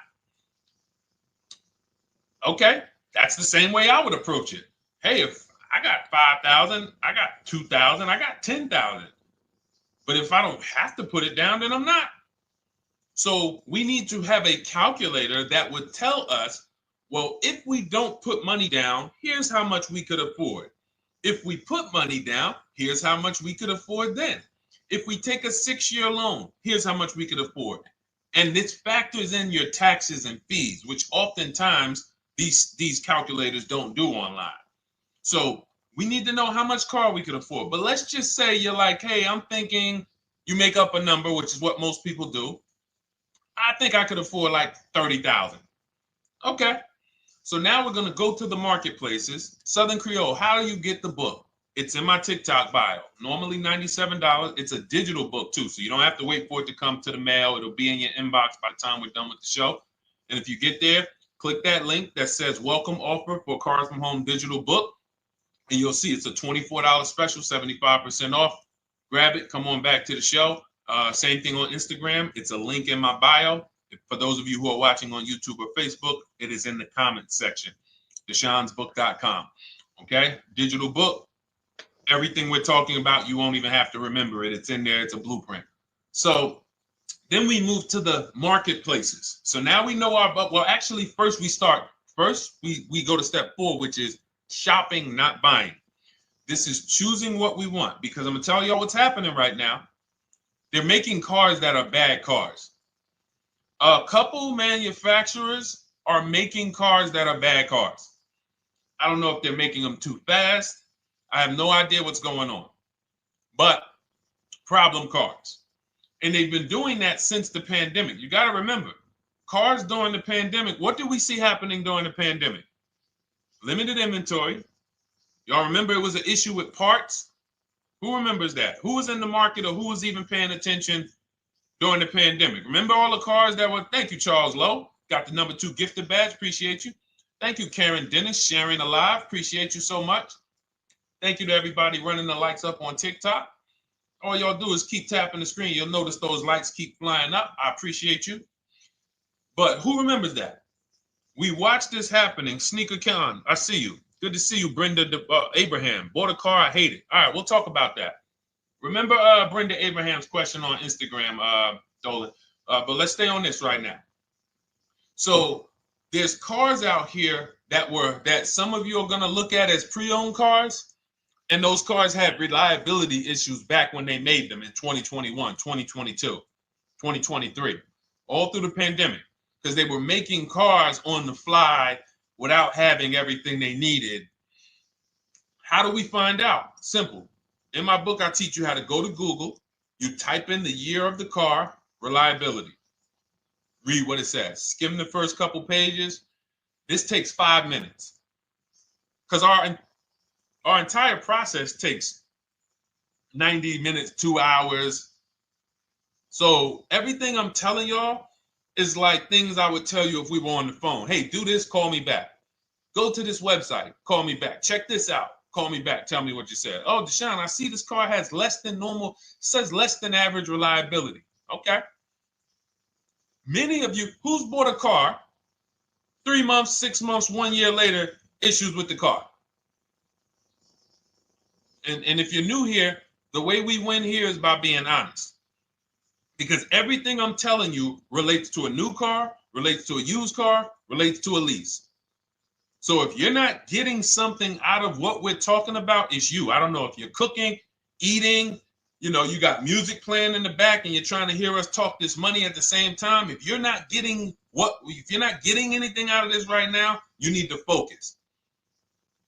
Okay, that's the same way I would approach it. Hey, if I got 5,000, I got 2,000, I got 10,000. But if I don't have to put it down, then I'm not. So we need to have a calculator that would tell us, well, if we don't put money down, here's how much we could afford. If we put money down, here's how much we could afford then. If we take a 6-year loan, here's how much we could afford. And this factors in your taxes and fees, which oftentimes these calculators don't do online. So we need to know how much car we could afford. But let's just say you're like, hey, I'm thinking, you make up a number, which is what most people do. I think I could afford like 30,000. Okay. So now we're going to go to the marketplaces. Southern Creole, how do you get the book? It's in my TikTok bio. Normally $97. It's a digital book too, so you don't have to wait for it to come to the mail. It'll be in your inbox by the time we're done with the show. And if you get there, click that link that says welcome offer for Cars from Home digital book. And you'll see it's a $24 special, 75% off. Grab it. Come on back to the show. Same thing on Instagram. It's a link in my bio. For those of you who are watching on YouTube or Facebook, it is in the comments section. DeshonesBook.com. Okay? Digital book. Everything we're talking about, you won't even have to remember it. It's in there. It's a blueprint. So then we move to the marketplaces. So now we know actually first we go to step 4, which is shopping, not buying. This is choosing what we want, because I'm gonna tell y'all what's happening right now. They're making cars that are bad cars. A couple manufacturers are making cars that are bad cars. I don't know if they're making them too fast. I have no idea what's going on, but problem cars. And they've been doing that since the pandemic. You got to remember, cars during the pandemic, what did we see happening during the pandemic? Limited inventory. Y'all remember it was an issue with parts? Who remembers that? Who was in the market or who was even paying attention during the pandemic? Remember all the cars that were, thank you, Charles Lowe. Got the #2 gifted badge, appreciate you. Thank you, Karen Dennis, sharing alive, appreciate you so much. Thank you to everybody running the likes up on TikTok. All y'all do is keep tapping the screen. You'll notice those likes keep flying up. I appreciate you. But who remembers that? We watched this happening. Sneaker Con, I see you. Good to see you, Brenda Abraham. Bought a car, I hate it. All right, we'll talk about that. Remember Brenda Abraham's question on Instagram, Dolan. But let's stay on this right now. So there's cars out here that some of you are going to look at as pre-owned cars, and those cars had reliability issues back when they made them in 2021, 2022, 2023, all through the pandemic, because they were making cars on the fly without having everything they needed. How do we find out? Simple. In my book, I teach you how to go to Google. You type in the year of the car, reliability. Read what it says. Skim the first couple pages. This takes 5 minutes, because our entire process takes 90 minutes, 2 hours. So everything I'm telling y'all is like things I would tell you if we were on the phone. Hey, do this, call me back. Go to this website, call me back. Check this out, call me back. Tell me what you said. Oh, Deshone, I see this car has less than normal, says less than average reliability. Okay. Many of you, who's bought a car 3 months, 6 months, 1 year later, issues with the car? And if you're new here, the way we win here is by being honest. Because everything I'm telling you relates to a new car, relates to a used car, relates to a lease. So if you're not getting something out of what we're talking about, it's you. I don't know if you're cooking, eating, you got music playing in the back and you're trying to hear us talk this money at the same time. If you're not getting anything out of this right now, you need to focus.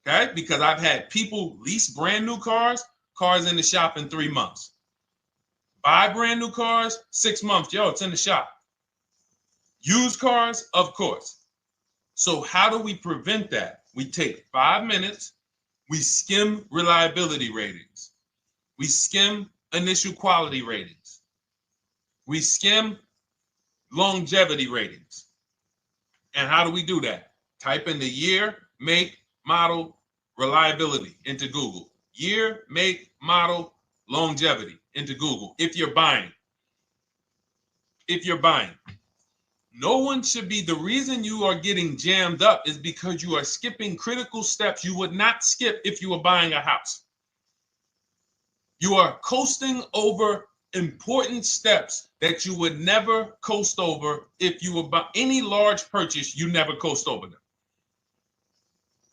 Okay? Because I've had people lease brand new cars in the shop in 3 months. Buy brand new cars, 6 months. Yo, it's in the shop. Used cars, of course. So how do we prevent that? We take 5 minutes. We skim reliability ratings. We skim initial quality ratings. We skim longevity ratings. And how do we do that? Type in the year, make, model, reliability into Google. Year, make, model, longevity into Google. If you're buying. No one should be, the reason you are getting jammed up is because you are skipping critical steps you would not skip if you were buying a house. You are coasting over important steps that you would never coast over if you were buying any large purchase. You never coast over them.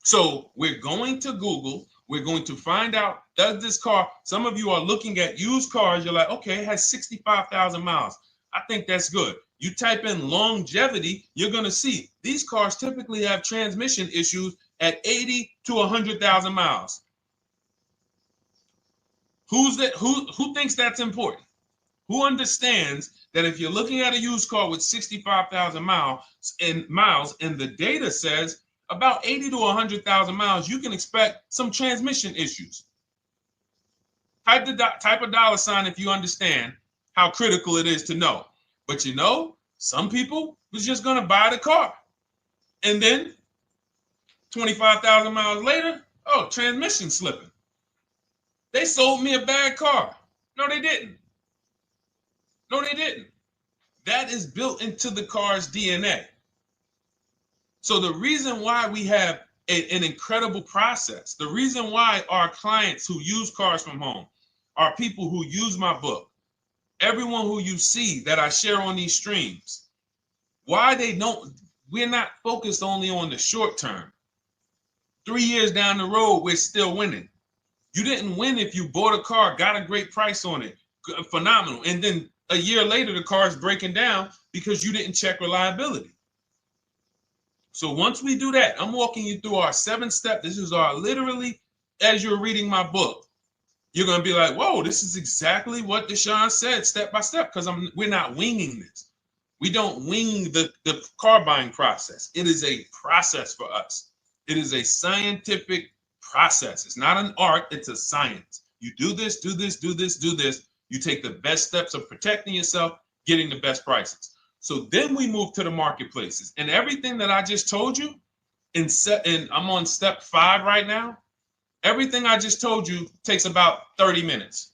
So we're going to Google. We're going to find out, does this car, some of you are looking at used cars. You're like, okay, it has 65,000 miles. I think that's good. You type in longevity, you're going to see these cars typically have transmission issues at 80 to 100,000 miles. Who thinks that's important? Who understands that if you're looking at a used car with 65,000 miles and the data says about 80 to 100,000 miles, you can expect some transmission issues. Type a dollar sign if you understand how critical it is to know. But some people was just going to buy the car. And then 25,000 miles later, transmission slipping. They sold me a bad car. No, they didn't. That is built into the car's DNA. So the reason why we have an incredible process, the reason why our clients who use cars from home are people who use my book, everyone who you see that I share on these streams, we're not focused only on the short term. 3 years down the road, we're still winning. You didn't win if you bought a car, got a great price on it, phenomenal, and then a year later the car is breaking down because you didn't check reliability. So once we do that, I'm walking you through our 7-step. This is our literally, as you're reading my book, you're going to be like, whoa, this is exactly what Deshone said step by step, because we're not winging this. We don't wing the car buying process. It is a process for us. It is a scientific process. It's not an art, it's a science. You do this, do this, do this, do this. You take the best steps of protecting yourself, getting the best prices. So then we move to the marketplaces. And everything that I just told you, and I'm on step 5 right now, everything I just told you takes about 30 minutes.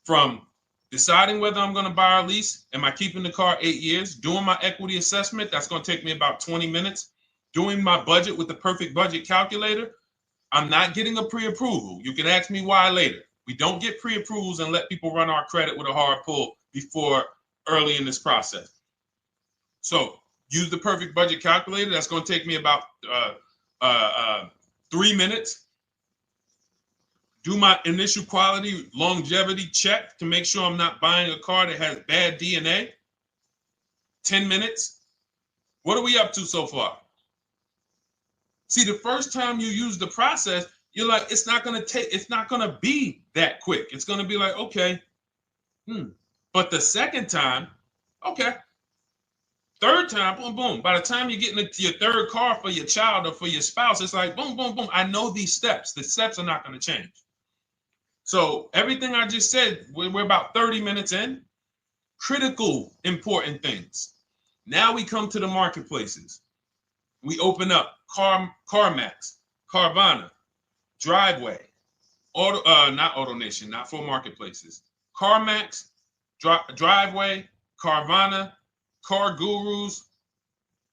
From deciding whether I'm going to buy or lease, am I keeping the car 8 years, doing my equity assessment, that's going to take me about 20 minutes, doing my budget with the perfect budget calculator. I'm not getting a pre-approval. You can ask me why later. We don't get pre-approvals and let people run our credit with a hard pull before early in this process. So use the perfect budget calculator. That's going to take me about 3 minutes. Do my initial quality longevity check to make sure I'm not buying a car that has bad DNA. 10 minutes. What are we up to so far? See, the first time you use the process, you're like, it's not going to be that quick. It's going to be like, okay. But the second time, okay. Third time, boom, boom. By the time you're getting into your third car for your child or for your spouse, it's like, boom, boom, boom. I know these steps. The steps are not going to change. So everything I just said, we're about 30 minutes in. Critical, important things. Now we come to the marketplaces. We open up CarMax, Carvana, Driveway, not AutoNation, not for marketplaces. CarMax, Driveway, Carvana, Car Gurus.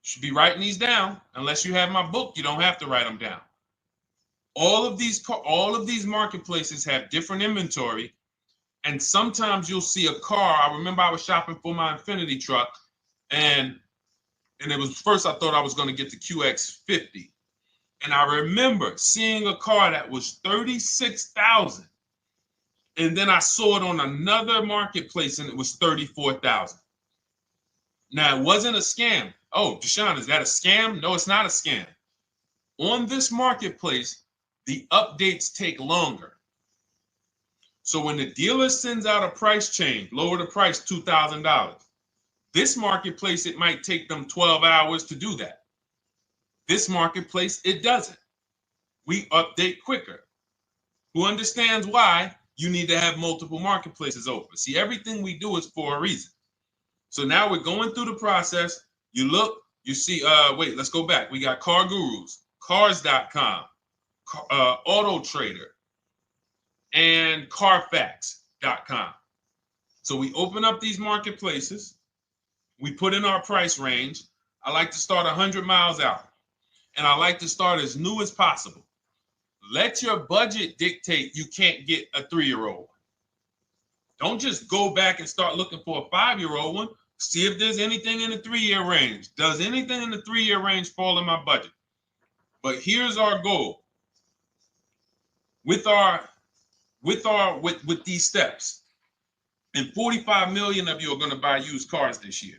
Should be writing these down. Unless you have my book, you don't have to write them down. All of these marketplaces have different inventory, and sometimes you'll see a car. I remember I was shopping for my Infinity truck, and it was first I thought I was going to get the QX50, and I remember seeing a car that was $36,000, and then I saw it on another marketplace, and it was $34,000. Now it wasn't a scam. Oh, Deshone, is that a scam? No, it's not a scam. On this marketplace, the updates take longer. So when the dealer sends out a price change, lower the price $2,000. This marketplace, it might take them 12 hours to do that. This marketplace, it doesn't. We update quicker. Who understands why you need to have multiple marketplaces open? See, everything we do is for a reason. So now we're going through the process. You look, you see, wait, let's go back. We got Car Gurus, Cars.com, Auto Trader, and Carfax.com. So we open up these marketplaces. We put in our price range. I like to start 100 miles out, and I like to start as new as possible. Let your budget dictate you can't get a 3-year-old. Don't just go back and start looking for a 5-year-old one. See if there's anything in the 3-year range. Does anything in the 3-year range fall in my budget? But here's our goal. With these steps, and 45 million of you are going to buy used cars this year.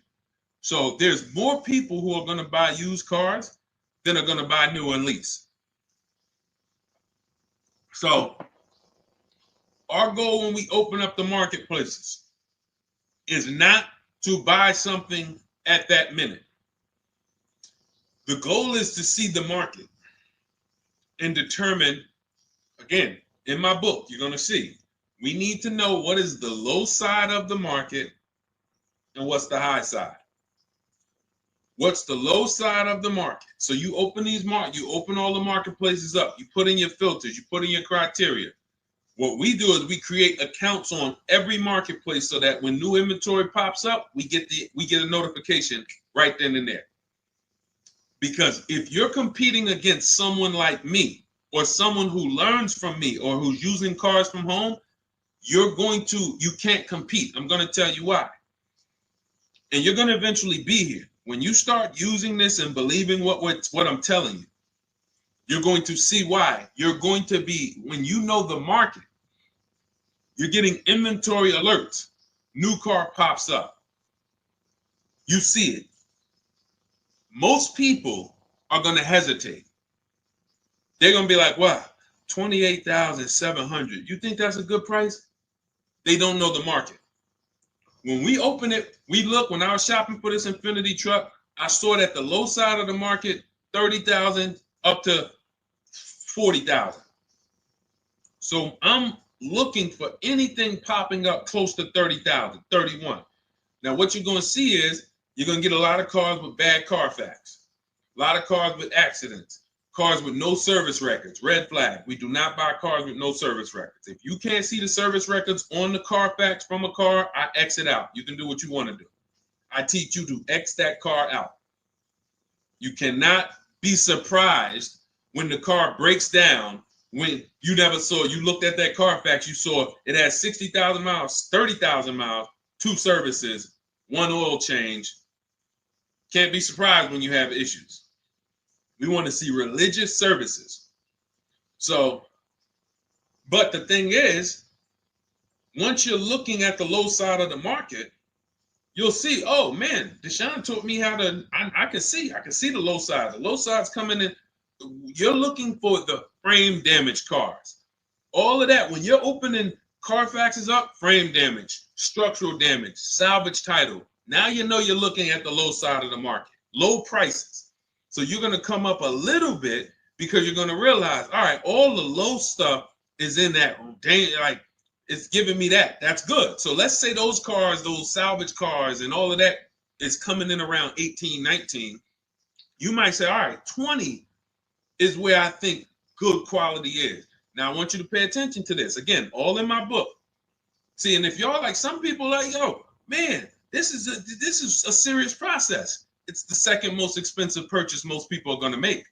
So there's more people who are going to buy used cars than are going to buy new and lease. So our goal when we open up the marketplaces is not to buy something at that minute. The goal is to see the market and determine, again, in my book, you're going to see, we need to know what is the low side of the market and what's the high side. What's the low side of the market? So you open you open all the marketplaces up. You put in your filters. You put in your criteria. What we do is we create accounts on every marketplace so that when new inventory pops up, we get a notification right then and there. Because if you're competing against someone like me or someone who learns from me or who's using cars from home, you can't compete. I'm going to tell you why. And you're going to eventually be here. When you start using this and believing what I'm telling you, You're going to see why. You're going to be, when you know the market, you're getting inventory alerts. New car pops up. You see it. Most people are going to hesitate. They're going to be like, wow, 28,700. You think that's a good price? They don't know the market. When we open it, we look, when I was shopping for this Infinity truck, I saw it at the low side of the market, 30,000 up to 40,000. So I'm looking for anything popping up close to 30,000, 31. Now, what you're going to see is you're going to get a lot of cars with bad Carfax, a lot of cars with accidents, cars with no service records, red flag. We do not buy cars with no service records. If you can't see the service records on the Carfax from a car, I exit out. You can do what you want to do. I teach you to X that car out. You cannot be surprised when the car breaks down, when you never saw, you looked at that Carfax, you saw it had 60,000 miles, 30,000 miles, 2 services, 1 oil change. Can't be surprised when you have issues. We want to see religious services. So, but the thing is, once you're looking at the low side of the market, you'll see, oh man, Deshone taught me how to, I can see the low side. The low side's coming in. You're looking for the frame damage cars. All of that, when you're opening Carfaxes up, frame damage, structural damage, salvage title. Now you know you're looking at the low side of the market, low prices. So you're going to come up a little bit because you're going to realize, all right, all the low stuff is in that, like, it's giving me that. That's good. So let's say those cars, those salvage cars and all of that is coming in around 18, 19. You might say, all right, 20 is where I think good quality is. Now I want you to pay attention to this. Again, all in my book. See, and if y'all like, some people like, yo, man, this is a serious process. It's the second most expensive purchase most people are going to make.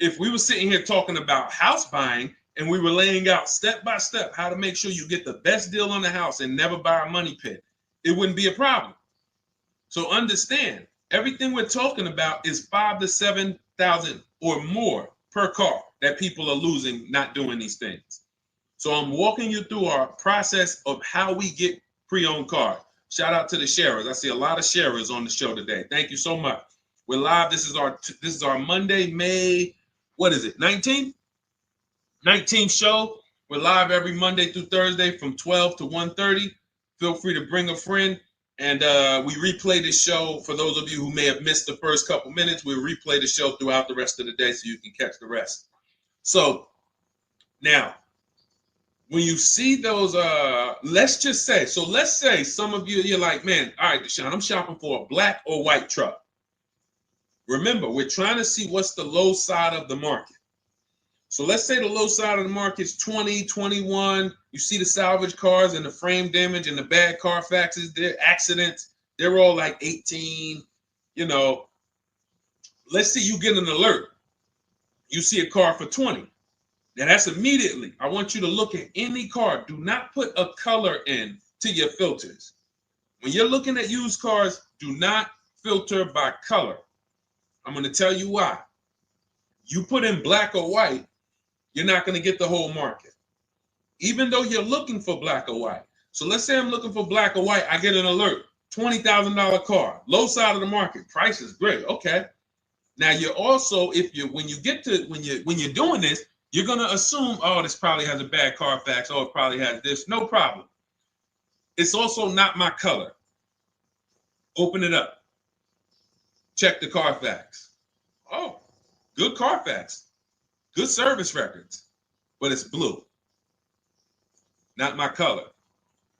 If we were sitting here talking about house buying and we were laying out step by step how to make sure you get the best deal on the house and never buy a money pit, it wouldn't be a problem. So understand, everything we're talking about is 5,000 to 7,000 or more per car that people are losing not doing these things. So I'm walking you through our process of how we get pre-owned cars. Shout out to the sharers. I see a lot of sharers on the show today. Thank you so much. We're live. This is our Monday, May, what is it, 19th? 19th show. We're live every Monday through Thursday from 12 to 1:30. Feel free to bring a friend. And we replay this show. For those of you who may have missed the first couple minutes, we'll replay the show throughout the rest of the day so you can catch the rest. So now, when you see those, let's say some of you, you're like, man, all right, Deshone, I'm shopping for a black or white truck. Remember, we're trying to see what's the low side of the market. So let's say the low side of the market is 20, 21. You see the salvage cars and the frame damage and the bad Carfaxes, their accidents, they're all like 18, you know. Let's say you get an alert. You see a car for 20. Now that's immediately, I want you to look at any car. Do not put a color in to your filters. When you're looking at used cars, do not filter by color. I'm going to tell you why. You put in black or white, you're not going to get the whole market, even though you're looking for black or white. So let's say I'm looking for black or white. I get an alert, $20,000 car, low side of the market. Price is great. Okay. Now you're also, when you're doing this, you're going to assume, oh, this probably has a bad Carfax. Oh, it probably has this. No problem. It's also not my color. Open it up. Check the Carfax. Oh, good Carfax. Good service records, but it's blue. Not my color.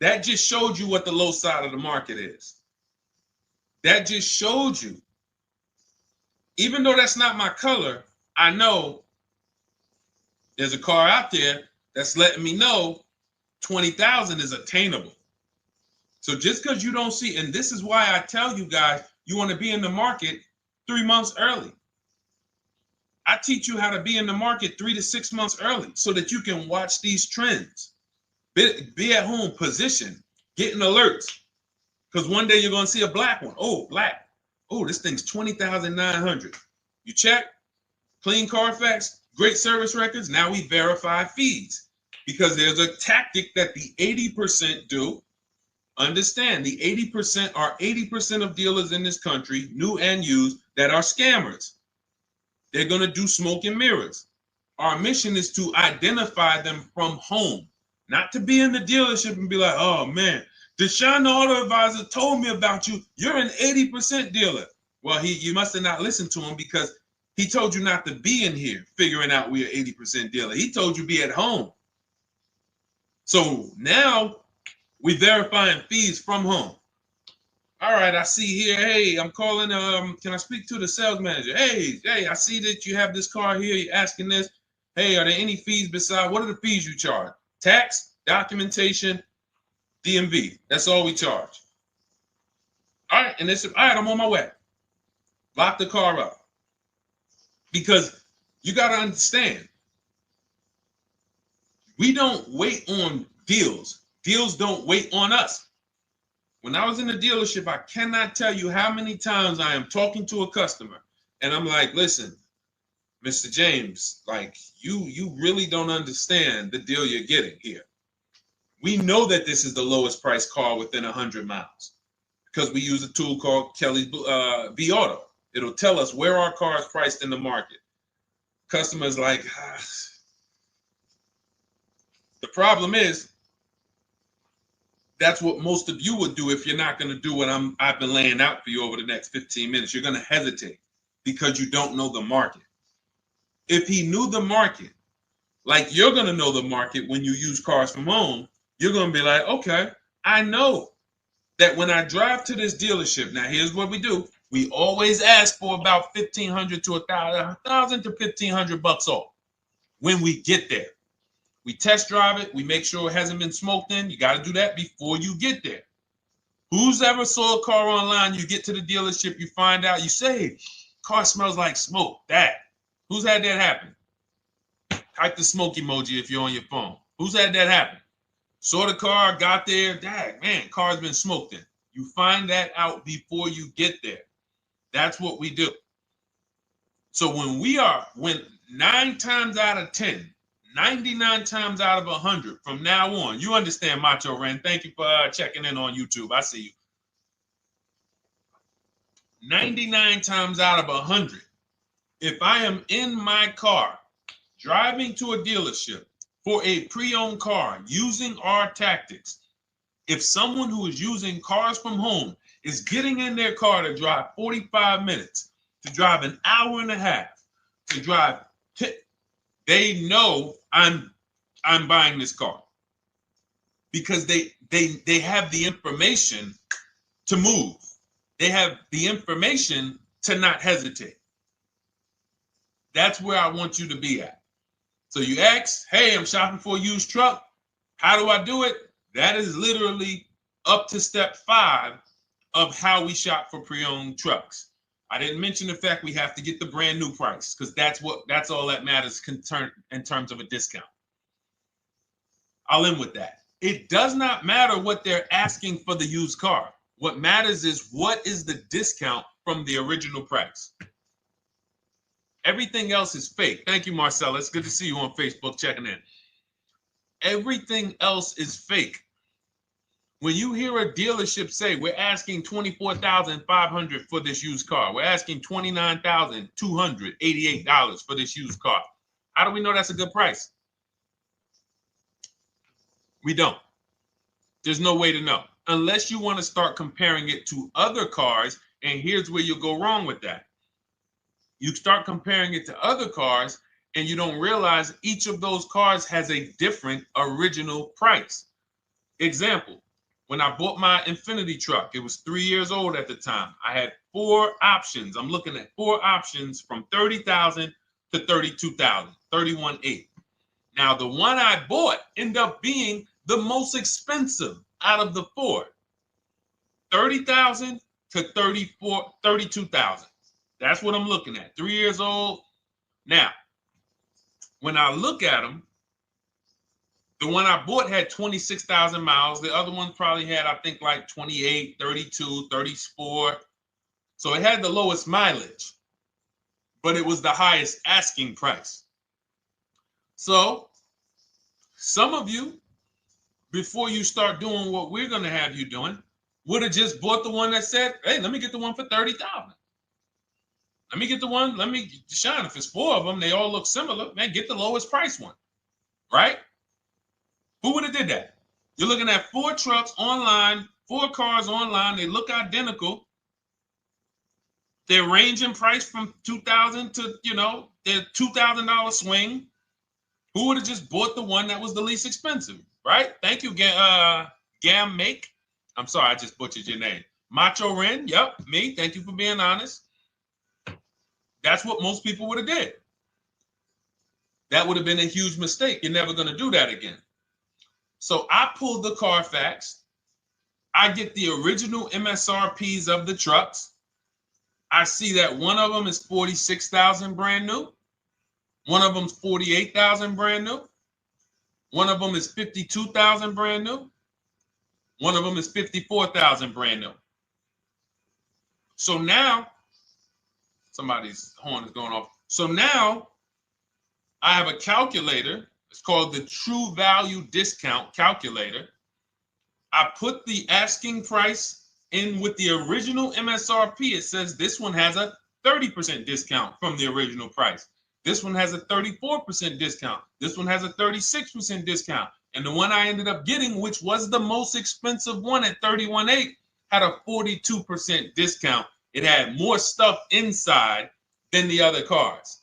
That just showed you what the low side of the market is. That just showed you. Even though that's not my color, I know there's a car out there that's letting me know 20,000 is attainable. So just because you don't see, and this is why I tell you guys, you want to be in the market 3 months early. I teach you how to be in the market 3 to 6 months early so that you can watch these trends. Be at home, position, getting alerts. Because one day you're going to see a black one. Oh, black. Oh, this thing's 20,900. You check. clean Carfax, great service records. Now we verify fees because there's a tactic that the 80% do. Understand, the 80% are 80% of dealers in this country, new and used, that are scammers. They're going to do smoke and mirrors. Our mission is to identify them from home, not to be in the dealership and be like, oh man, Deshone the Auto Advisor told me about you. You're an 80% dealer. Well, you must have not listened to him because he told you not to be in here figuring out we're 80% dealer. He told you be at home. So now we verifying fees from home. All right, I see here, hey, I'm calling, can I speak to the sales manager? Hey, I see that you have this car here, you're asking this. Hey, are there any fees besides, what are the fees you charge? Tax, documentation, DMV. That's all we charge. All right, and they said, all right, I'm on my way. Lock the car up. Because you got to understand, we don't wait on deals. Deals don't wait on us. When I was in the dealership, I cannot tell you how many times I am talking to a customer and I'm like, listen, Mr. James, like you really don't understand the deal you're getting here. We know that this is the lowest price car within 100 miles because we use a tool called Kelly's V Auto. It'll tell us where our car is priced in the market. Customers like, the problem is, that's what most of you would do if you're not going to do what I've been laying out for you over the next 15 minutes. You're going to hesitate because you don't know the market. If he knew the market, like you're going to know the market when you use cars from home, you're going to be like, okay, I know that when I drive to this dealership, now here's what we do. We always ask for about $1,500 to $1,000 to $1,500 off when we get there. We test drive it. We make sure it hasn't been smoked in. You got to do that before you get there. Who's ever saw a car online? You get to the dealership, you find out, you say, car smells like smoke. That. Who's had that happen? Type the smoke emoji if you're on your phone. Who's had that happen? Saw the car, got there, dang, man, car's been smoked in. You find that out before you get there. That's what we do. So when 9 times out of 10, 99 times out of 100 from now on, you understand, Macho Ren. Thank you for checking in on YouTube. I see you. 99 times out of 100, if I am in my car driving to a dealership for a pre-owned car using our tactics, if someone who is using cars from home is getting in their car to drive 45 minutes, to drive an hour and a half, to drive, they know I'm buying this car because they have the information to move. They have the information to not hesitate. That's where I want you to be at. So you ask, hey, I'm shopping for a used truck. How do I do it? That is literally up to step 5 of how we shop for pre-owned trucks. I didn't mention the fact we have to get the brand new price because that's all that matters in terms of a discount. I'll end with that. It does not matter what they're asking for the used car. What matters is what is the discount from the original price. Everything else is fake. Thank you, Marcella. It's good to see you on Facebook checking in. Everything else is fake. When you hear a dealership say, we're asking $24,500 for this used car, we're asking $29,288 for this used car, how do we know that's a good price? We don't. There's no way to know. Unless you want to start comparing it to other cars, and here's where you'll go wrong with that. You start comparing it to other cars, and you don't realize each of those cars has a different original price. Example. When I bought my Infinity truck, it was 3 years old at the time. I had 4 options. I'm looking at 4 options from $30,000 to $32,000, $31,800. Now, the one I bought ended up being the most expensive out of the 4. $30,000 to $32,000. That's what I'm looking at. 3 years old. Now, when I look at them, the one I bought had 26,000 miles. The other one probably had, I think, like 28, 32, 34. So it had the lowest mileage. but it was the highest asking price. So some of you, before you start doing what we're going to have you doing, would have just bought the one that said, hey, let me get the one for $30,000. Let me get the one, Deshone, if it's 4 of them, they all look similar, man, get the lowest price one, right? Who would have did that? You're looking at 4 trucks online, 4 cars online, they look identical. They're ranging price from $2,000 to, their $2,000 swing. Who would have just bought the one that was the least expensive, right? Thank you, Gam Make. I'm sorry, I just butchered your name. Macho Ren, yep, me. Thank you for being honest. That's what most people would have did. That would have been a huge mistake. You're never going to do that again. So I pulled the Carfax. I get the original MSRPs of the trucks. I see that one of them is 46,000 brand new. One of them's 48,000 brand new. One of them is 52,000 brand new. One of them is 54,000 brand new. So now, somebody's horn is going off. So now I have a calculator. It's called the True Value Discount Calculator. I put the asking price in with the original MSRP. It says this one has a 30% discount from the original price. This one has a 34% discount. This one has a 36% discount. And the one I ended up getting, which was the most expensive one at $31,800, had a 42% discount. It had more stuff inside than the other cars.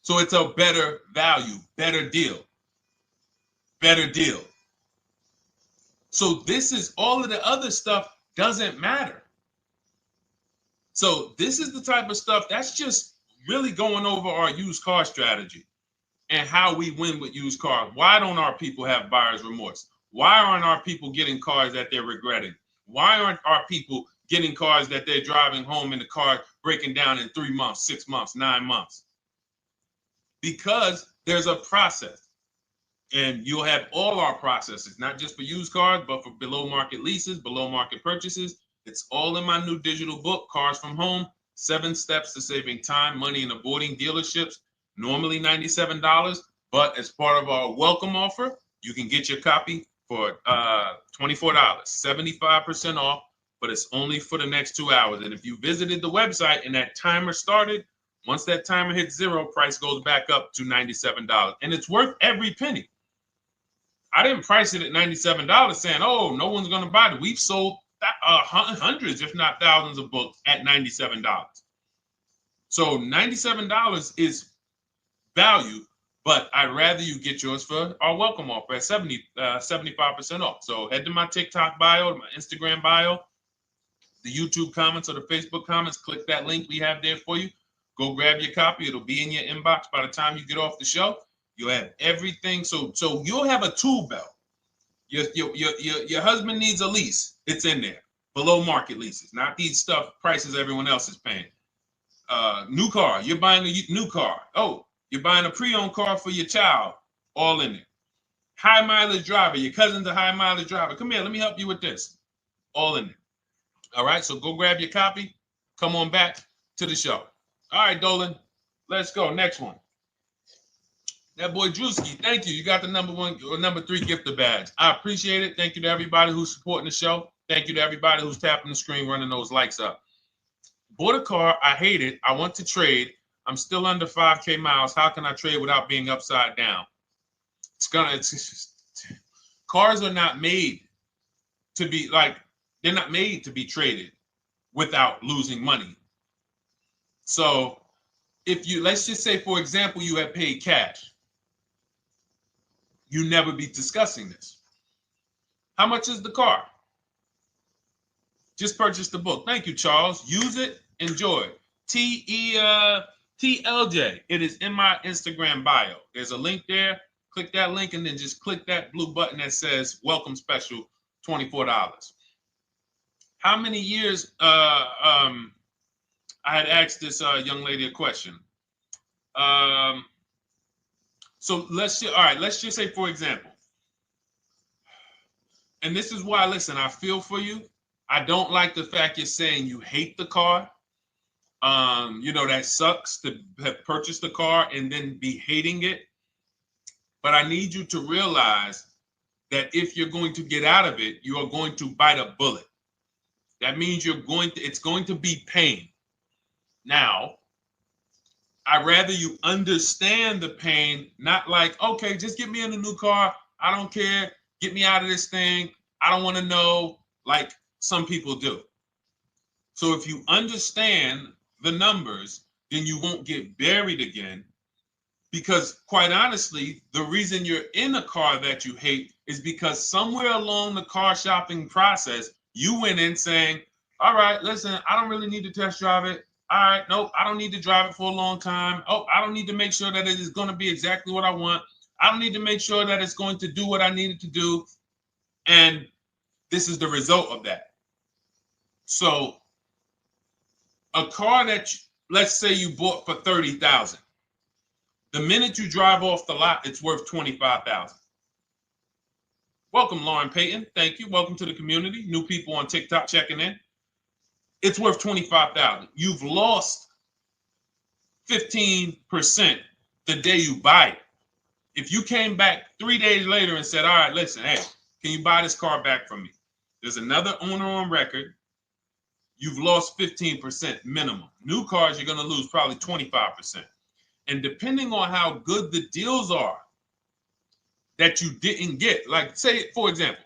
So it's a better value, better deal. Better deal. So this is all of the other stuff doesn't matter. So this is the type of stuff that's just really going over our used car strategy and how we win with used cars. Why don't our people have buyer's remorse? Why aren't our people getting cars that they're regretting? Why aren't our people getting cars that they're driving home and the car breaking down in 3 months, 6 months, 9 months? Because there's a process. And you'll have all our processes, not just for used cars, but for below market leases, below market purchases. It's all in my new digital book, Cars from Home, 7 Steps to Saving Time, Money, and Avoiding Dealerships. Normally $97, but as part of our welcome offer, you can get your copy for $24, 75% off, but it's only for the next 2 hours. And if you visited the website and that timer started, once that timer hits 0, price goes back up to $97. And it's worth every penny. I didn't price it at $97 saying, oh, no one's going to buy it. We've sold hundreds, if not thousands of books at $97. So $97 is value, but I'd rather you get yours for our welcome offer at 75% off. So head to my TikTok bio, my Instagram bio, the YouTube comments or the Facebook comments, click that link we have there for you. Go grab your copy. It'll be in your inbox by the time you get off the show. You'll have everything. So you'll have a tool belt. Your husband needs a lease. It's in there. Below market leases, not these stuff prices everyone else is paying. New car. You're buying a new car. Oh, you're buying a pre-owned car for your child. All in there. High mileage driver. Your cousin's a high mileage driver. Come here. Let me help you with this. All in there. All right. So go grab your copy. Come on back to the show. All right, Dolan. Let's go. Next one. That boy Drewski, thank you. You got the number 1 or number 3 gifter badge. I appreciate it. Thank you to everybody who's supporting the show. Thank you to everybody who's tapping the screen, running those likes up. Bought a car. I hate it. I want to trade. I'm still under 5K miles. How can I trade without being upside down? Cars are not made to be they're not made to be traded without losing money. So if you, let's just say, for example, you have paid cash, you never be discussing this. How much is the car? Just purchase the book. Thank you, Charles. Use it, enjoy it. TLJ. It is in my Instagram bio. There's a link there. Click that link and then just click that blue button that says welcome special, $24. How many years I had asked this young lady a question. So let's just say, for example, and this is why, listen, I feel for you. I don't like the fact you're saying you hate the car. That sucks to have purchased a car and then be hating it. But I need you to realize that if you're going to get out of it, you are going to bite a bullet. That means it's going to be pain. Now, I'd rather you understand the pain, not like, okay, just get me in a new car. I don't care. Get me out of this thing. I don't want to know, like some people do. So if you understand the numbers, then you won't get buried again. Because quite honestly, the reason you're in a car that you hate is because somewhere along the car shopping process, you went in saying, all right, listen, I don't really need to test drive it. All right, nope, I don't need to drive it for a long time. Oh, I don't need to make sure that it is going to be exactly what I want. I don't need to make sure that it's going to do what I need it to do. And this is the result of that. So a car that, let's say you bought for $30,000. The minute you drive off the lot, it's worth $25,000. Welcome, Lauren Payton. Thank you. Welcome to the community. New people on TikTok checking in. It's worth $25,000. You've lost 15% the day you buy it. If you came back 3 days later and said, all right, listen, hey, can you buy this car back from me? There's another owner on record. You've lost 15% minimum. New cars, you're going to lose probably 25%. And depending on how good the deals are that you didn't get, like say, for example,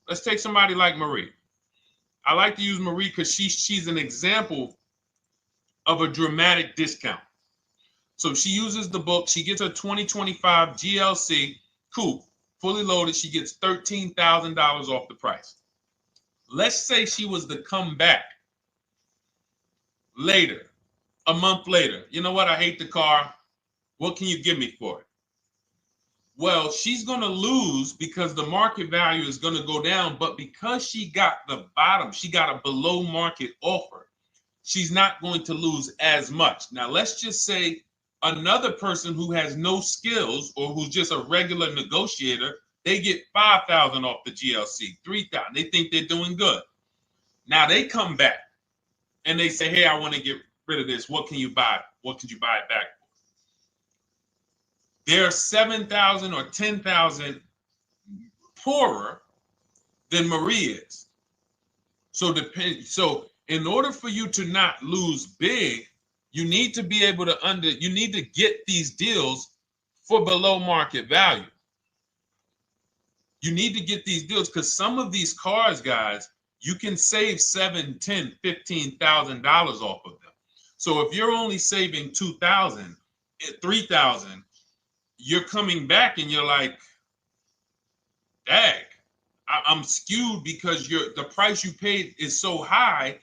let's take somebody like Marie. I like to use Marie because she's an example of a dramatic discount. So she uses the book. She gets her 2025 GLC coupe, fully loaded. She gets $13,000 off the price. Let's say she was to come back later, a month later. You know what? I hate the car. What can you give me for it? Well, she's going to lose because the market value is going to go down. But because she got the bottom, she got a below market offer, she's not going to lose as much. Now, let's just say another person who has no skills or who's just a regular negotiator, they get $5,000 off the GLC, $3,000. They think they're doing good. Now they come back and they say, hey, I want to get rid of this. What can you buy? What could you buy it back for? They're 7,000 or 10,000 poorer than Marie is. So in order for you to not lose big, you need to be able to you need to get these deals for below market value. You need to get these deals because some of these cars, guys, you can save $7,000, $10,000, $15,000 off of them. So if you're only saving $2,000, $3,000, you're coming back and you're like, dang, I'm skewed because the price you paid is so high.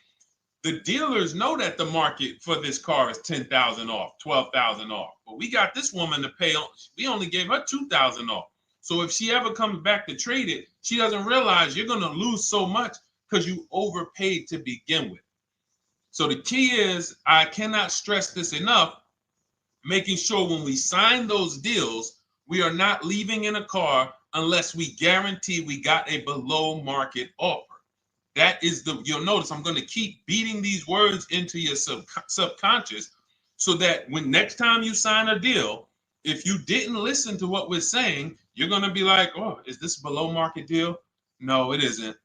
The dealers know that the market for this car is $10,000 off, $12,000 off. But we got this woman to pay, we only gave her $2,000 off. So if she ever comes back to trade it, she doesn't realize you're going to lose so much because you overpaid to begin with. So the key is, I cannot stress this enough, making sure when we sign those deals, we are not leaving in a car unless we guarantee we got a below market offer. That is you'll notice I'm going to keep beating these words into your subconscious so that when next time you sign a deal, if you didn't listen to what we're saying, you're going to be like, oh, is this a below market deal? No, it isn't.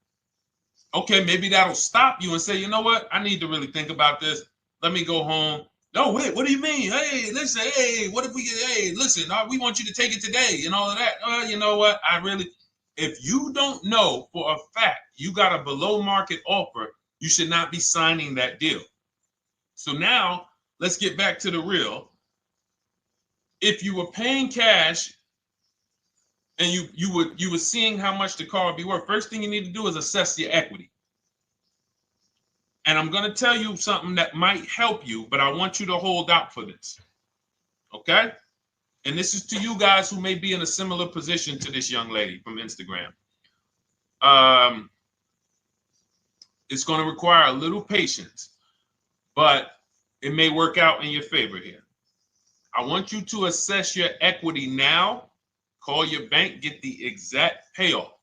Okay, maybe that'll stop you and say, you know what? I need to really think about this. Let me go home. No, wait, what do you mean? Hey, listen, hey, what if we get, hey, listen, we want you to take it today and all of that. You know what? If you don't know for a fact you got a below market offer, you should not be signing that deal. So now let's get back to the real. If you were paying cash and you were seeing how much the car would be worth, first thing you need to do is assess your equity. And I'm going to tell you something that might help you, but I want you to hold out for this. Okay? And this is to you guys who may be in a similar position to this young lady from Instagram. It's going to require a little patience, but it may work out in your favor here. I want you to assess your equity now. Call your bank, get the exact payoff.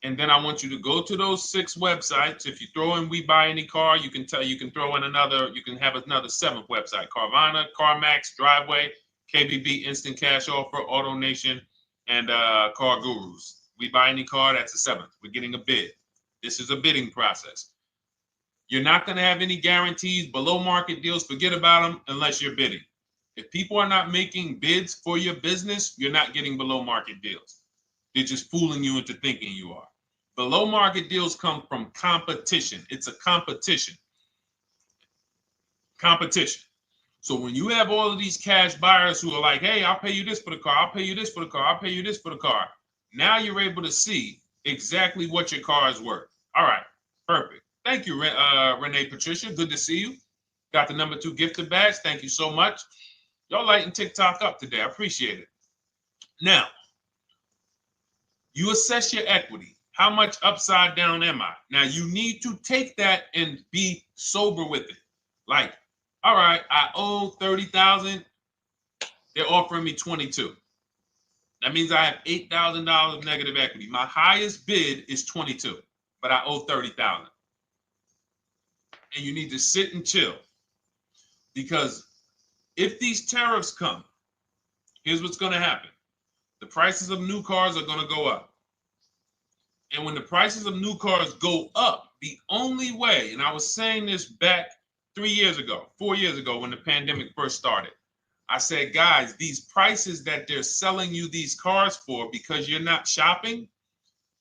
And then I want you to go to those 6 websites. If you throw in We Buy Any Car, you can throw in you can have another 7th website: Carvana, CarMax, Driveway, KBB, Instant Cash Offer, AutoNation, and Car Gurus. We Buy Any Car, that's the 7th. We're getting a bid. This is a bidding process. You're not going to have any guarantees, below market deals. Forget about them unless you're bidding. If people are not making bids for your business, you're not getting below market deals. They're just fooling you into thinking you are. Below market deals come from competition. It's a competition. Competition. So when you have all of these cash buyers who are like, hey, I'll pay you this for the car, I'll pay you this for the car, I'll pay you this for the car. Now you're able to see exactly what your car is worth. All right, perfect. Thank you, Renee Patricia. Good to see you. Got the number 2 gifted badge. Thank you so much. Y'all lighting TikTok up today. I appreciate it. Now, you assess your equity. How much upside down am I? Now, you need to take that and be sober with it. Like, all right, I owe $30,000. They're offering me 22. That means I have $8,000 negative equity. My highest bid is 22, but I owe 30,000. And you need to sit and chill, because if these tariffs come, here's what's going to happen. The prices of new cars are going to go up. And when the prices of new cars go up, the only way, and I was saying this back 4 years ago, when the pandemic first started, I said, guys, these prices that they're selling you these cars for, because you're not shopping,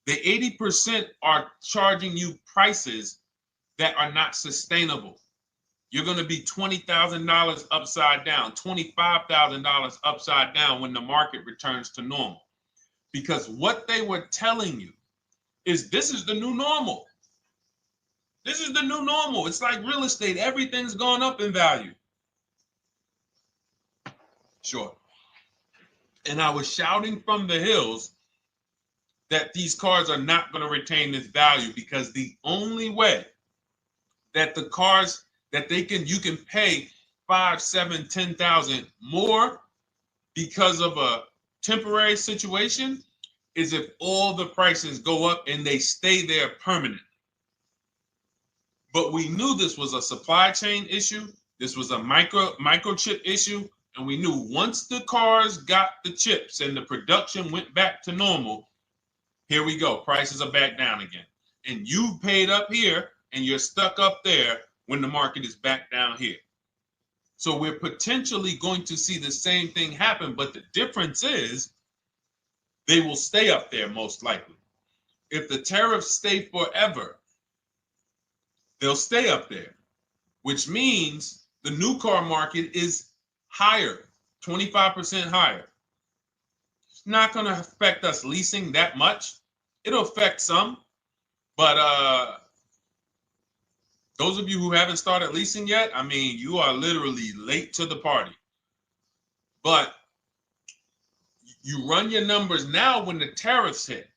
the 80% are charging you prices that are not sustainable. You're going to be $20,000 upside down, $25,000 upside down when the market returns to normal. Because what they were telling you is this is the new normal. This is the new normal. It's like real estate. Everything's gone up in value. Sure. And I was shouting from the hills that these cars are not going to retain this value, because the only way that the cars that you can pay 5, 7, 10,000 more because of a temporary situation is if all the prices go up and they stay there permanently. But we knew this was a supply chain issue. This was a microchip issue. And we knew once the cars got the chips and the production went back to normal, here we go. Prices are back down again. And you paid up here and you're stuck up there when the market is back down here. So we're potentially going to see the same thing happen. But the difference is they will stay up there most likely. If the tariffs stay forever, they'll stay up there, which means the new car market is higher, 25% higher. It's not going to affect us leasing that much. It'll affect some, but those of you who haven't started leasing yet, I mean, you are literally late to the party. But you run your numbers now when the tariffs hit.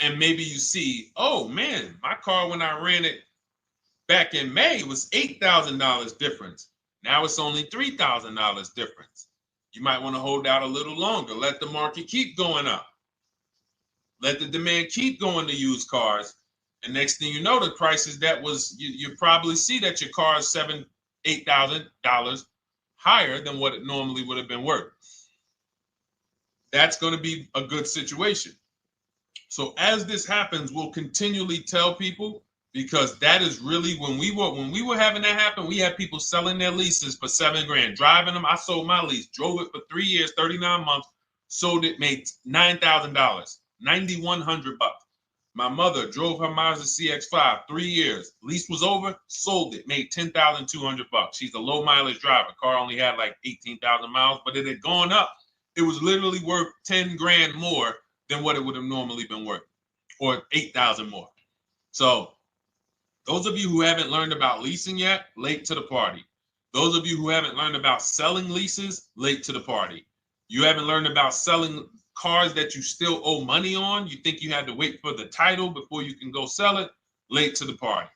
And maybe you see, oh man, my car when I ran it back in May was $8,000 difference. Now it's only $3,000 difference. You might want to hold out a little longer. Let the market keep going up. Let the demand keep going to used cars. And next thing you know, the prices that was, you probably see that your car is $7,000, $8,000 higher than what it normally would have been worth. That's going to be a good situation. So as this happens, we'll continually tell people, because that is really when we were having that happen, we had people selling their leases for $7,000, driving them. I sold my lease, drove it for 3 years, 39 months, sold it, made $9,000, $9,100. My mother drove her Mazda CX-5, 3 years, lease was over, sold it, made $10,200. She's a low mileage driver. Car only had like 18,000 miles, but it had gone up. It was literally worth $10,000 more than what it would have normally been worth, or 8,000 more. So those of you who haven't learned about leasing yet, late to the party. Those of you who haven't learned about selling leases, late to the party. You haven't learned about selling cars that you still owe money on. You think you had to wait for the title before you can go sell it, late to the party.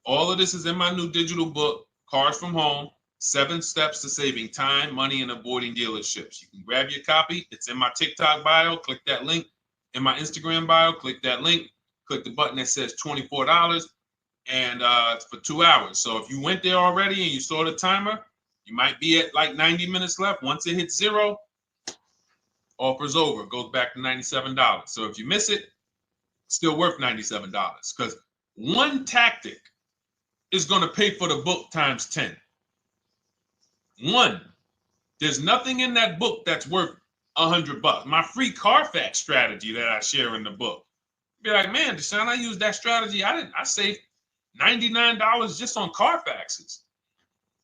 All of this is in my new digital book, Cars from Home, 7 Steps to Saving Time, Money, and Avoiding Dealerships. You can grab your copy. It's in my TikTok bio. Click that link. in my Instagram bio. Click that link. Click the button that says $24, and it's for 2 hours. So if you went there already and you saw the timer, you might be at like 90 minutes left. Once it hits 0, offer's over. It goes back to $97. So if you miss it, still worth $97, because one tactic is going to pay for the book times 10. One. There's nothing in that book that's worth $100. My free Carfax strategy that I share in the book. Be like, man, Deshone, I used that strategy. I saved $99 just on Carfaxes.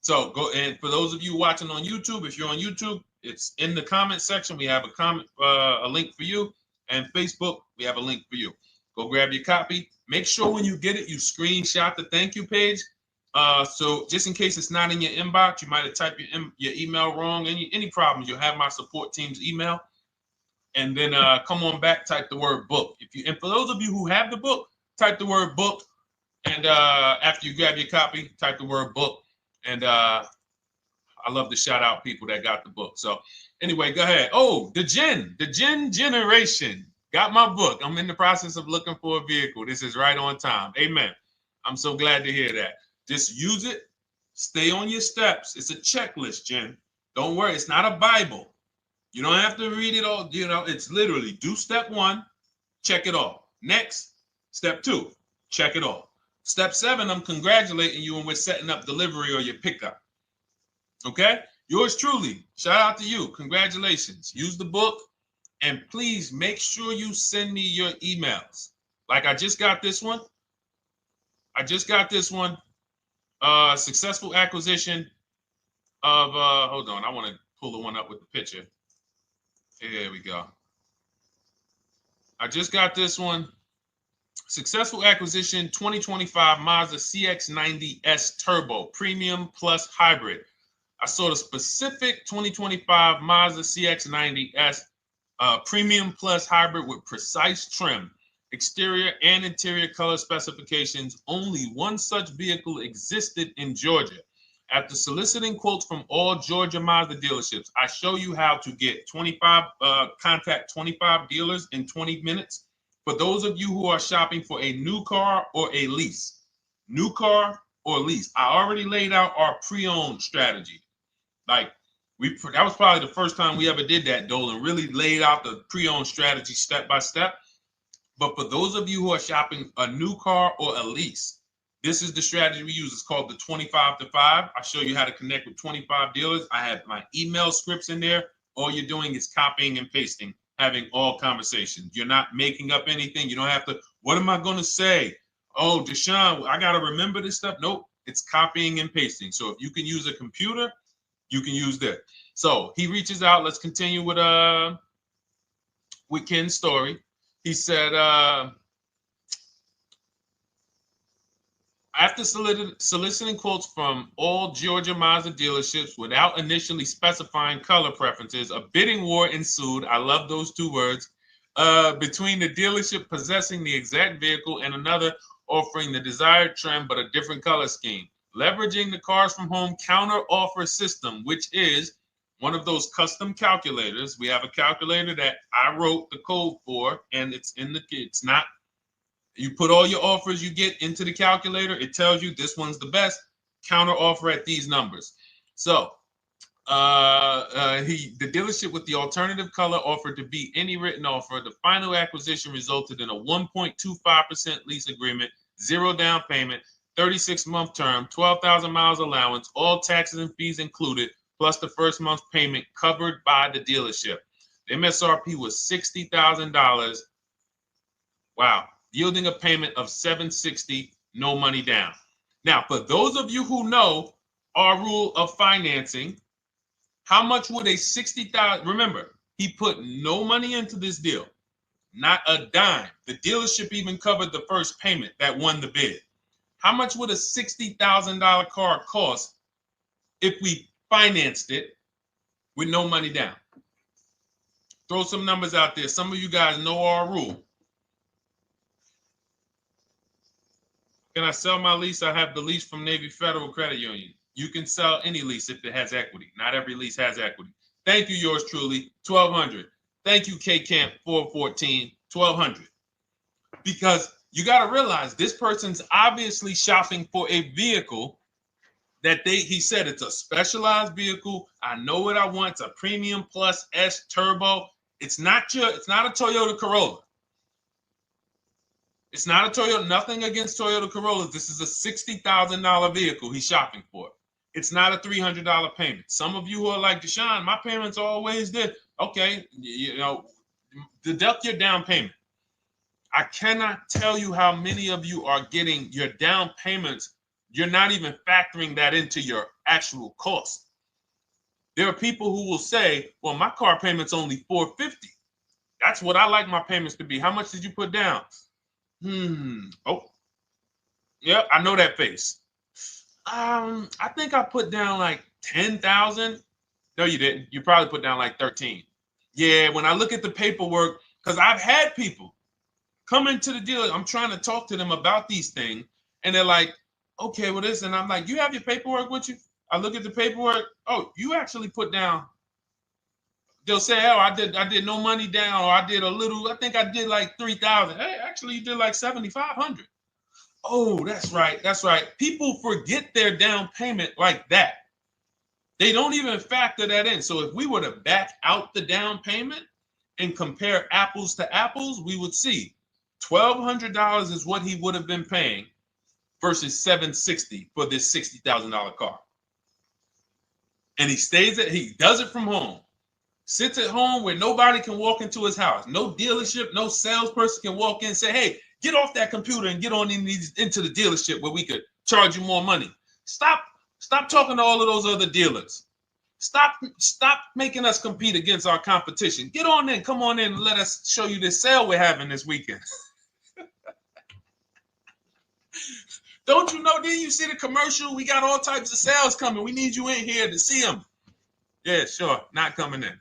So go, and for those of you watching on YouTube, if you're on YouTube, it's in the comment section. We have a link for you, and Facebook, we have a link for you. Go grab your copy. Make sure when you get it, you screenshot the thank you page. So just in case it's not in your inbox, you might have typed your email wrong. Any problems, you'll have my support team's email. And then come on back, type the word book. And for those of you who have the book, type the word book. And after you grab your copy, type the word book. And I love to shout out people that got the book. So anyway, go ahead. Oh, the Gen Generation got my book. I'm in the process of looking for a vehicle. This is right on time. Amen. I'm so glad to hear that. Just use it. Stay on your steps. It's a checklist, Jen. Don't worry. It's not a Bible. You don't have to read it all. You know, it's literally do step 1, check it off. Next, step 2, check it off. Step 7, I'm congratulating you and we're setting up delivery or your pickup. Okay? Yours truly. Shout out to you. Congratulations. Use the book, and please make sure you send me your emails. Like I just got this one. Successful acquisition of, hold on, I want to pull the one up with the picture. Here we go. I just got this one. Successful acquisition 2025 Mazda CX-90S Turbo Premium Plus Hybrid. I saw the specific 2025 Mazda CX-90S Premium Plus Hybrid with precise trim, exterior and interior color specifications. Only one such vehicle existed in Georgia. After soliciting quotes from all Georgia Mazda dealerships, I show you how to get contact 25 dealers in 20 minutes. For those of you who are shopping for a new car or a lease, new car or lease, I already laid out our pre-owned strategy. Like that was probably the first time we ever did that, Dolan, really laid out the pre-owned strategy step by step. But for those of you who are shopping a new car or a lease, this is the strategy we use. It's called the 25 to 5. I show you how to connect with 25 dealers. I have my email scripts in there. All you're doing is copying and pasting, having all conversations. You're not making up anything. You don't have to, what am I going to say? Oh, Deshone, I got to remember this stuff. Nope, it's copying and pasting. So if you can use a computer, you can use that. So he reaches out. Let's continue with Ken's story. He said, after soliciting quotes from all Georgia Mazda dealerships without initially specifying color preferences, a bidding war ensued. I love those 2 words. Between the dealership possessing the exact vehicle and another offering the desired trim but a different color scheme. Leveraging the Cars from Home counter offer system, which is one of those custom calculators. We have a calculator that I wrote the code for, and it's not. You put all your offers you get into the calculator. It tells you this one's the best. Counter offer at these numbers. So the dealership with the alternative color offered to beat any written offer. The final acquisition resulted in a 1.25% lease agreement, 0 down payment, 36-month term, 12,000 miles allowance, all taxes and fees included, plus the first month's payment covered by the dealership. The MSRP was $60,000. Wow. Yielding a payment of $760, no money down. Now, for those of you who know our rule of financing, how much would a $60,000, remember, he put no money into this deal, not a dime. The dealership even covered the first payment that won the bid. How much would a $60,000 car cost if we financed it with no money down? Throw some numbers out there. Some of you guys know our rule. Can I sell my lease? I have the lease from Navy Federal Credit Union. You can sell any lease if it has equity. Not every lease has equity. Thank you, yours truly, 1200. Thank you, K Camp 414, $1,200. Because you got to realize this person's obviously shopping for a vehicle that he said it's a specialized vehicle. I know what I want. It's a premium plus S turbo. It's not a Toyota Corolla. It's not a Toyota, nothing against Toyota Corollas. This is a $60,000 vehicle he's shopping for. It's not a $300 payment. Some of you who are like, Deshone, my payments are always there. Okay, deduct your down payment. I cannot tell you how many of you are getting your down payments. You're not even factoring that into your actual cost. There are people who will say, well, my car payment's only $450. That's what I like my payments to be. How much did you put down? Oh, yeah, I know that face. I think I put down like 10,000. No, you didn't. You probably put down like 13. Yeah, when I look at the paperwork, because I've had people come into the dealer, I'm trying to talk to them about these things, and they're like, okay, well, this, and I'm like, you have your paperwork with you? I look at the paperwork. Oh, you actually put down. They'll say, oh, I did no money down, or I did a little. I think I did like 3,000. Hey, actually, you did like 7,500. Oh, that's right. That's right. People forget their down payment like that. They don't even factor that in. So if we were to back out the down payment and compare apples to apples, we would see $1,200 is what he would have been paying versus $760 for this $60,000 car. And he does it from home. Sits at home where nobody can walk into his house. No dealership, no salesperson can walk in and say, hey, get off that computer and get on into the dealership where we could charge you more money. Stop talking to all of those other dealers. Stop making us compete against our competition. Get on in, come on in and let us show you this sale we're having this weekend. Don't you know, didn't you see the commercial? We got all types of sales coming. We need you in here to see them. Yeah, sure, not coming in.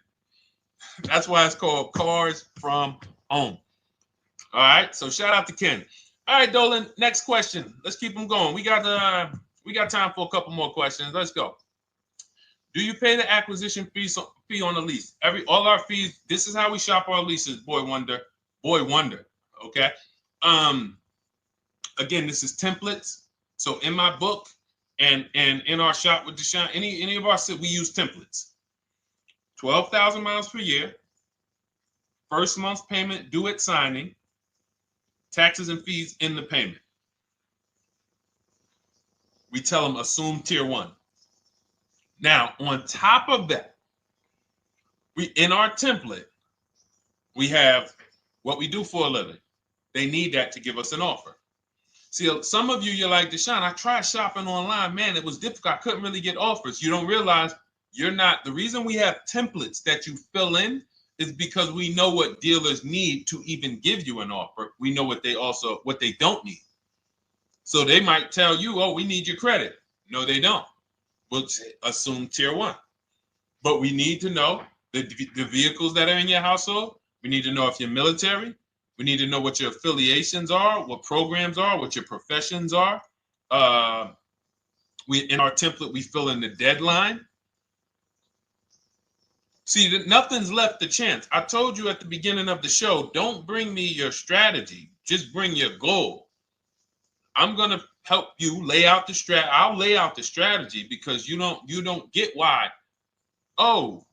That's why it's called Cars from Home. All right, so shout out to Ken. All right, Dolan, next question. Let's keep them going. We got time for a couple more questions. Let's go. Do you pay the acquisition fee on the lease? All our fees, this is how we shop our leases, Boy Wonder. Okay. Again, this is templates. So in my book and in our shop with Deshone, any of our we use templates. 12,000 miles per year, first month's payment due at signing, taxes and fees in the payment. We tell them assume tier 1. Now, on top of that, in our template, we have what we do for a living. They need that to give us an offer. See, some of you, you're like, Deshone, I tried shopping online. Man, it was difficult. I couldn't really get offers. You don't realize you're not. The reason we have templates that you fill in is because we know what dealers need to even give you an offer. We know what they don't need. So they might tell you, oh, we need your credit. No, they don't. We'll assume tier 1. But we need to know the vehicles that are in your household. We need to know if you're military. We need to know what your affiliations are, what programs are, what your professions are. In our template, we fill in the deadline. See, nothing's left to chance. I told you at the beginning of the show, don't bring me your strategy. Just bring your goal. I'm going to help you lay out the strat. I'll lay out the strategy because you don't get why. Oh,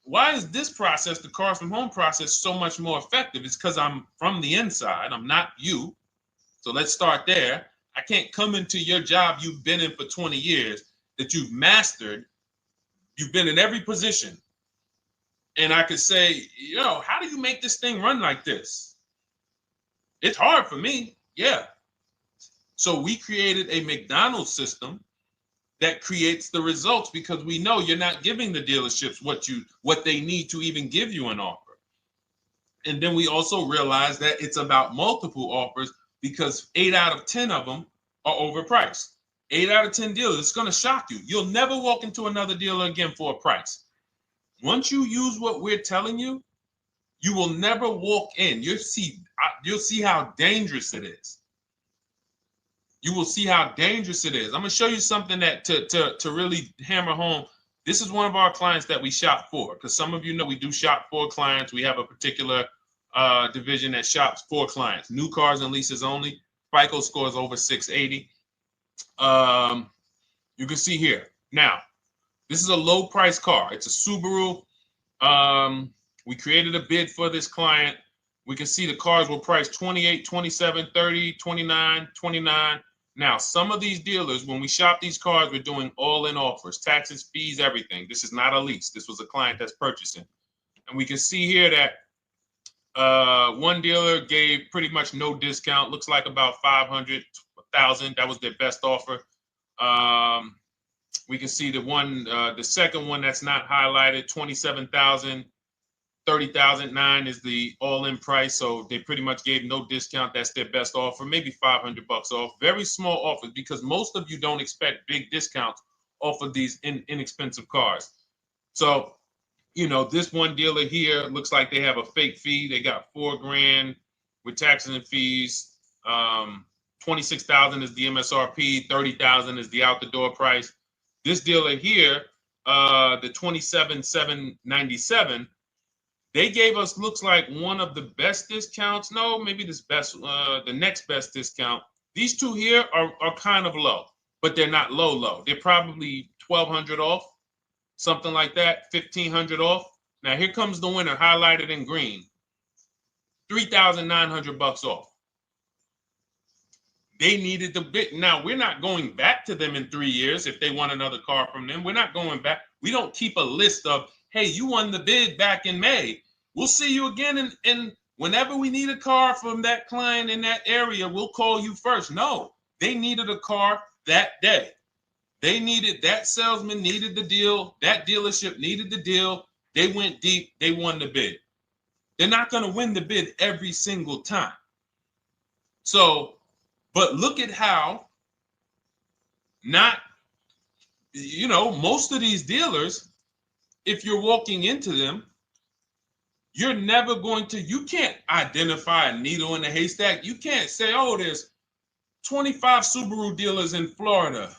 why is this process, the Cars from Home process, so much more effective? It's because I'm from the inside. I'm not you. So let's start there. I can't come into your job you've been in for 20 years that you've mastered. You've been in every position. And I could say, how do you make this thing run like this? It's hard for me. Yeah. So we created a McDonald's system that creates the results because we know you're not giving the dealerships what they need to even give you an offer. And then we also realize that it's about multiple offers because 8 out of 10 of them are overpriced. 8 out of 10 dealers, it's going to shock you. You'll never walk into another dealer again for a price. Once you use what we're telling you, you will never walk in. You'll see how dangerous it is. You will see how dangerous it is. I'm going to show you something that to really hammer home. This is one of our clients that we shop for because some of you know we do shop for clients. We have a particular division that shops for clients. New cars and leases only. FICO scores over 680. You can see here. Now, this is a low price car. It's a Subaru. We created a bid for this client. We can see the cars were priced 28, 27, 30, 29, 29. Now, some of these dealers, when we shop these cars, we're doing all-in offers, taxes, fees, everything. This is not a lease. This was a client that's purchasing. And we can see here that one dealer gave pretty much no discount. Looks like about 500, 1,000. That was their best offer. We can see the second one that's not highlighted, 27,000. 30,009 is the all-in price, so they pretty much gave no discount. That's their best offer, maybe $500 off. Very small offers because most of you don't expect big discounts off of these inexpensive cars. So, you know, this one dealer here looks like they have a fake fee. They got $4,000 with taxes and fees. 26,000 is the MSRP. 30,000 is the out-the-door price. This dealer here, the 27,797. They gave us, looks like, one of the best discounts. No, maybe the next best discount. These two here are kind of low, but they're not low. They're probably 1,200 off, something like that, 1,500 off. Now here comes the winner, highlighted in green, 3,900 bucks off. They needed the bid. Now we're not going back to them in 3 years if they want another car from them. We're not going back. We don't keep a list of, hey, you won the bid back in May. We'll see you again. And whenever we need a car from that client in that area, we'll call you first. No, they needed a car that day. They needed, that salesman needed the deal. That dealership needed the deal. They went deep. They won the bid. They're not going to win the bid every single time. So, but look at how most of these dealers, if you're walking into them, you're never going to, you can't identify a needle in a haystack. You can't say, oh, there's 25 Subaru dealers in Florida.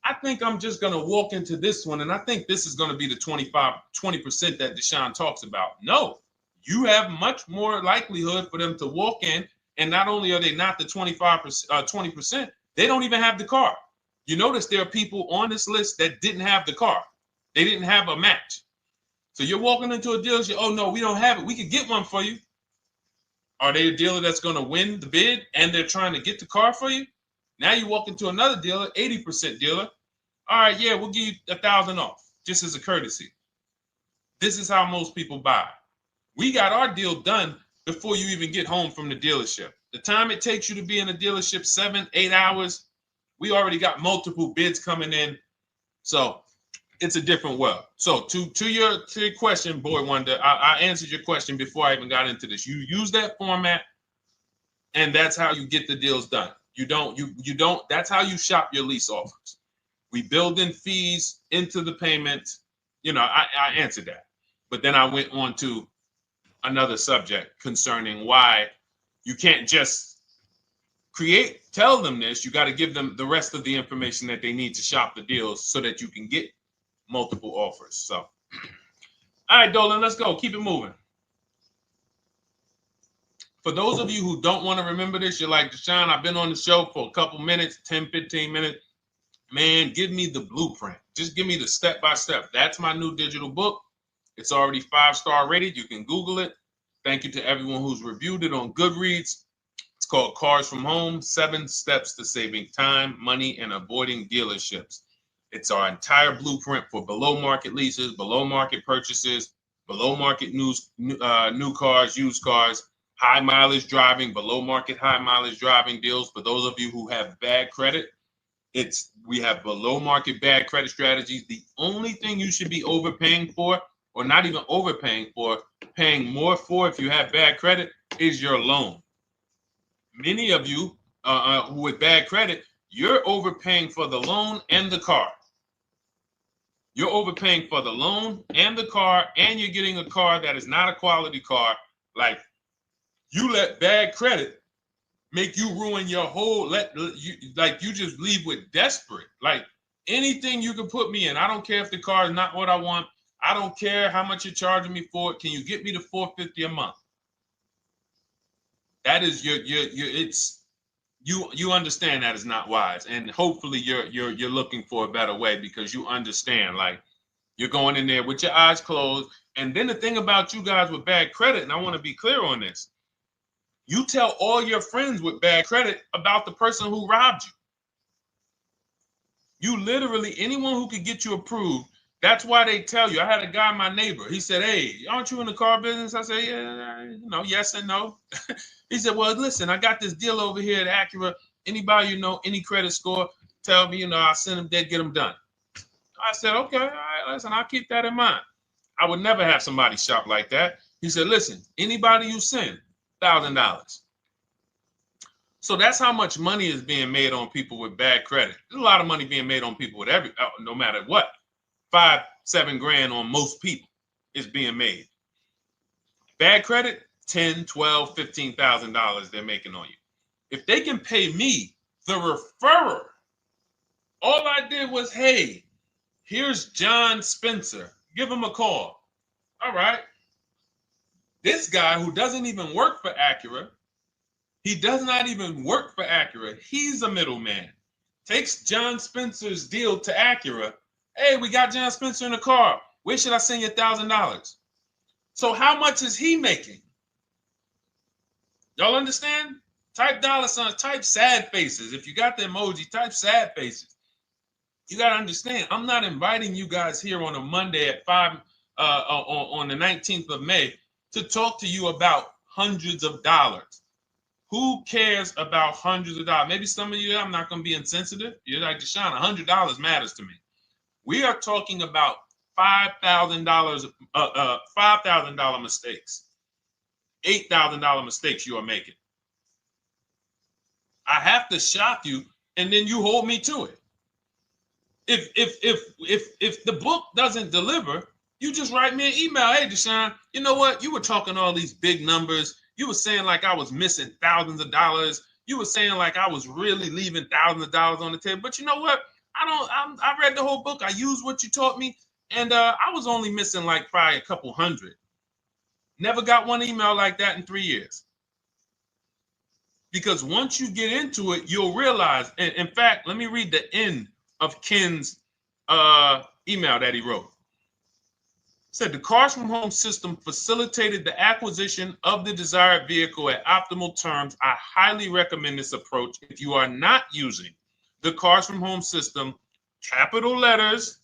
I think I'm just going to walk into this one, and I think this is going to be the 20% that Deshone talks about. No, you have much more likelihood for them to walk in, and not only are they not the 20%, they don't even have the car. You notice there are people on this list that didn't have the car. They didn't have a match. So you're walking into a dealership, oh no, we don't have it. We could get one for you. Are they a dealer that's going to win the bid and they're trying to get the car for you? Now you walk into another dealer, 80% dealer. All right, yeah, we'll give you 1,000 off, just as a courtesy. This is how most people buy. We got our deal done before you even get home from the dealership. The time it takes you to be in a dealership, 7-8 hours, we already got multiple bids coming in. So it's a different world. So to your question, Boy Wonder, I answered your question before I even got into this. You use that format, and that's how you get the deals done. You don't, that's how you shop your lease offers. We build in fees into the payments. I answered that. But then I went on to another subject concerning why you can't just tell them this. You got to give them the rest of the information that they need to shop the deals so that you can get multiple offers. So, all right, Dolan, let's go. Keep it moving. For those of you who don't want to remember this, you're like, Deshone, I've been on the show for a couple minutes, 10, 15 minutes. Man, give me the blueprint. Just give me the step-by-step. That's my new digital book. It's already 5-star rated. You can Google it. Thank you to everyone who's reviewed it on Goodreads. It's called Cars from Home, 7 Steps to Saving Time, Money, and Avoiding Dealerships. It's our entire blueprint for below market leases, below market purchases, below market new cars, used cars, high mileage driving, below market high mileage driving deals. For those of you who have bad credit, we have below market bad credit strategies. The only thing you should be overpaying for, or not even overpaying for, paying more for if you have bad credit, is your loan. Many of you who with bad credit, you're overpaying for the loan and the car. You're overpaying for the loan and the car, and you're getting a car that is not a quality car. Like, you let bad credit make you ruin your whole, you just leave with desperate. Like, anything you can put me in. I don't care if the car is not what I want. I don't care how much you're charging me for it. Can you get me to $450 a month? That is you understand that is not wise, and hopefully you're looking for a better way, because you understand, like, you're going in there with your eyes closed. And then the thing about you guys with bad credit, and I want to be clear on this, you tell all your friends with bad credit about the person who robbed you. You literally, anyone who could get you approved, that's why they tell you. I had a guy, my neighbor, he said, "Hey, aren't you in the car business?" I said, "Yeah, yes and no." He said, "Well, listen, I got this deal over here at Acura. Anybody any credit score, tell me, I'll send them there, get them done." I said, "Okay, all right, listen, I'll keep that in mind." I would never have somebody shop like that. He said, "Listen, anybody you send, $1,000. So that's how much money is being made on people with bad credit. There's a lot of money being made on people with no matter what. 5-7 grand on most people is being made. Bad credit, $10, $12, $15,000 they're making on you. If they can pay me, the referrer, all I did was, hey, here's John Spencer. Give him a call. All right. This guy who doesn't even work for Acura, he does not even work for Acura. He's a middleman. Takes John Spencer's deal to Acura. Hey, we got John Spencer in the car. Where should I send you $1,000? So how much is he making? Y'all understand? Type dollar signs, type sad faces. If you got the emoji, type sad faces. You got to understand, I'm not inviting you guys here on a Monday at 5 on the 19th of May to talk to you about hundreds of dollars. Who cares about hundreds of dollars? Maybe some of you, I'm not going to be insensitive. You're like, Deshone, $100 matters to me. We are talking about $5,000 mistakes, $8,000 mistakes you are making. I have to shock you, and then you hold me to it. If the book doesn't deliver, you just write me an email. Hey, Deshone, you know what? You were talking all these big numbers. You were saying like I was missing thousands of dollars. You were saying like I was really leaving thousands of dollars on the table. But you know what? I read the whole book. I used what you taught me, and I was only missing like probably a couple hundred. Never got one email like that in 3 years. Because once you get into it, you'll realize. And in fact, let me read the end of Ken's email that he wrote. It said, the Cars from Home system facilitated the acquisition of the desired vehicle at optimal terms. I highly recommend this approach. If you are not using the Cars from Home system, capital letters,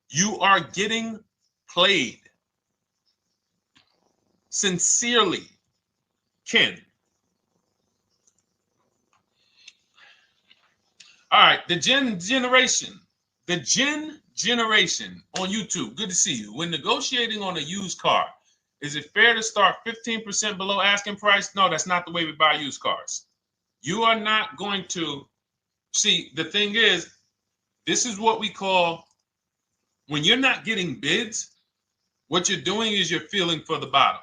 you are getting played. Sincerely, Ken. All right, the Gen generation on YouTube. Good to see you. When negotiating on a used car, is it fair to start 15% below asking price? No, that's not the way we buy used cars. You are not going to see. The thing is, this is what we call, when you're not getting bids, what you're doing is you're feeling for the bottom.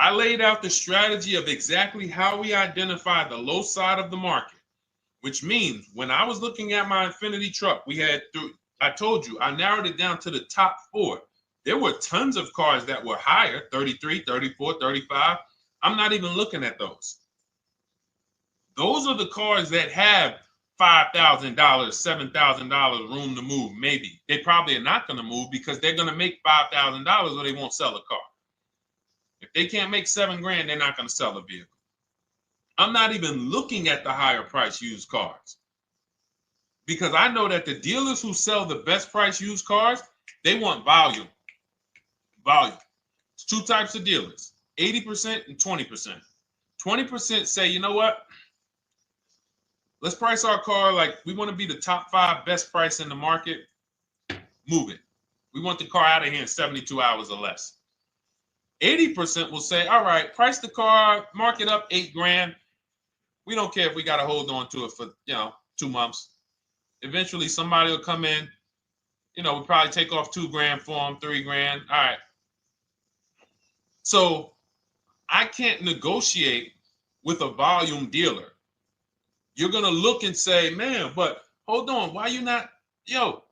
I laid out the strategy of exactly how we identify the low side of the market. Which means when I was looking at my Infiniti truck, I told you, I narrowed it down to the top 4. There were tons of cars that were higher, 33, 34, 35. I'm not even looking at those. Those are the cars that have $5,000, $7,000 room to move, maybe. They probably are not going to move because they're going to make $5,000 or they won't sell a car. If they can't make $7 grand, they're not going to sell a vehicle. I'm not even looking at the higher price used cars because I know that the dealers who sell the best price used cars, they want volume. Volume. It's 2 types of dealers, 80% and 20%. 20% say, you know what? Let's price our car like we want to be the top 5 best price in the market. Move it. We want the car out of here in 72 hours or less. 80% will say, all right, price the car, mark it up 8 grand. We don't care if we got to hold on to it for, 2 months. Eventually, somebody will come in. We'll probably take off 2 grand for them, 3 grand. All right. So I can't negotiate with a volume dealer. You're going to look and say, man, but hold on. Why you not? You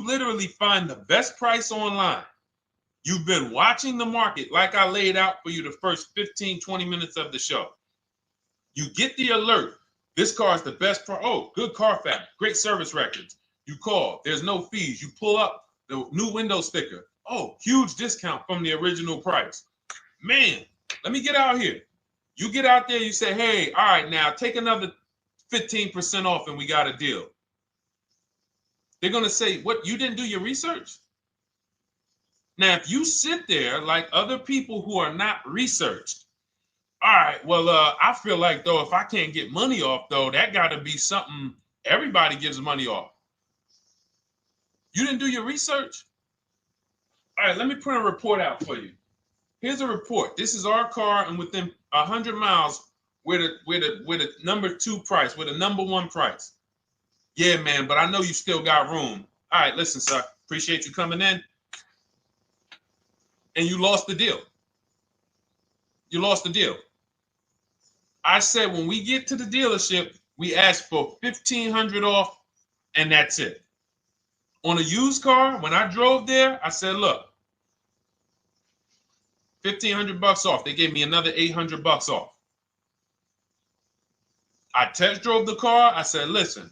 literally find the best price online. You've been watching the market like I laid out for you the first 15, 20 minutes of the show. You get the alert. This car is the best car. Oh, good Carfax, great service records. You call. There's no fees. You pull up the new window sticker. Oh, huge discount from the original price. Man, let me get out here. You get out there, you say, hey, all right, now take another 15% off and we got a deal. They're going to say, what, you didn't do your research? Now, if you sit there like other people who are not researched, all right, well, I feel like, though, if I can't get money off, though, that got to be something everybody gives money off. You didn't do your research? All right, let me print a report out for you. Here's a report. This is our car, and within 100 miles, we're the number 2 price, we're the number 1 price. Yeah, man, but I know you still got room. All right, listen, sir, appreciate you coming in. And you lost the deal. You lost the deal. I said when we get to the dealership, we ask for $1,500 off, and that's it. On a used car, when I drove there, I said, look, $1,500 off. They gave me another $800 off. I test drove the car. I said, listen,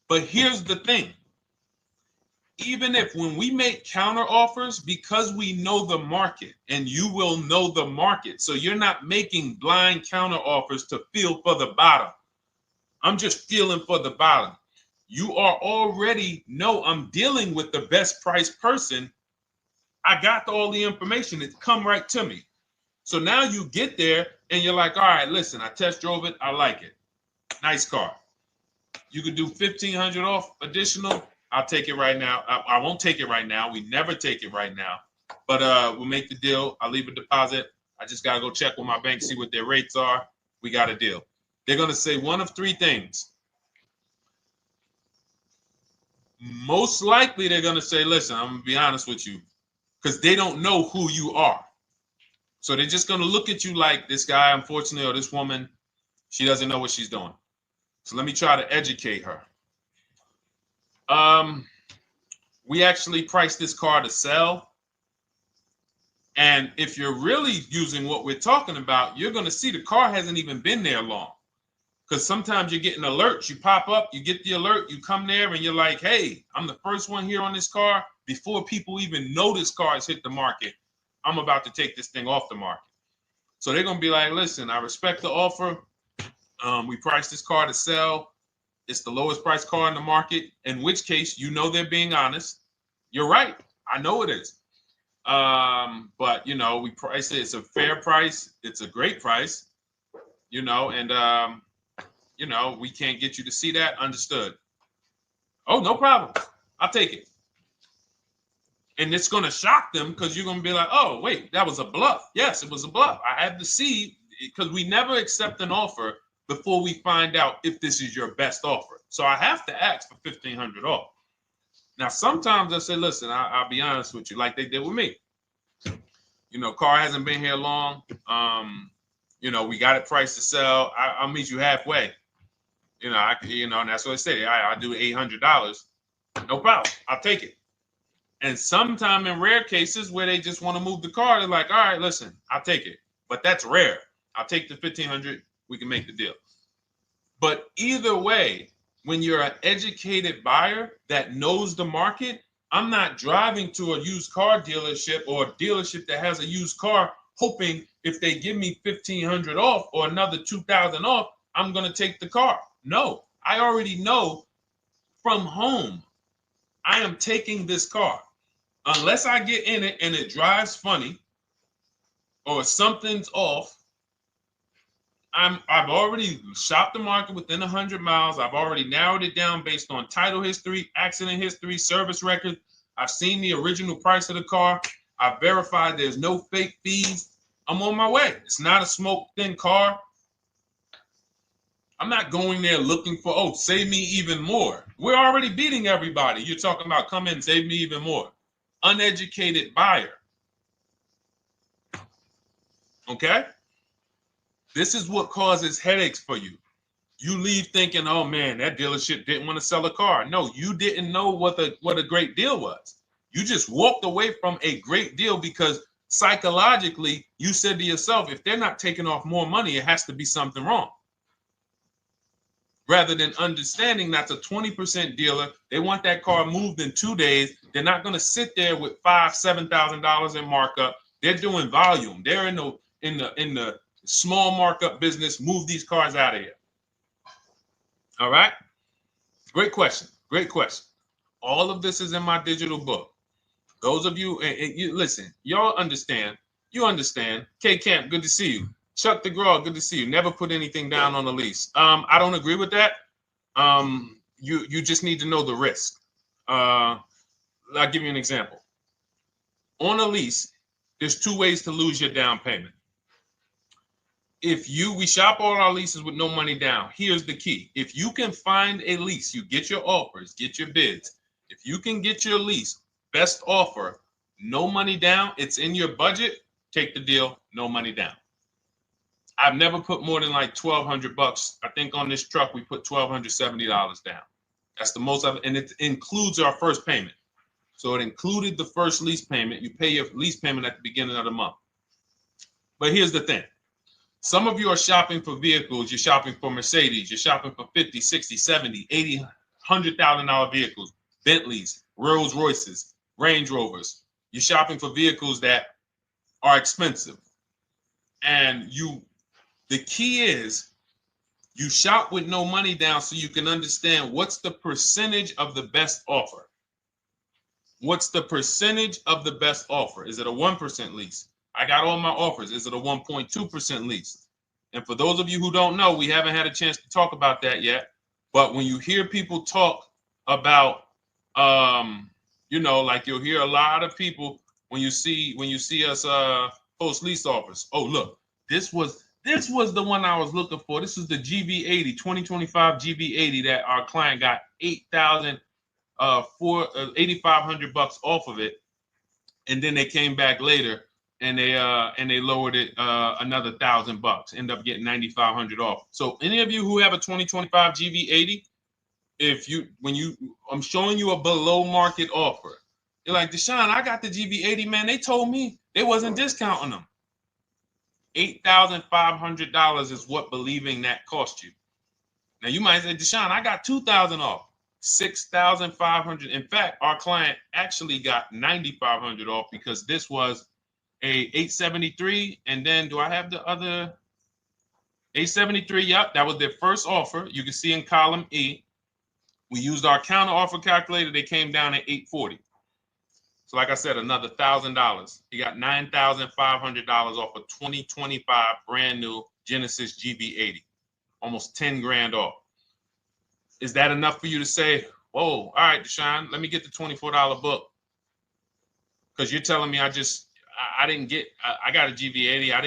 but here's the thing. Even if when we make counter offers, because we know the market, and you will know the market, so you're not making blind counter offers to feel for the bottom. I'm just feeling for the bottom. You are already know I'm dealing with the best price person. I got all the information. It come right to me. So now you get there and you're like, all right, listen, I test drove it. I like it. Nice car. You could do $1,500 off additional. I'll take it right now. I won't take it right now. We never take it right now. But we'll make the deal. I'll leave a deposit. I just got to go check with my bank, see what their rates are. We got a deal. They're going to say one of 3 things. Most likely they're going to say, listen, I'm going to be honest with you, because they don't know who you are. So they're just going to look at you like this guy, unfortunately, or this woman, she doesn't know what she's doing. So let me try to educate her. We actually priced this car to sell. And if you're really using what we're talking about, you're going to see the car hasn't even been there long. Because sometimes you're getting alerts. You pop up, you get the alert, you come there, and you're like, hey, I'm the first one here on this car. Before people even know this car has hit the market, I'm about to take this thing off the market. So they're going to be like, listen, I respect the offer. We priced this car to sell. It's the lowest price car in the market, in which case, you know, they're being honest. You're right. I know it is. But, you know, we price it. It's a fair price. It's a great price, you know, and, you know, we can't get you to see that. Understood. Oh, no problem. I'll take it. And it's going to shock them because you're going to be like, oh, wait, that was a bluff. Yes, it was a bluff. I had to see, because we never accept an offer before we find out if this is your best offer. So I have to ask for $1,500 off. Now, sometimes I say, listen, I'll be honest with you, like they did with me. You know, car hasn't been here long. You know, we got it priced to sell. I'll meet you halfway. You know, and that's what I say. I do $800. No problem. I'll take it. And sometimes in rare cases where they just want to move the car, they're like, all right, listen, I'll take it. But that's rare. I'll take the $1,500. We can make the deal. But either way, when you're an educated buyer that knows the market, I'm not driving to a used car dealership or a dealership that has a used car hoping if they give me $1,500 off or another $2,000 off, I'm going to take the car. No, I already know from home, I am taking this car. Unless I get in it and it drives funny or something's off, I've already shopped the market within 100 miles. I've already narrowed it down based on title history, accident history, service record. I've seen the original price of the car. I've verified there's no fake fees. I'm on my way. It's not a smoke thin car. I'm not going there looking for, oh, save me even more. We're already beating everybody. You're talking about come in, save me even more. Uneducated buyer. Okay? This is what causes headaches for you. You leave thinking, oh man, that dealership didn't want to sell a car. No, you didn't know what a great deal was. You just walked away from a great deal because psychologically you said to yourself, if they're not taking off more money, it has to be something wrong. Rather than understanding that's a 20% dealer, they want that car moved in 2 days. They're not going to sit there with $5,000-$7,000 in markup. They're doing volume. They're in the small markup business. Move these cars out of here. All right. Great question. Great question. All of this is in my digital book. Those of you, and you listen, y'all understand. You understand. K Camp, good to see you. Chuck DeGraw, good to see you. Never put anything down on a lease. I don't agree with that. You just need to know the risk. I'll give you an example. On a lease, there's 2 ways to lose your down payment. We shop all our leases with no money down. Here's the key. If you can find a lease, you get your offers, get your bids. If you can get your lease, best offer, no money down, it's in your budget, take the deal, no money down. I've never put more than like $1,200. I think on this truck, we put $1,270 down. That's the most of it. And it includes our first payment. So it included the first lease payment. You pay your lease payment at the beginning of the month. But here's the thing. Some of you are shopping for vehicles. You're shopping for Mercedes. You're shopping for 50, 60, 70, 80, $100,000 vehicles, Bentleys, Rolls Royces, Range Rovers. You're shopping for vehicles that are expensive. And the key is you shop with no money down so you can understand what's the percentage of the best offer. What's the percentage of the best offer? Is it a 1% lease? I got all my offers. Is it a 1.2% lease? And for those of you who don't know, we haven't had a chance to talk about that yet. But when you hear people talk about, like you'll hear a lot of people when you see us post lease offers. Oh, look, this was the one I was looking for. This is the GV80, 2025 GV80 that our client got $8,500 off of it, and then they came back later and they lowered it another $1,000. End up getting $9,500 off. So any of you who have a 2025 GV80, I'm showing you a below market offer. You're like, Deshone, I got the GV80, man. They told me they wasn't discounting them. $8,500 is what believing that cost you. Now you might say, Deshone, I got $2,000 off. $6,500. In fact, our client actually got $9,500 off because this was a 873. And then do I have the other 873? Yep, that was their first offer. You can see in column E. We used our counter offer calculator. They came down at 840. So like I said, another $1,000. He got $9,500 off a 2025 brand new Genesis GV80, almost 10 grand off. Is that enough for you to say, whoa, all right, Deshone, let me get the $24 book? Because you're telling me I got a GV80. I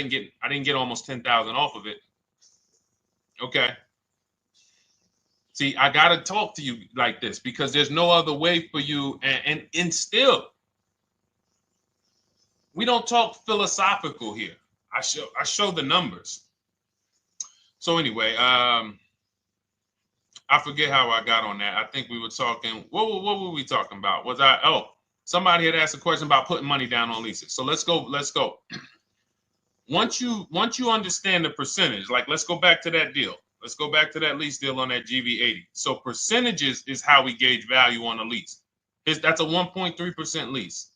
didn't get almost 10,000 off of it. Okay. See, I got to talk to you like this because there's no other way for you. And still, we don't talk philosophical here. I show the numbers. So anyway, I forget how I got on that. I think we were talking. What were we talking about? Somebody had asked a question about putting money down on leases. So let's go. Once you understand the percentage, like let's go back to that deal. Let's go back to that lease deal on that GV80. So percentages is how we gauge value on a lease. That's a 1.3% lease.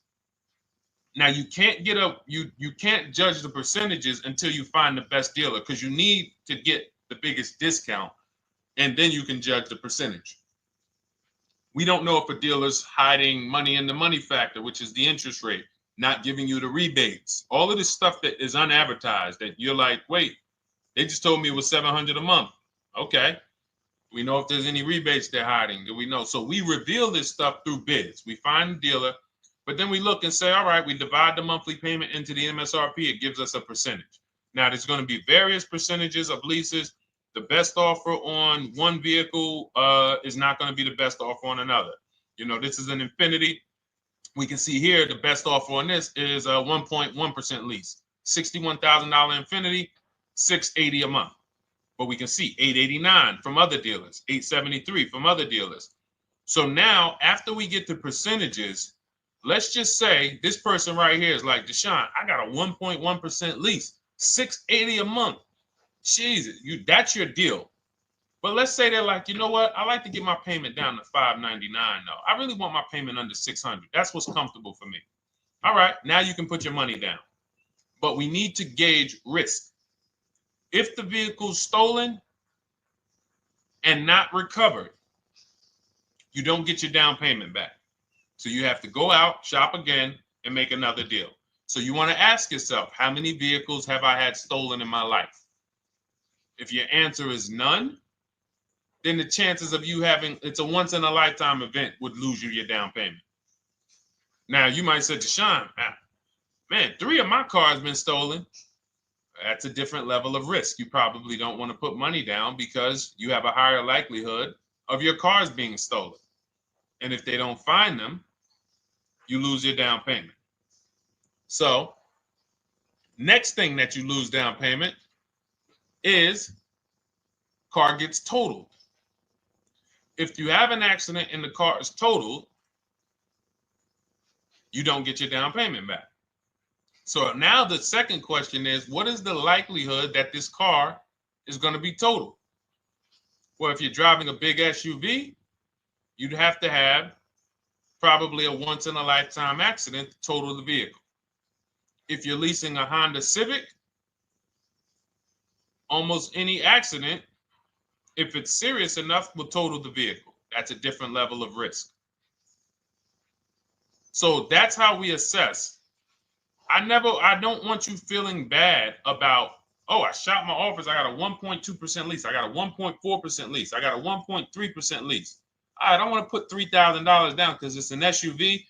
Now you can't you can't judge the percentages until you find the best dealer because you need to get the biggest discount, and then you can judge the percentage. We don't know if a dealer's hiding money in the money factor, which is the interest rate, not giving you the rebates, all of this stuff that is unadvertised that you're like, wait, they just told me it was $700 a month. Okay. We know if there's any rebates they're hiding. Do we know? So we reveal this stuff through bids. We find the dealer, but then we look and say, all right, we divide the monthly payment into the MSRP. It gives us a percentage. Now, there's going to be various percentages of leases. The best offer on one vehicle is not going to be the best offer on another. This is an Infiniti. We can see here the best offer on this is a 1.1% lease. $61,000 Infiniti, $680 a month. But we can see $889 from other dealers, $873 from other dealers. So now, after we get the percentages, let's just say this person right here is like, Deshone, I got a 1.1% lease, $680 a month. Jesus, that's your deal. But let's say they're like, you know what? I like to get my payment down to $599 though. I really want my payment under $600. That's what's comfortable for me. All right, now you can put your money down. But we need to gauge risk. If the vehicle's stolen and not recovered, you don't get your down payment back. So you have to go out, shop again, and make another deal. So you want to ask yourself, how many vehicles have I had stolen in my life? If your answer is none, then the chances of you having, it's a once in a lifetime event, would lose you your down payment. Now you might say, Deshone, man, 3 of my cars been stolen. That's a different level of risk. You probably don't want to put money down because you have a higher likelihood of your cars being stolen. And if they don't find them, you lose your down payment. So next thing that you lose down payment is car gets totaled. If you have an accident and the car is totaled, you don't get your down payment back. So now the second question is, what is the likelihood that this car is going to be totaled? Well, if you're driving a big SUV, you'd have to have probably a once in a lifetime accident to total the vehicle. If you're leasing a Honda Civic, almost any accident, if it's serious enough, will total the vehicle. That's a different level of risk. So that's how we assess. I don't want you feeling bad about, oh, I shot my office, I got a 1.2% lease, I got a 1.4% lease, I got a 1.3% lease. I don't want to put $3,000 down because it's an SUV.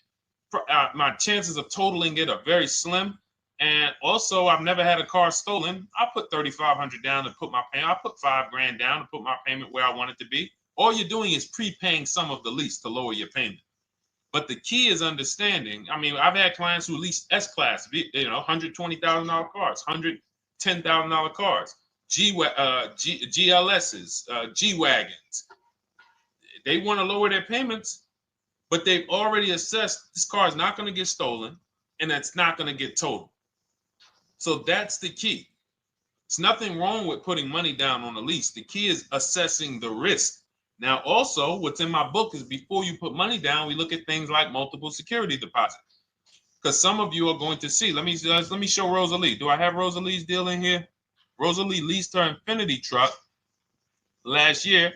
My chances of totaling it are very slim. And also, I've never had a car stolen. I put $3,500 down to put my payment. I put $5,000 down to put my payment where I want it to be. All you're doing is prepaying some of the lease to lower your payment. But the key is understanding. I mean, I've had clients who lease S-Class, $120,000 cars, $110,000 cars, GLSs, G-Wagons. They want to lower their payments, but they've already assessed this car is not going to get stolen and it's not going to get totaled. So that's the key. It's nothing wrong with putting money down on a lease. The key is assessing the risk. Now, also, what's in my book is before you put money down, we look at things like multiple security deposit. Because some of you are going to see, let me show Rosalie. Do I have Rosalie's deal in here? Rosalie leased her Infinity truck last year.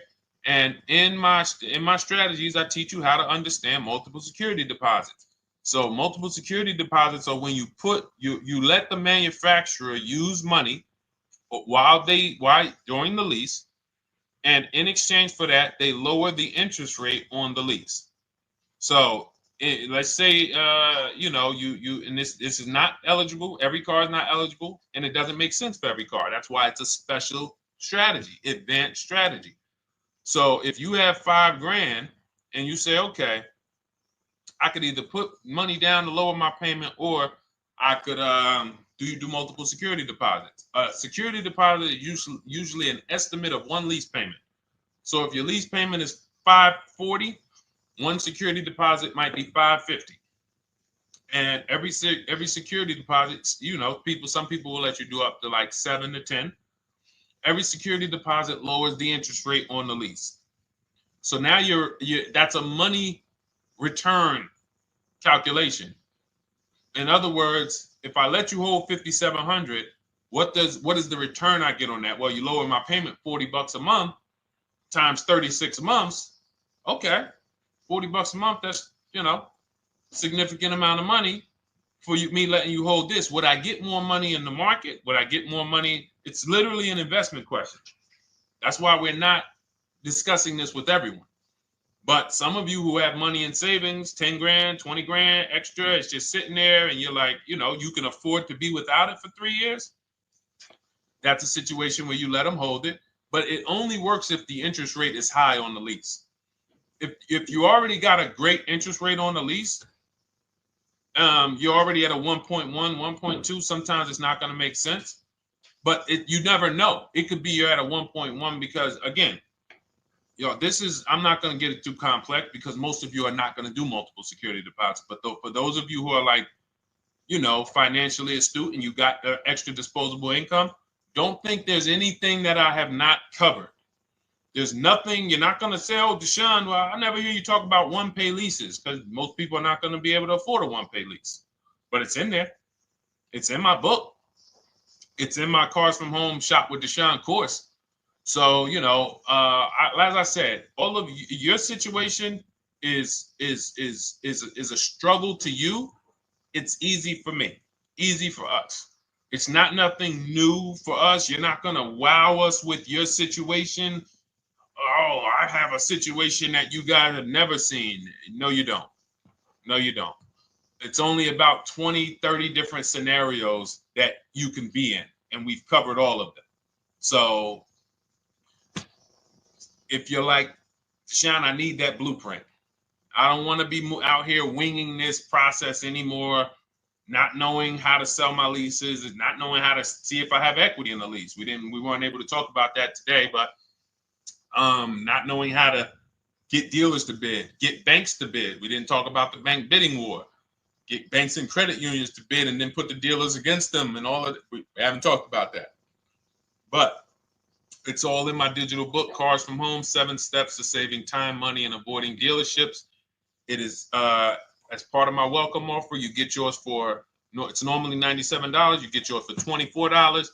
And in my strategies, I teach you how to understand multiple security deposits. So multiple security deposits are when you let the manufacturer use money during the lease, and in exchange for that, they lower the interest rate on the lease. So let's say and this is not eligible. Every car is not eligible, and it doesn't make sense for every car. That's why it's a special strategy, advanced strategy. So if you have $5,000 and you say, okay, I could either put money down to lower my payment, or I could do multiple security deposits. Security deposit is usually an estimate of one lease payment. So if your lease payment is $540, one security deposit might be $550. And every security deposit, some people will let you do up to like 7 to 10. Every security deposit lowers the interest rate on the lease. So now that's a money return calculation. In other words, if I let you hold $5,700, what is the return I get on that? Well, you lower my payment $40 a month times 36 months. Okay, $40 a month. That's significant amount of money for me letting you hold this. Would I get more money in the market? Would I get more money? It's literally an investment question. That's why we're not discussing this with everyone. But some of you who have money in savings, 10 grand, 20 grand extra, it's just sitting there and you're like, you can afford to be without it for 3 years. That's a situation where you let them hold it, but it only works if the interest rate is high on the lease. If you already got a great interest rate on the lease, you're already at a 1.1, 1.2. Sometimes it's not going to make sense, but you never know. It could be you're at a 1.1 because, again, this is, I'm not going to get it too complex because most of you are not going to do multiple security deposits. But for those of you who are like, financially astute and you got extra disposable income, don't think there's anything that I have not covered. There's nothing. You're not going to say, oh, Deshone, well, I never hear you talk about one-pay leases, because most people are not going to be able to afford a one-pay lease. But it's in there. It's in my book. It's in my Cars from Home Shop with Deshone course. So, as I said, all of your situation is a struggle to you. It's easy for me, easy for us. It's not nothing new for us. You're not going to wow us with your situation. Oh, I have a situation that you guys have never seen. No, you don't. No, you don't. It's only about 20, 30 different scenarios that you can be in, and we've covered all of them. So if you're like, Deshone, I need that blueprint. I don't want to be out here winging this process anymore, not knowing how to sell my leases and not knowing how to see if I have equity in the lease. We weren't able to talk about that today, but not knowing how to get dealers to bid, get banks to bid. We didn't talk about the bank bidding war. Get banks and credit unions to bid and then put the dealers against them and all of it. We haven't talked about that. But it's all in my digital book, Cars from Home, 7 Steps to Saving Time, Money, and Avoiding Dealerships. It is as part of my welcome offer. You get yours it's normally $97. You get yours for $24.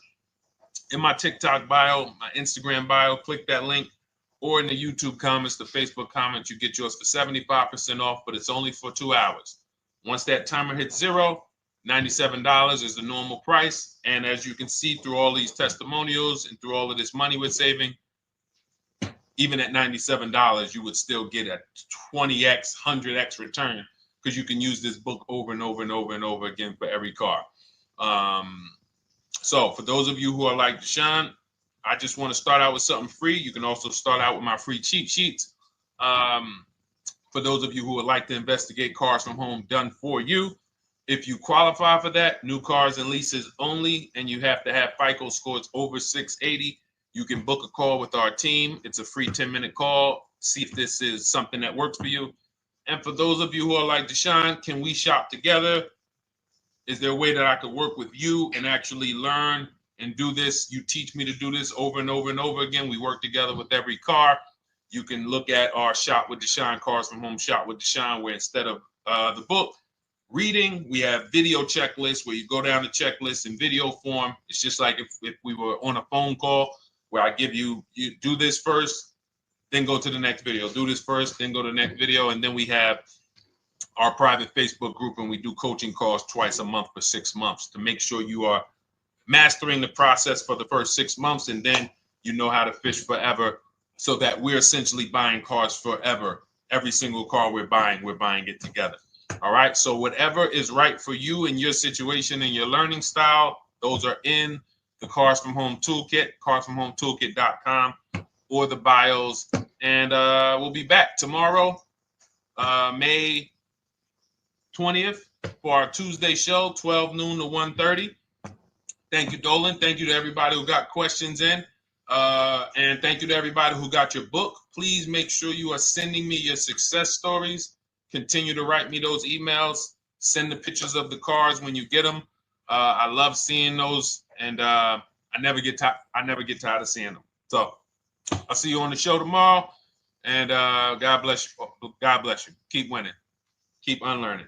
In my TikTok bio, my Instagram bio, click that link, or in the YouTube comments, the Facebook comments, you get yours for 75% off, but it's only for 2 hours. Once that timer hits 0, $97 is the normal price. And as you can see through all these testimonials and through all of this money we're saving, even at $97, you would still get a 20x, 100x return, because you can use this book over and over and over and over again for every car. So for those of you who are like, Deshone, I just want to start out with something free. You can also start out with my free cheat sheets. For those of you who would like to investigate Cars from Home done for you, if you qualify for that, new cars and leases only, and you have to have FICO scores over 680, you can book a call with our team. It's a free 10-minute call. See if this is something that works for you. And for those of you who are like, Deshone, can we shop together? Is there a way that I could work with you and actually learn and do this? You teach me to do this over and over and over again. We work together with every car. You can look at our Shop with Deshone, Cars from Home Shop with Deshone, where instead of the book reading, we have video checklists where you go down the checklist in video form. It's just like if we were on a phone call, where I give you do this first, then go to the next video. Do this first, then go to the next video. And then we have our private Facebook group, and we do coaching calls twice a month for 6 months to make sure you are mastering the process for the first 6 months, and then you know how to fish forever, so that we're essentially buying cars forever. Every single car we're buying it together. All right. So whatever is right for you and your situation and your learning style, those are in the Cars from Home Toolkit, carsfromhometoolkit.com, or the bios. And we'll be back tomorrow, May 20th, for our Tuesday show, 12 noon to 1:30. Thank you, Dolan. Thank you to everybody who got questions in. And thank you to everybody who got your book. Please make sure you are sending me your success stories. Continue to write me those emails. Send the pictures of the cars when you get them. I love seeing those, and I never get tired of seeing them. So I'll see you on the show tomorrow, and God bless you. God bless you. Keep winning. Keep unlearning.